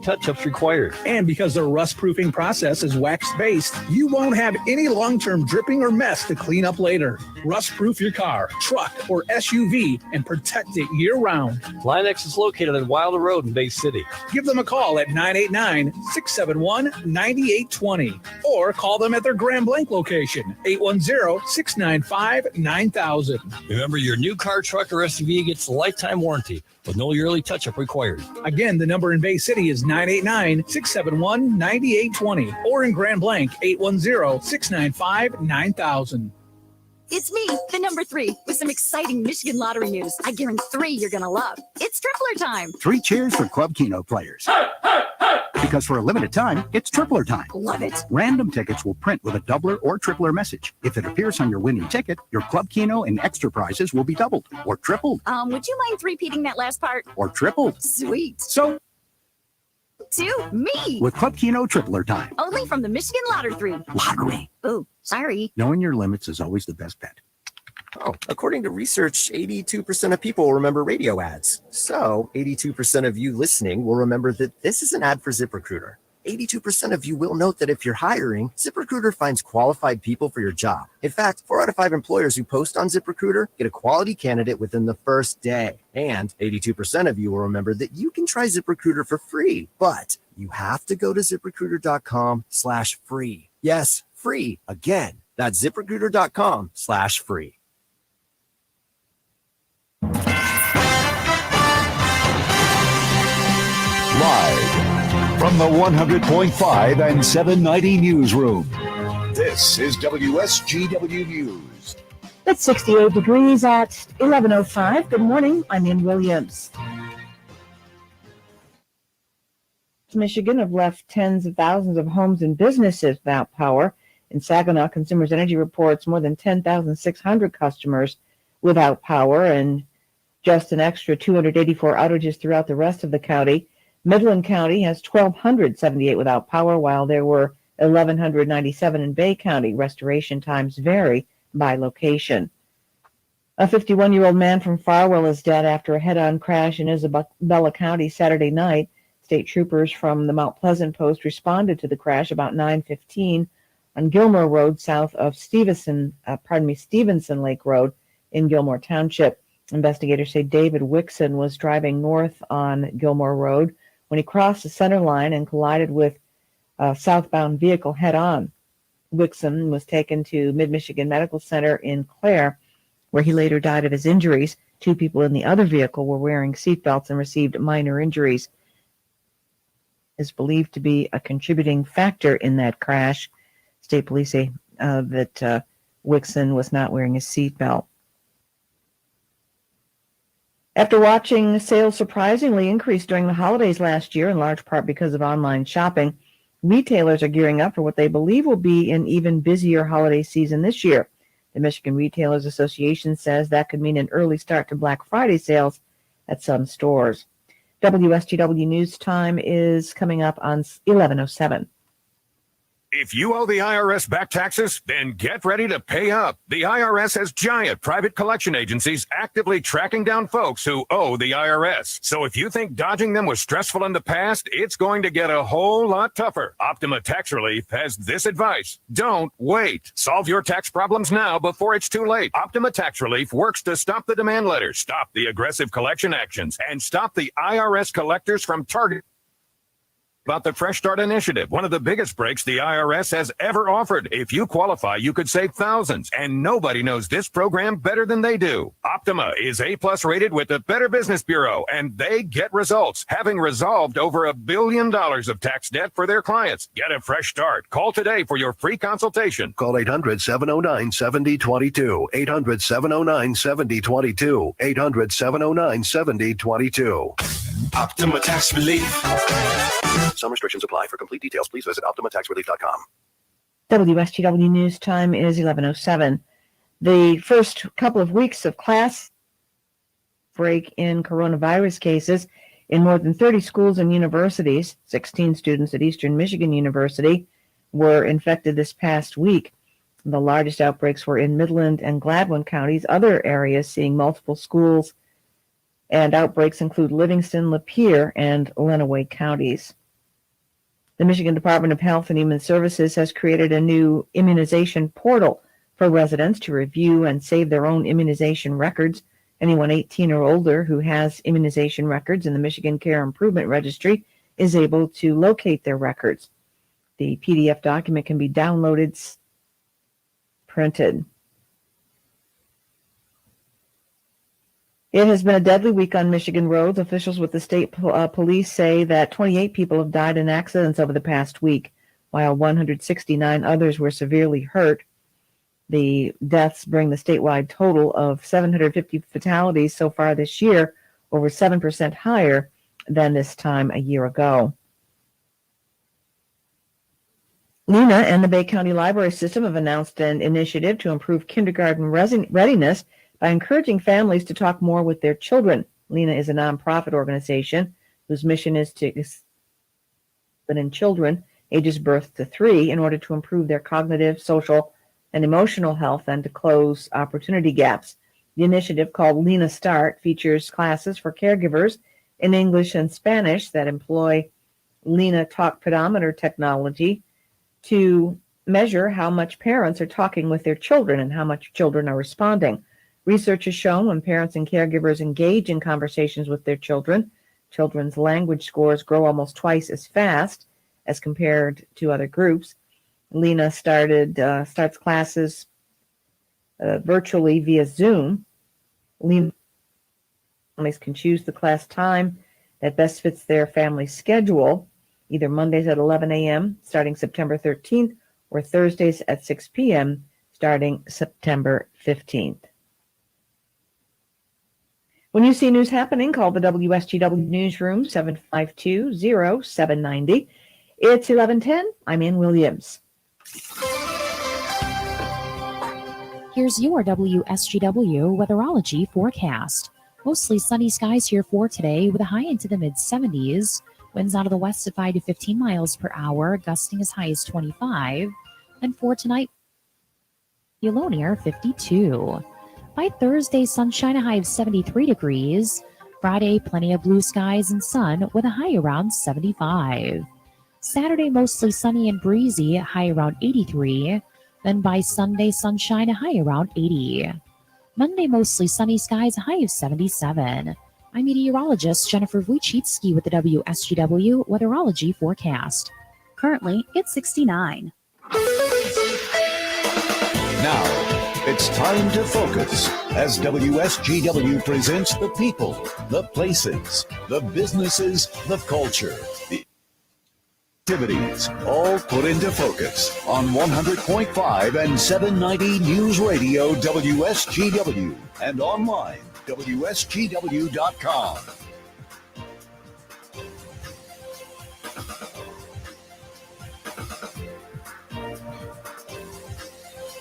touch-ups required. And because their rust-proofing process is wax-based, you won't have any long-term dripping or mess to clean up later. Rust-proof your car, truck, or SUV and protect it year-round. Line-X is located on Wilder Road in Bay City. Give them a call at 989-671-9820 or call them at their Grand Blanc location, 810-695-9000. Remember, your new car, truck, or SUV gets a lifetime warranty with no yearly touch-up required. Again, the number in Bay City is 989-671-9820 or in Grand Blanc, 810-695-9000. It's me, the number 3, with some exciting Michigan lottery news. I guarantee 3 you're going to love. It's tripler time. 3 cheers for Club Keno players. Because for a limited time, it's tripler time. Love it. Random tickets will print with a doubler or tripler message. If it appears on your winning ticket, your Club Keno and extra prizes will be doubled or tripled. Would you mind repeating that last part? Or tripled. Sweet. So, To me. with Club Keno tripler time. Only from the Michigan Lottery. Lottery. Oh, sorry. Knowing your limits is always the best bet. Oh, according to research, 82% of people remember radio ads. So 82% of you listening will remember that this is an ad for ZipRecruiter. 82% of you will note that if you're hiring, ZipRecruiter finds qualified people for your job. In fact, 4 out of 5 employers who post on ZipRecruiter get a quality candidate within the first day. And 82% of you will remember that you can try ZipRecruiter for free, but you have to go to ZipRecruiter.com/free. Yes, free. Again, that's ZipRecruiter.com/free. Live from the 100.5 and 790 newsroom. This is WSGW News. It's 68 degrees at 11:05. Good morning. I'm Ann Williams. Michigan have left tens of thousands of homes and businesses without power. In Saginaw, Consumers Energy reports more than 10,600 customers without power and just an extra 284 outages throughout the rest of the county. Midland County has 1,278 without power, while there were 1,197 in Bay County. Restoration times vary by location. A 51-year-old man from Farwell is dead after a head-on crash in Isabella County Saturday night. State troopers from the Mount Pleasant Post responded to the crash about 9:15 on Gilmore Road south of Stevenson Lake Road in Gilmore Township. Investigators say David Wixon was driving north on Gilmore Road when he crossed the center line and collided with a southbound vehicle head-on. Wixon was taken to Mid-Michigan Medical Center in Clare, where he later died of his injuries. 2 people in the other vehicle were wearing seatbelts and received minor injuries. Is believed to be a contributing factor in that crash. State police say that Wixon was not wearing a seatbelt. After watching sales surprisingly increase during the holidays last year, in large part because of online shopping, retailers are gearing up for what they believe will be an even busier holiday season this year. The Michigan Retailers Association says that could mean an early start to Black Friday sales at some stores. WSGW News Time is coming up on 11:07. If you owe the IRS back taxes, then get ready to pay up. The IRS has giant private collection agencies actively tracking down folks who owe the IRS. So if you think dodging them was stressful in the past, it's going to get a whole lot tougher. Optima Tax Relief has this advice. Don't wait. Solve your tax problems now before it's too late. Optima Tax Relief works to stop the demand letters, stop the aggressive collection actions, and stop the IRS collectors from targeting about the Fresh Start Initiative, one of the biggest breaks the IRS has ever offered. If you qualify, you could save thousands, and nobody knows this program better than they do. Optima is A+ rated with the Better Business Bureau, and they get results, having resolved over $1 billion of tax debt for their clients. Get a fresh start. Call today for your free consultation. Call 800-709-7022. 800-709-7022. 800-709-7022. Optima Tax Relief. Some restrictions apply. For complete details, please visit OptimaTaxRelief.com. WSGW News Time is 11:07. The first couple of weeks of class break in coronavirus cases in more than 30 schools and universities. 16 students at Eastern Michigan University were infected this past week. The largest outbreaks were in Midland and Gladwin counties. Other areas seeing multiple schools and outbreaks include Livingston, Lapeer, and Lenawee counties. The Michigan Department of Health and Human Services has created a new immunization portal for residents to review and save their own immunization records. Anyone 18 or older who has immunization records in the Michigan Care Improvement Registry is able to locate their records. The PDF document can be downloaded, printed. It has been a deadly week on Michigan roads. Officials with the state police say that 28 people have died in accidents over the past week, while 169 others were severely hurt. The deaths bring the statewide total of 750 fatalities so far this year, over 7% higher than this time a year ago. Lena and the Bay County Library System have announced an initiative to improve kindergarten readiness by encouraging families to talk more with their children. Lena is a nonprofit organization whose mission is to in children ages birth to 3 in order to improve their cognitive, social, and emotional health and to close opportunity gaps. The initiative, called Lena Start, features classes for caregivers in English and Spanish that employ Lena Talk pedometer technology to measure how much parents are talking with their children and how much children are responding. Research has shown when parents and caregivers engage in conversations with their children, children's language scores grow almost twice as fast as compared to other groups. Lena starts classes virtually via Zoom. Lena families can choose the class time that best fits their family schedule, either Mondays at 11 a.m. starting September 13th or Thursdays at 6 p.m. starting September 15th. When you see news happening, call the WSGW Newsroom, 752-0790. It's 11:10. I'm Ann Williams. Here's your WSGW Weatherology Forecast. Mostly sunny skies here for today with a high into the mid-70s. Winds out of the west at 5 to 15 miles per hour, gusting as high as 25. And for tonight, below near 52. By Thursday, sunshine, a high of 73 degrees. Friday, plenty of blue skies and sun with a high around 75. Saturday, mostly sunny and breezy, a high around 83. Then by Sunday, sunshine, a high around 80. Monday, mostly sunny skies, a high of 77. I'm meteorologist Jennifer Wojcicki with the WSGW Weatherology Forecast. Currently, it's 69. Now, it's time to focus as WSGW presents the people, the places, the businesses, the culture, the activities, all put into focus on 100.5 and 790 News Radio WSGW and online WSGW.com.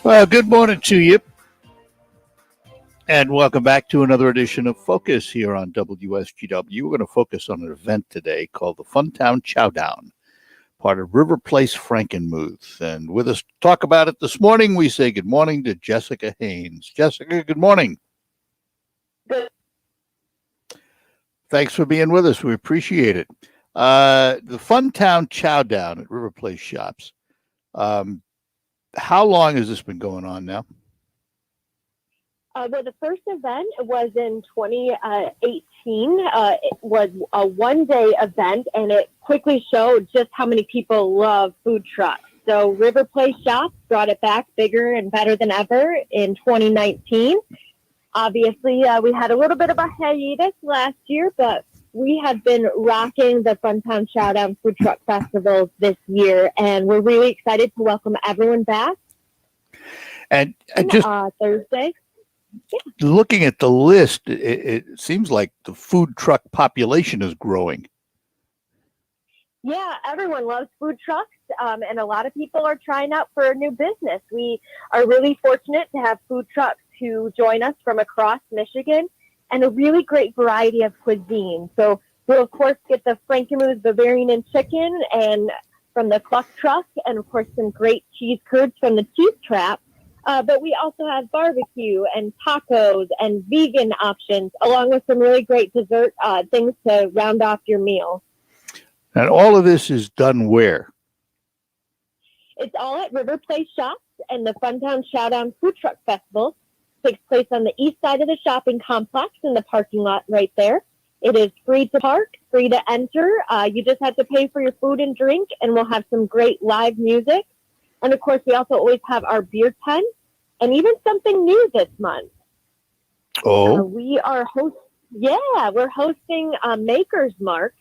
Well, good morning to you, and welcome back to another edition of Focus here on WSGW. We're going to focus on an event today called the Funtown Chowdown, part of River Place Frankenmuth. And with us to talk about it this morning, we say good morning to Jessica Haynes. Jessica, good morning. Good. Thanks for being with us. We appreciate it. The Funtown Chowdown at River Place Shops. How long has this been going on now? Well, the first event was in 2018. It was a one-day event, and it quickly showed just how many people love food trucks. So River Place Shops brought it back bigger and better than ever in 2019. Obviously, we had a little bit of a hiatus last year, but we have been rocking the Funtown Chowdown Food Truck Festival this year, and we're really excited to welcome everyone back. And just Thursday. looking at the list, it seems like the food truck population is growing. Yeah, everyone loves food trucks, and a lot of people are trying out for a new business. We are really fortunate to have food trucks who join us from across Michigan and a really great variety of cuisine. So we'll, of course, get the Frankenmuth Bavarian and chicken and from the Cluck Truck, and, of course, some great cheese curds from the Cheese Trap. But we also have barbecue and tacos and vegan options, along with some really great dessert things to round off your meal. And all of this is done where? It's all at River Place Shops, and the Funtown Chowdown Food Truck Festival takes place on the east side of the shopping complex in the parking lot right there. It is free to park, free to enter. You just have to pay for your food and drink, and we'll have some great live music. And, of course, we also always have our beer tent and even something new this month. Oh. We're hosting Maker's Mark.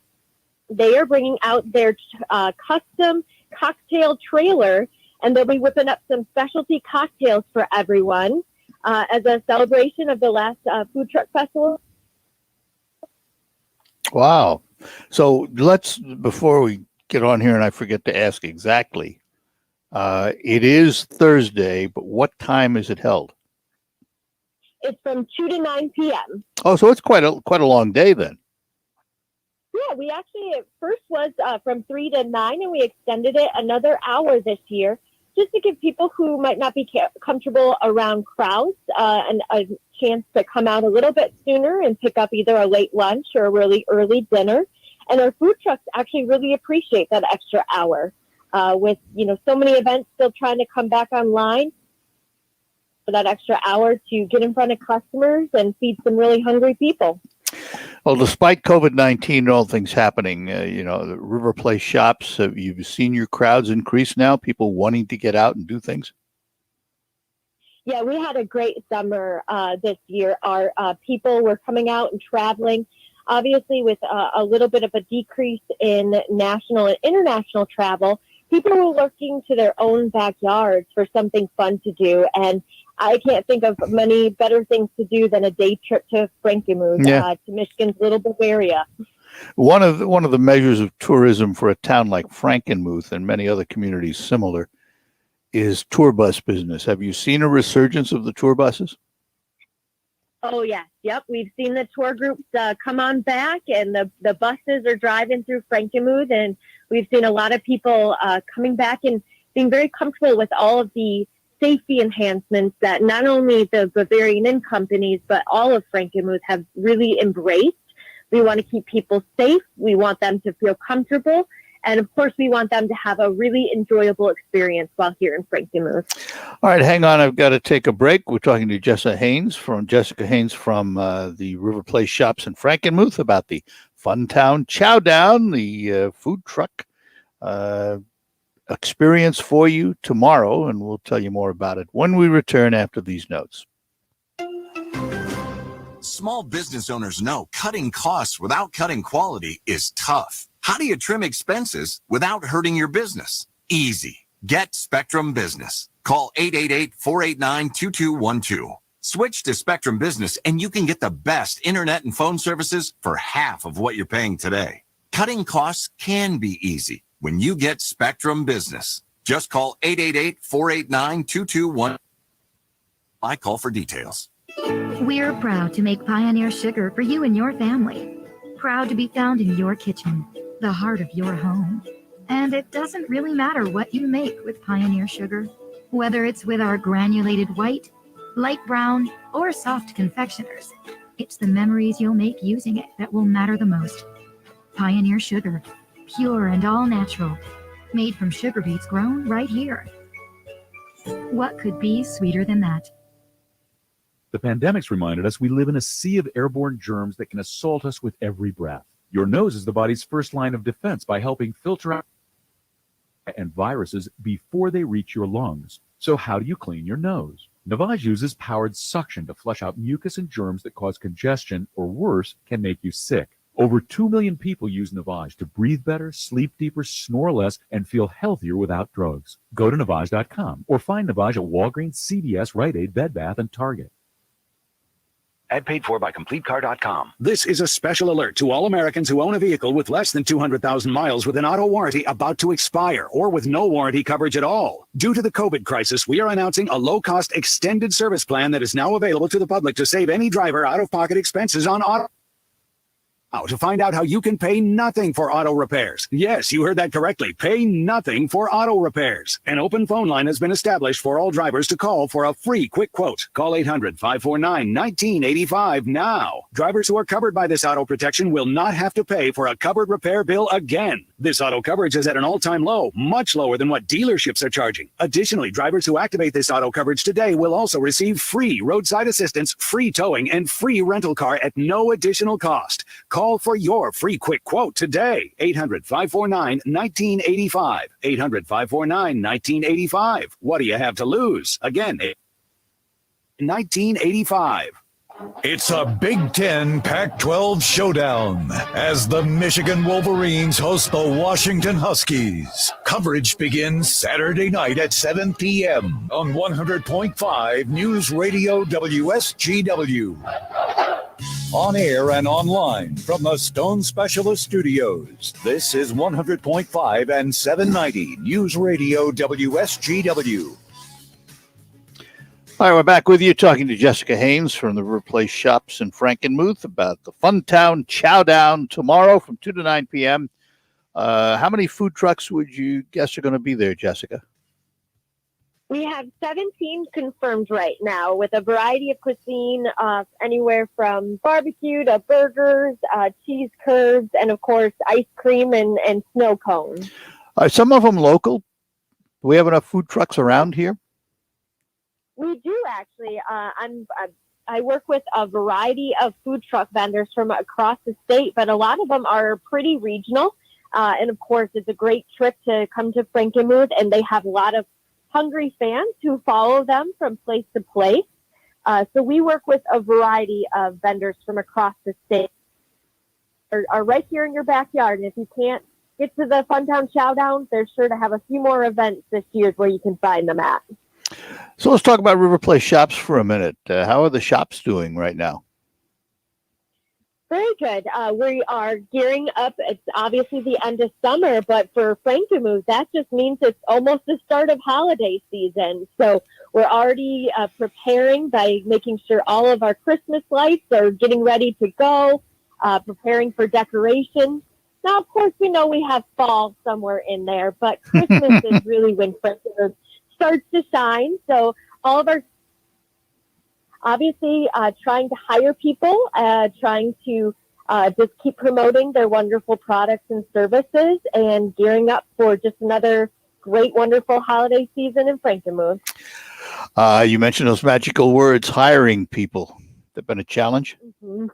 They are bringing out their custom cocktail trailer, and they'll be whipping up some specialty cocktails for everyone as a celebration of the last food truck festival. Wow. So before we get on here and I forget to ask exactly, it is Thursday, but what time is it held? It's from 2 to 9 p.m. Oh, so it's quite a long day then. Yeah, we actually, it first was from 3 to 9, and we extended it another hour this year just to give people who might not be comfortable around crowds and a chance to come out a little bit sooner and pick up either a late lunch or a really early dinner. And our food trucks actually really appreciate that extra hour. With, so many events still trying to come back online, for that extra hour to get in front of customers and feed some really hungry people. Well, despite COVID-19 and all things happening, the River Place Shops, you've seen your crowds increase now, people wanting to get out and do things? Yeah, we had a great summer this year. Our people were coming out and traveling, obviously with a little bit of a decrease in national and international travel. People were looking to their own backyards for something fun to do, and I can't think of many better things to do than a day trip to Frankenmuth, to Michigan's little Bavaria. One of the measures of tourism for a town like Frankenmuth and many other communities similar is tour bus business. Have you seen a resurgence of the tour buses? Oh, yes. Yep. We've seen the tour groups come on back, and the buses are driving through Frankenmuth, and we've seen a lot of people coming back and being very comfortable with all of the safety enhancements that not only the Bavarian Inn companies, but all of Frankenmuth have really embraced. We want to keep people safe. We want them to feel comfortable. And, of course, we want them to have a really enjoyable experience while here in Frankenmuth. All right, hang on. I've got to take a break. We're talking to Jessica Haynes from the River Place Shops in Frankenmuth about the Funtown Chowdown, the food truck experience for you tomorrow, and we'll tell you more about it when we return after these notes. Small business owners know cutting costs without cutting quality is tough. How do you trim expenses without hurting your business? Easy. Get Spectrum Business. Call 888-489-2212. Switch to Spectrum Business and you can get the best internet and phone services for half of what you're paying today. Cutting costs can be easy when you get Spectrum Business. Just call 888-489-2212. I call for details. We're proud to make Pioneer Sugar for you and your family. Proud to be found in your kitchen, the heart of your home. And it doesn't really matter what you make with Pioneer Sugar, whether it's with our granulated white, light brown, or soft confectioners. It's the memories you'll make using it that will matter the most. Pioneer Sugar, pure and all natural, made from sugar beets grown right here. What could be sweeter than that? The pandemic's reminded us we live in a sea of airborne germs that can assault us with every breath. Your nose is the body's first line of defense by helping filter out and viruses before they reach your lungs. So how do you clean your nose? Navage uses powered suction to flush out mucus and germs that cause congestion or worse, can make you sick. Over 2 million people use Navage to breathe better, sleep deeper, snore less, and feel healthier without drugs. Go to Navage.com or find Navage at Walgreens, CVS, Rite Aid, Bed Bath, and Target. Ad paid for by CompleteCar.com. This is a special alert to all Americans who own a vehicle with less than 200,000 miles with an auto warranty about to expire or with no warranty coverage at all. Due to the COVID crisis, we are announcing a low-cost extended service plan that is now available to the public to save any driver out-of-pocket expenses on auto. To find out how you can pay nothing for auto repairs. Yes, you heard that correctly. Pay nothing for auto repairs. An open phone line has been established for all drivers to call for a free quick quote. Call 800-549-1985 now. Drivers who are covered by this auto protection will not have to pay for a covered repair bill again. This auto coverage is at an all-time low, much lower than what dealerships are charging. Additionally, drivers who activate this auto coverage today will also receive free roadside assistance, free towing, and free rental car at no additional cost. Call for your free quick quote today. 800-549-1985. 800-549-1985. What do you have to lose? Again, 1985. It's a Big Ten Pac-12 showdown as the Michigan Wolverines host the Washington Huskies. Coverage begins Saturday night at 7 p.m. on 100.5 News Radio WSGW. On air and online from the Stone Specialist Studios. This is 100.5 and 790 News Radio WSGW. All right, we're back with you talking to Jessica Haynes from the River Place Shops in Frankenmuth about the Funtown Chowdown tomorrow from 2 to 9 p.m. How many food trucks would you guess are going to be there, Jessica? We have 17 confirmed right now with a variety of cuisine, anywhere from barbecue to burgers, cheese curds, and, of course, ice cream and snow cones. Are some of them local? Do we have enough food trucks around here? We do, actually. I work with a variety of food truck vendors from across the state, but a lot of them are pretty regional. And, of course, it's a great trip to come to Frankenmuth, and they have a lot of hungry fans who follow them from place to place. So we work with a variety of vendors from across the state. Are right here in your backyard. And if you can't get to the Funtown Chowdown, they're sure to have a few more events this year where you can find them at. So let's talk about River Place Shops for a minute. How are the shops doing right now? Very good. We are gearing up. It's obviously the end of summer, but for Frankenmuth, that just means it's almost the start of holiday season. So we're already preparing by making sure all of our Christmas lights are getting ready to go, preparing for decorations. Now, of course, we know we have fall somewhere in there, but Christmas is really when Frankenmuth starts to shine. So all of our, obviously, trying to hire people, trying to just keep promoting their wonderful products and services, and gearing up for just another great, wonderful holiday season in Frankenmuth. You mentioned those magical words, hiring people. They've been a challenge? Mm-hmm.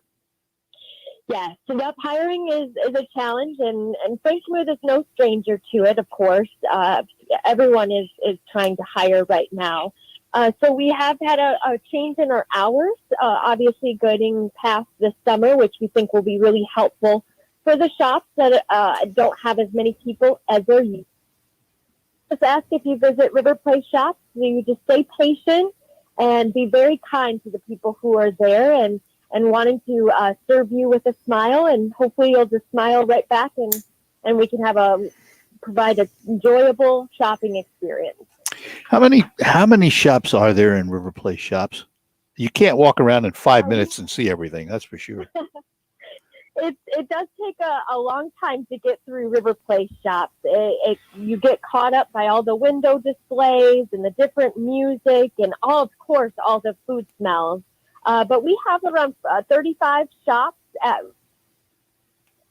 Yeah, so that hiring is a challenge, and Frankenmuth is no stranger to it, of course. Everyone is trying to hire right now. So we have had a change in our hours, obviously getting past the summer, which we think will be really helpful for the shops that don't have as many people as they're used. Just ask if you visit River Place Shops, you just stay patient and be very kind to the people who are there and wanting to serve you with a smile, and hopefully you'll just smile right back and we can provide an enjoyable shopping experience. How many shops are there in River Place Shops? You can't walk around in 5 minutes and see everything, that's for sure. It does take a long time to get through River Place Shops. You get caught up by all the window displays and the different music and all the food smells. But we have around 35 shops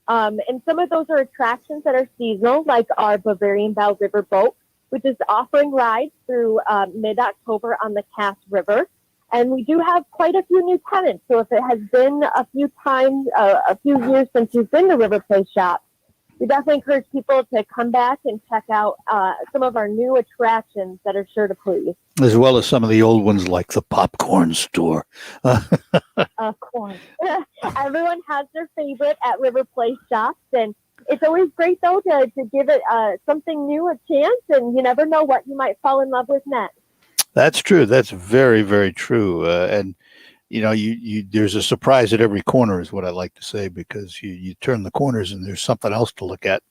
and some of those are attractions that are seasonal, like our Bavarian Belle River Boat, which is offering rides through mid-October on the Cass River. And we do have quite a few new tenants. So if it has been a few years since you've been to River Place Shops, we definitely encourage people to come back and check out some of our new attractions that are sure to please. As well as some of the old ones like the popcorn store. Of course. Everyone has their favorite at River Place Shops. And it's always great, though, to give it something new a chance. And you never know what you might fall in love with next. That's true. That's very, very true. And you know, you there's a surprise at every corner is what I like to say, because you turn the corners and there's something else to look at.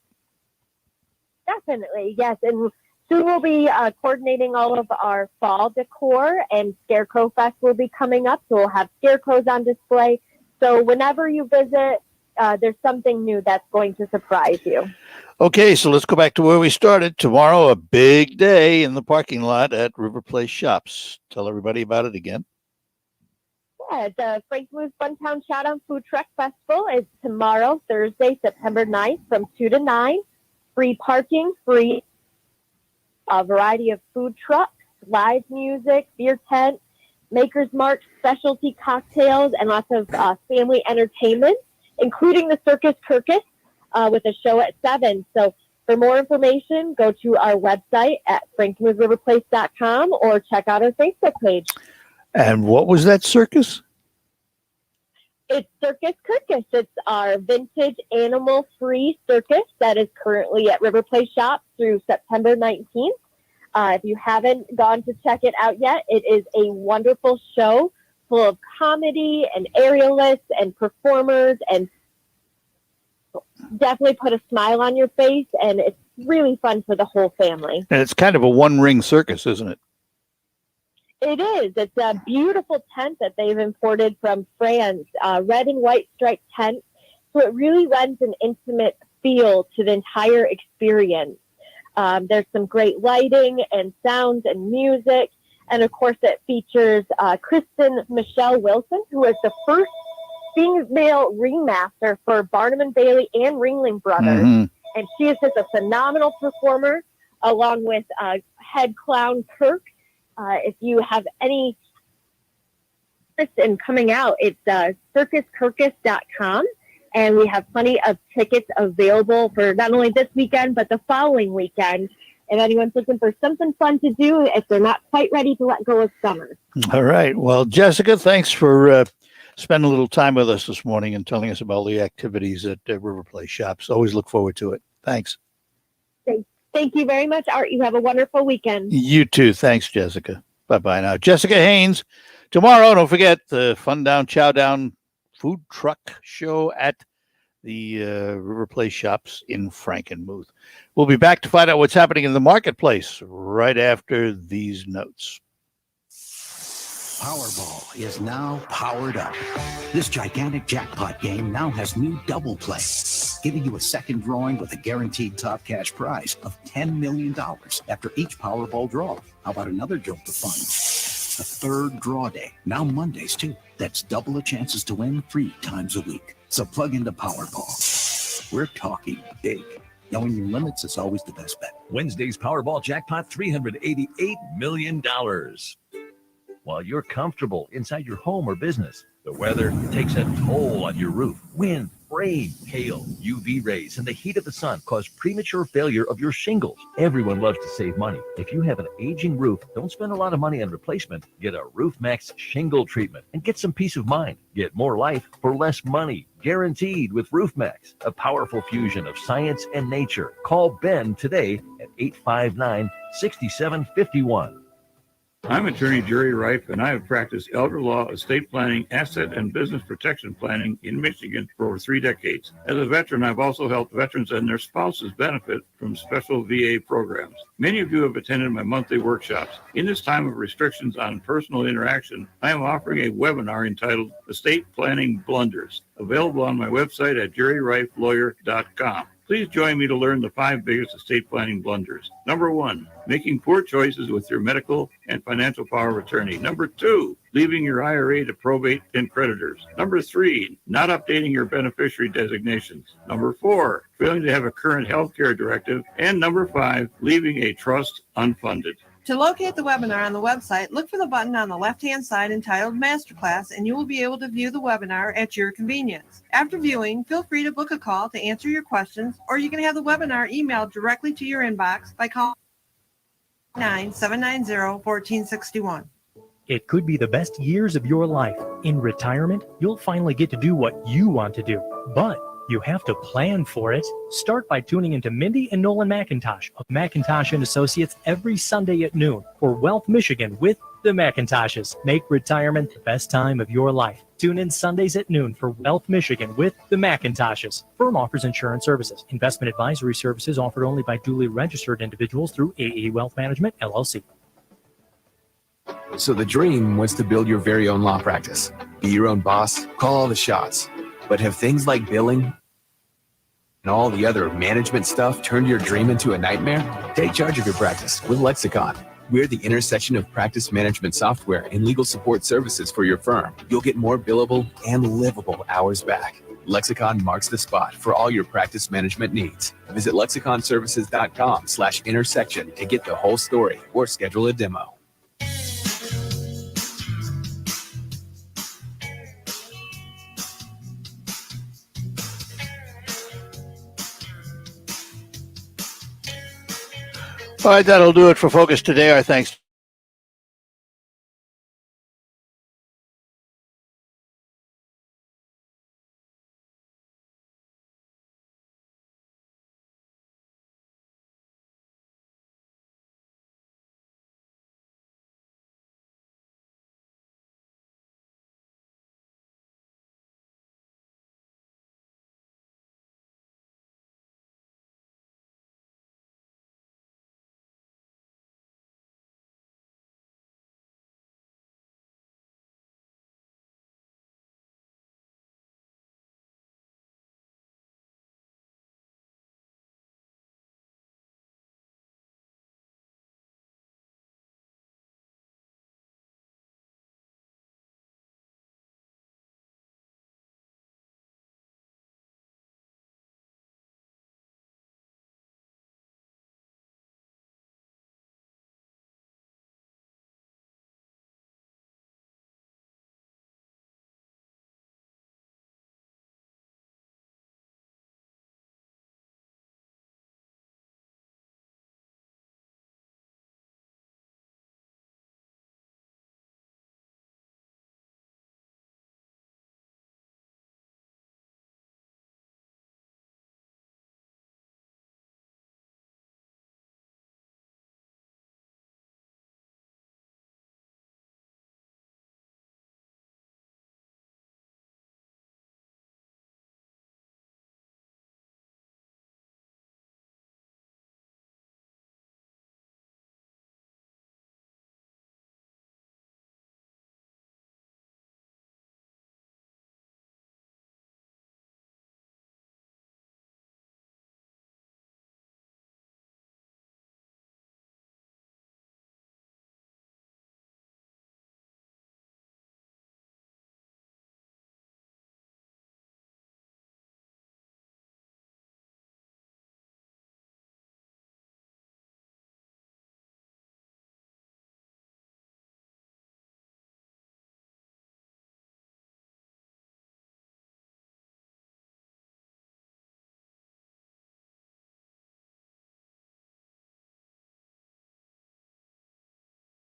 Definitely, yes. And soon we'll be coordinating all of our fall decor, and Scarecrow Fest will be coming up. So we'll have scarecrows on display. So whenever you visit, there's something new that's going to surprise you. Okay, so let's go back to where we started. Tomorrow, a big day in the parking lot at River Place Shops. Tell everybody about it again. Yeah, the Frankenmuth Funtown Chowdown Food Truck Festival is tomorrow, Thursday, September 9th from 2 to 9. Free parking, free a variety of food trucks, live music, beer tent, Maker's Mark, specialty cocktails, and lots of family entertainment, including the Circus Kirkus with a show at 7. So for more information, go to our website at frankenmuthriverplace.com or check out our Facebook page. And what was that circus? It's Circus Kirkus. It's our vintage animal-free circus that is currently at River Place Shops through September 19th. If you haven't gone to check it out yet, it is a wonderful show full of comedy and aerialists and performers, and definitely put a smile on your face, and it's really fun for the whole family. And it's kind of a one-ring circus, isn't it? It is. It's a beautiful tent that they've imported from France, red and white striped tent. So it really lends an intimate feel to the entire experience. There's some great lighting and sounds and music. And of course, it features Kristen Michelle Wilson, who is the first female ringmaster for Barnum and Bailey and Ringling Brothers. Mm-hmm. And she is just a phenomenal performer, along with head clown Kirk. If you have any interest in coming out, it's circuskirkus.com. And we have plenty of tickets available for not only this weekend, but the following weekend. If anyone's looking for something fun to do, if they're not quite ready to let go of summer. All right. Well, Jessica, thanks for spending a little time with us this morning and telling us about the activities at River Place Shops. Always look forward to it. Thanks. Thank you very much, Art. You have a wonderful weekend. You too. Thanks, Jessica. Bye-bye now. Jessica Haynes. Tomorrow, don't forget the Funtown Chowdown Food Truck Show at the River Place Shops in Frankenmuth. We'll be back to find out what's happening in the marketplace right after these notes. Powerball is now powered up. This gigantic jackpot game now has new double play, giving you a second drawing with a guaranteed top cash prize of $10 million after each Powerball draw. How about another jolt of fun? A third draw day, now Mondays too. That's double the chances to win 3 times a week. So plug into Powerball. We're talking big. Knowing your limits is always the best bet. Wednesday's Powerball jackpot, $388 million. While you're comfortable inside your home or business, the weather takes a toll on your roof. Wind, rain, hail, UV rays, and the heat of the sun cause premature failure of your shingles. Everyone loves to save money. If you have an aging roof, don't spend a lot of money on replacement. Get a RoofMax shingle treatment and get some peace of mind. Get more life for less money. Guaranteed with RoofMax, a powerful fusion of science and nature. Call Ben today at 859-6751. I'm attorney Jerry Reif, and I have practiced elder law, estate planning, asset and business protection planning in Michigan for over 3 decades. As a veteran, I've also helped veterans and their spouses benefit from special VA programs. Many of you have attended my monthly workshops. In this time of restrictions on personal interaction, I am offering a webinar entitled Estate Planning Blunders, available on my website at jerryreiflawyer.com. Please join me to learn the 5 biggest estate planning blunders. Number 1, making poor choices with your medical and financial power of attorney. Number 2, leaving your IRA to probate and creditors. Number 3, not updating your beneficiary designations. Number 4, failing to have a current health care directive. And number 5, leaving a trust unfunded. To locate the webinar on the website, look for the button on the left-hand side entitled Masterclass, and you will be able to view the webinar at your convenience. After viewing, feel free to book a call to answer your questions, or you can have the webinar emailed directly to your inbox by calling 9-790-1461. It could be the best years of your life. In retirement, you'll finally get to do what you want to do, but you have to plan for it. Start by tuning into Mindy and Nolan McIntosh of McIntosh and Associates every Sunday at noon for Wealth Michigan with the McIntoshes. Make retirement the best time of your life. Tune in Sundays at noon for Wealth Michigan with the McIntoshes. Firm offers insurance services. Investment advisory services offered only by duly registered individuals through AE Wealth Management, LLC. So the dream was to build your very own law practice. Be your own boss, call all the shots. But have things like billing and all the other management stuff turned your dream into a nightmare? Take charge of your practice with Lexicon. We're the intersection of practice management software and legal support services for your firm. You'll get more billable and livable hours back. Lexicon marks the spot for all your practice management needs. Visit lexiconservices.com/intersection to get the whole story or schedule a demo. All right, that'll do it for Focus today. Our thanks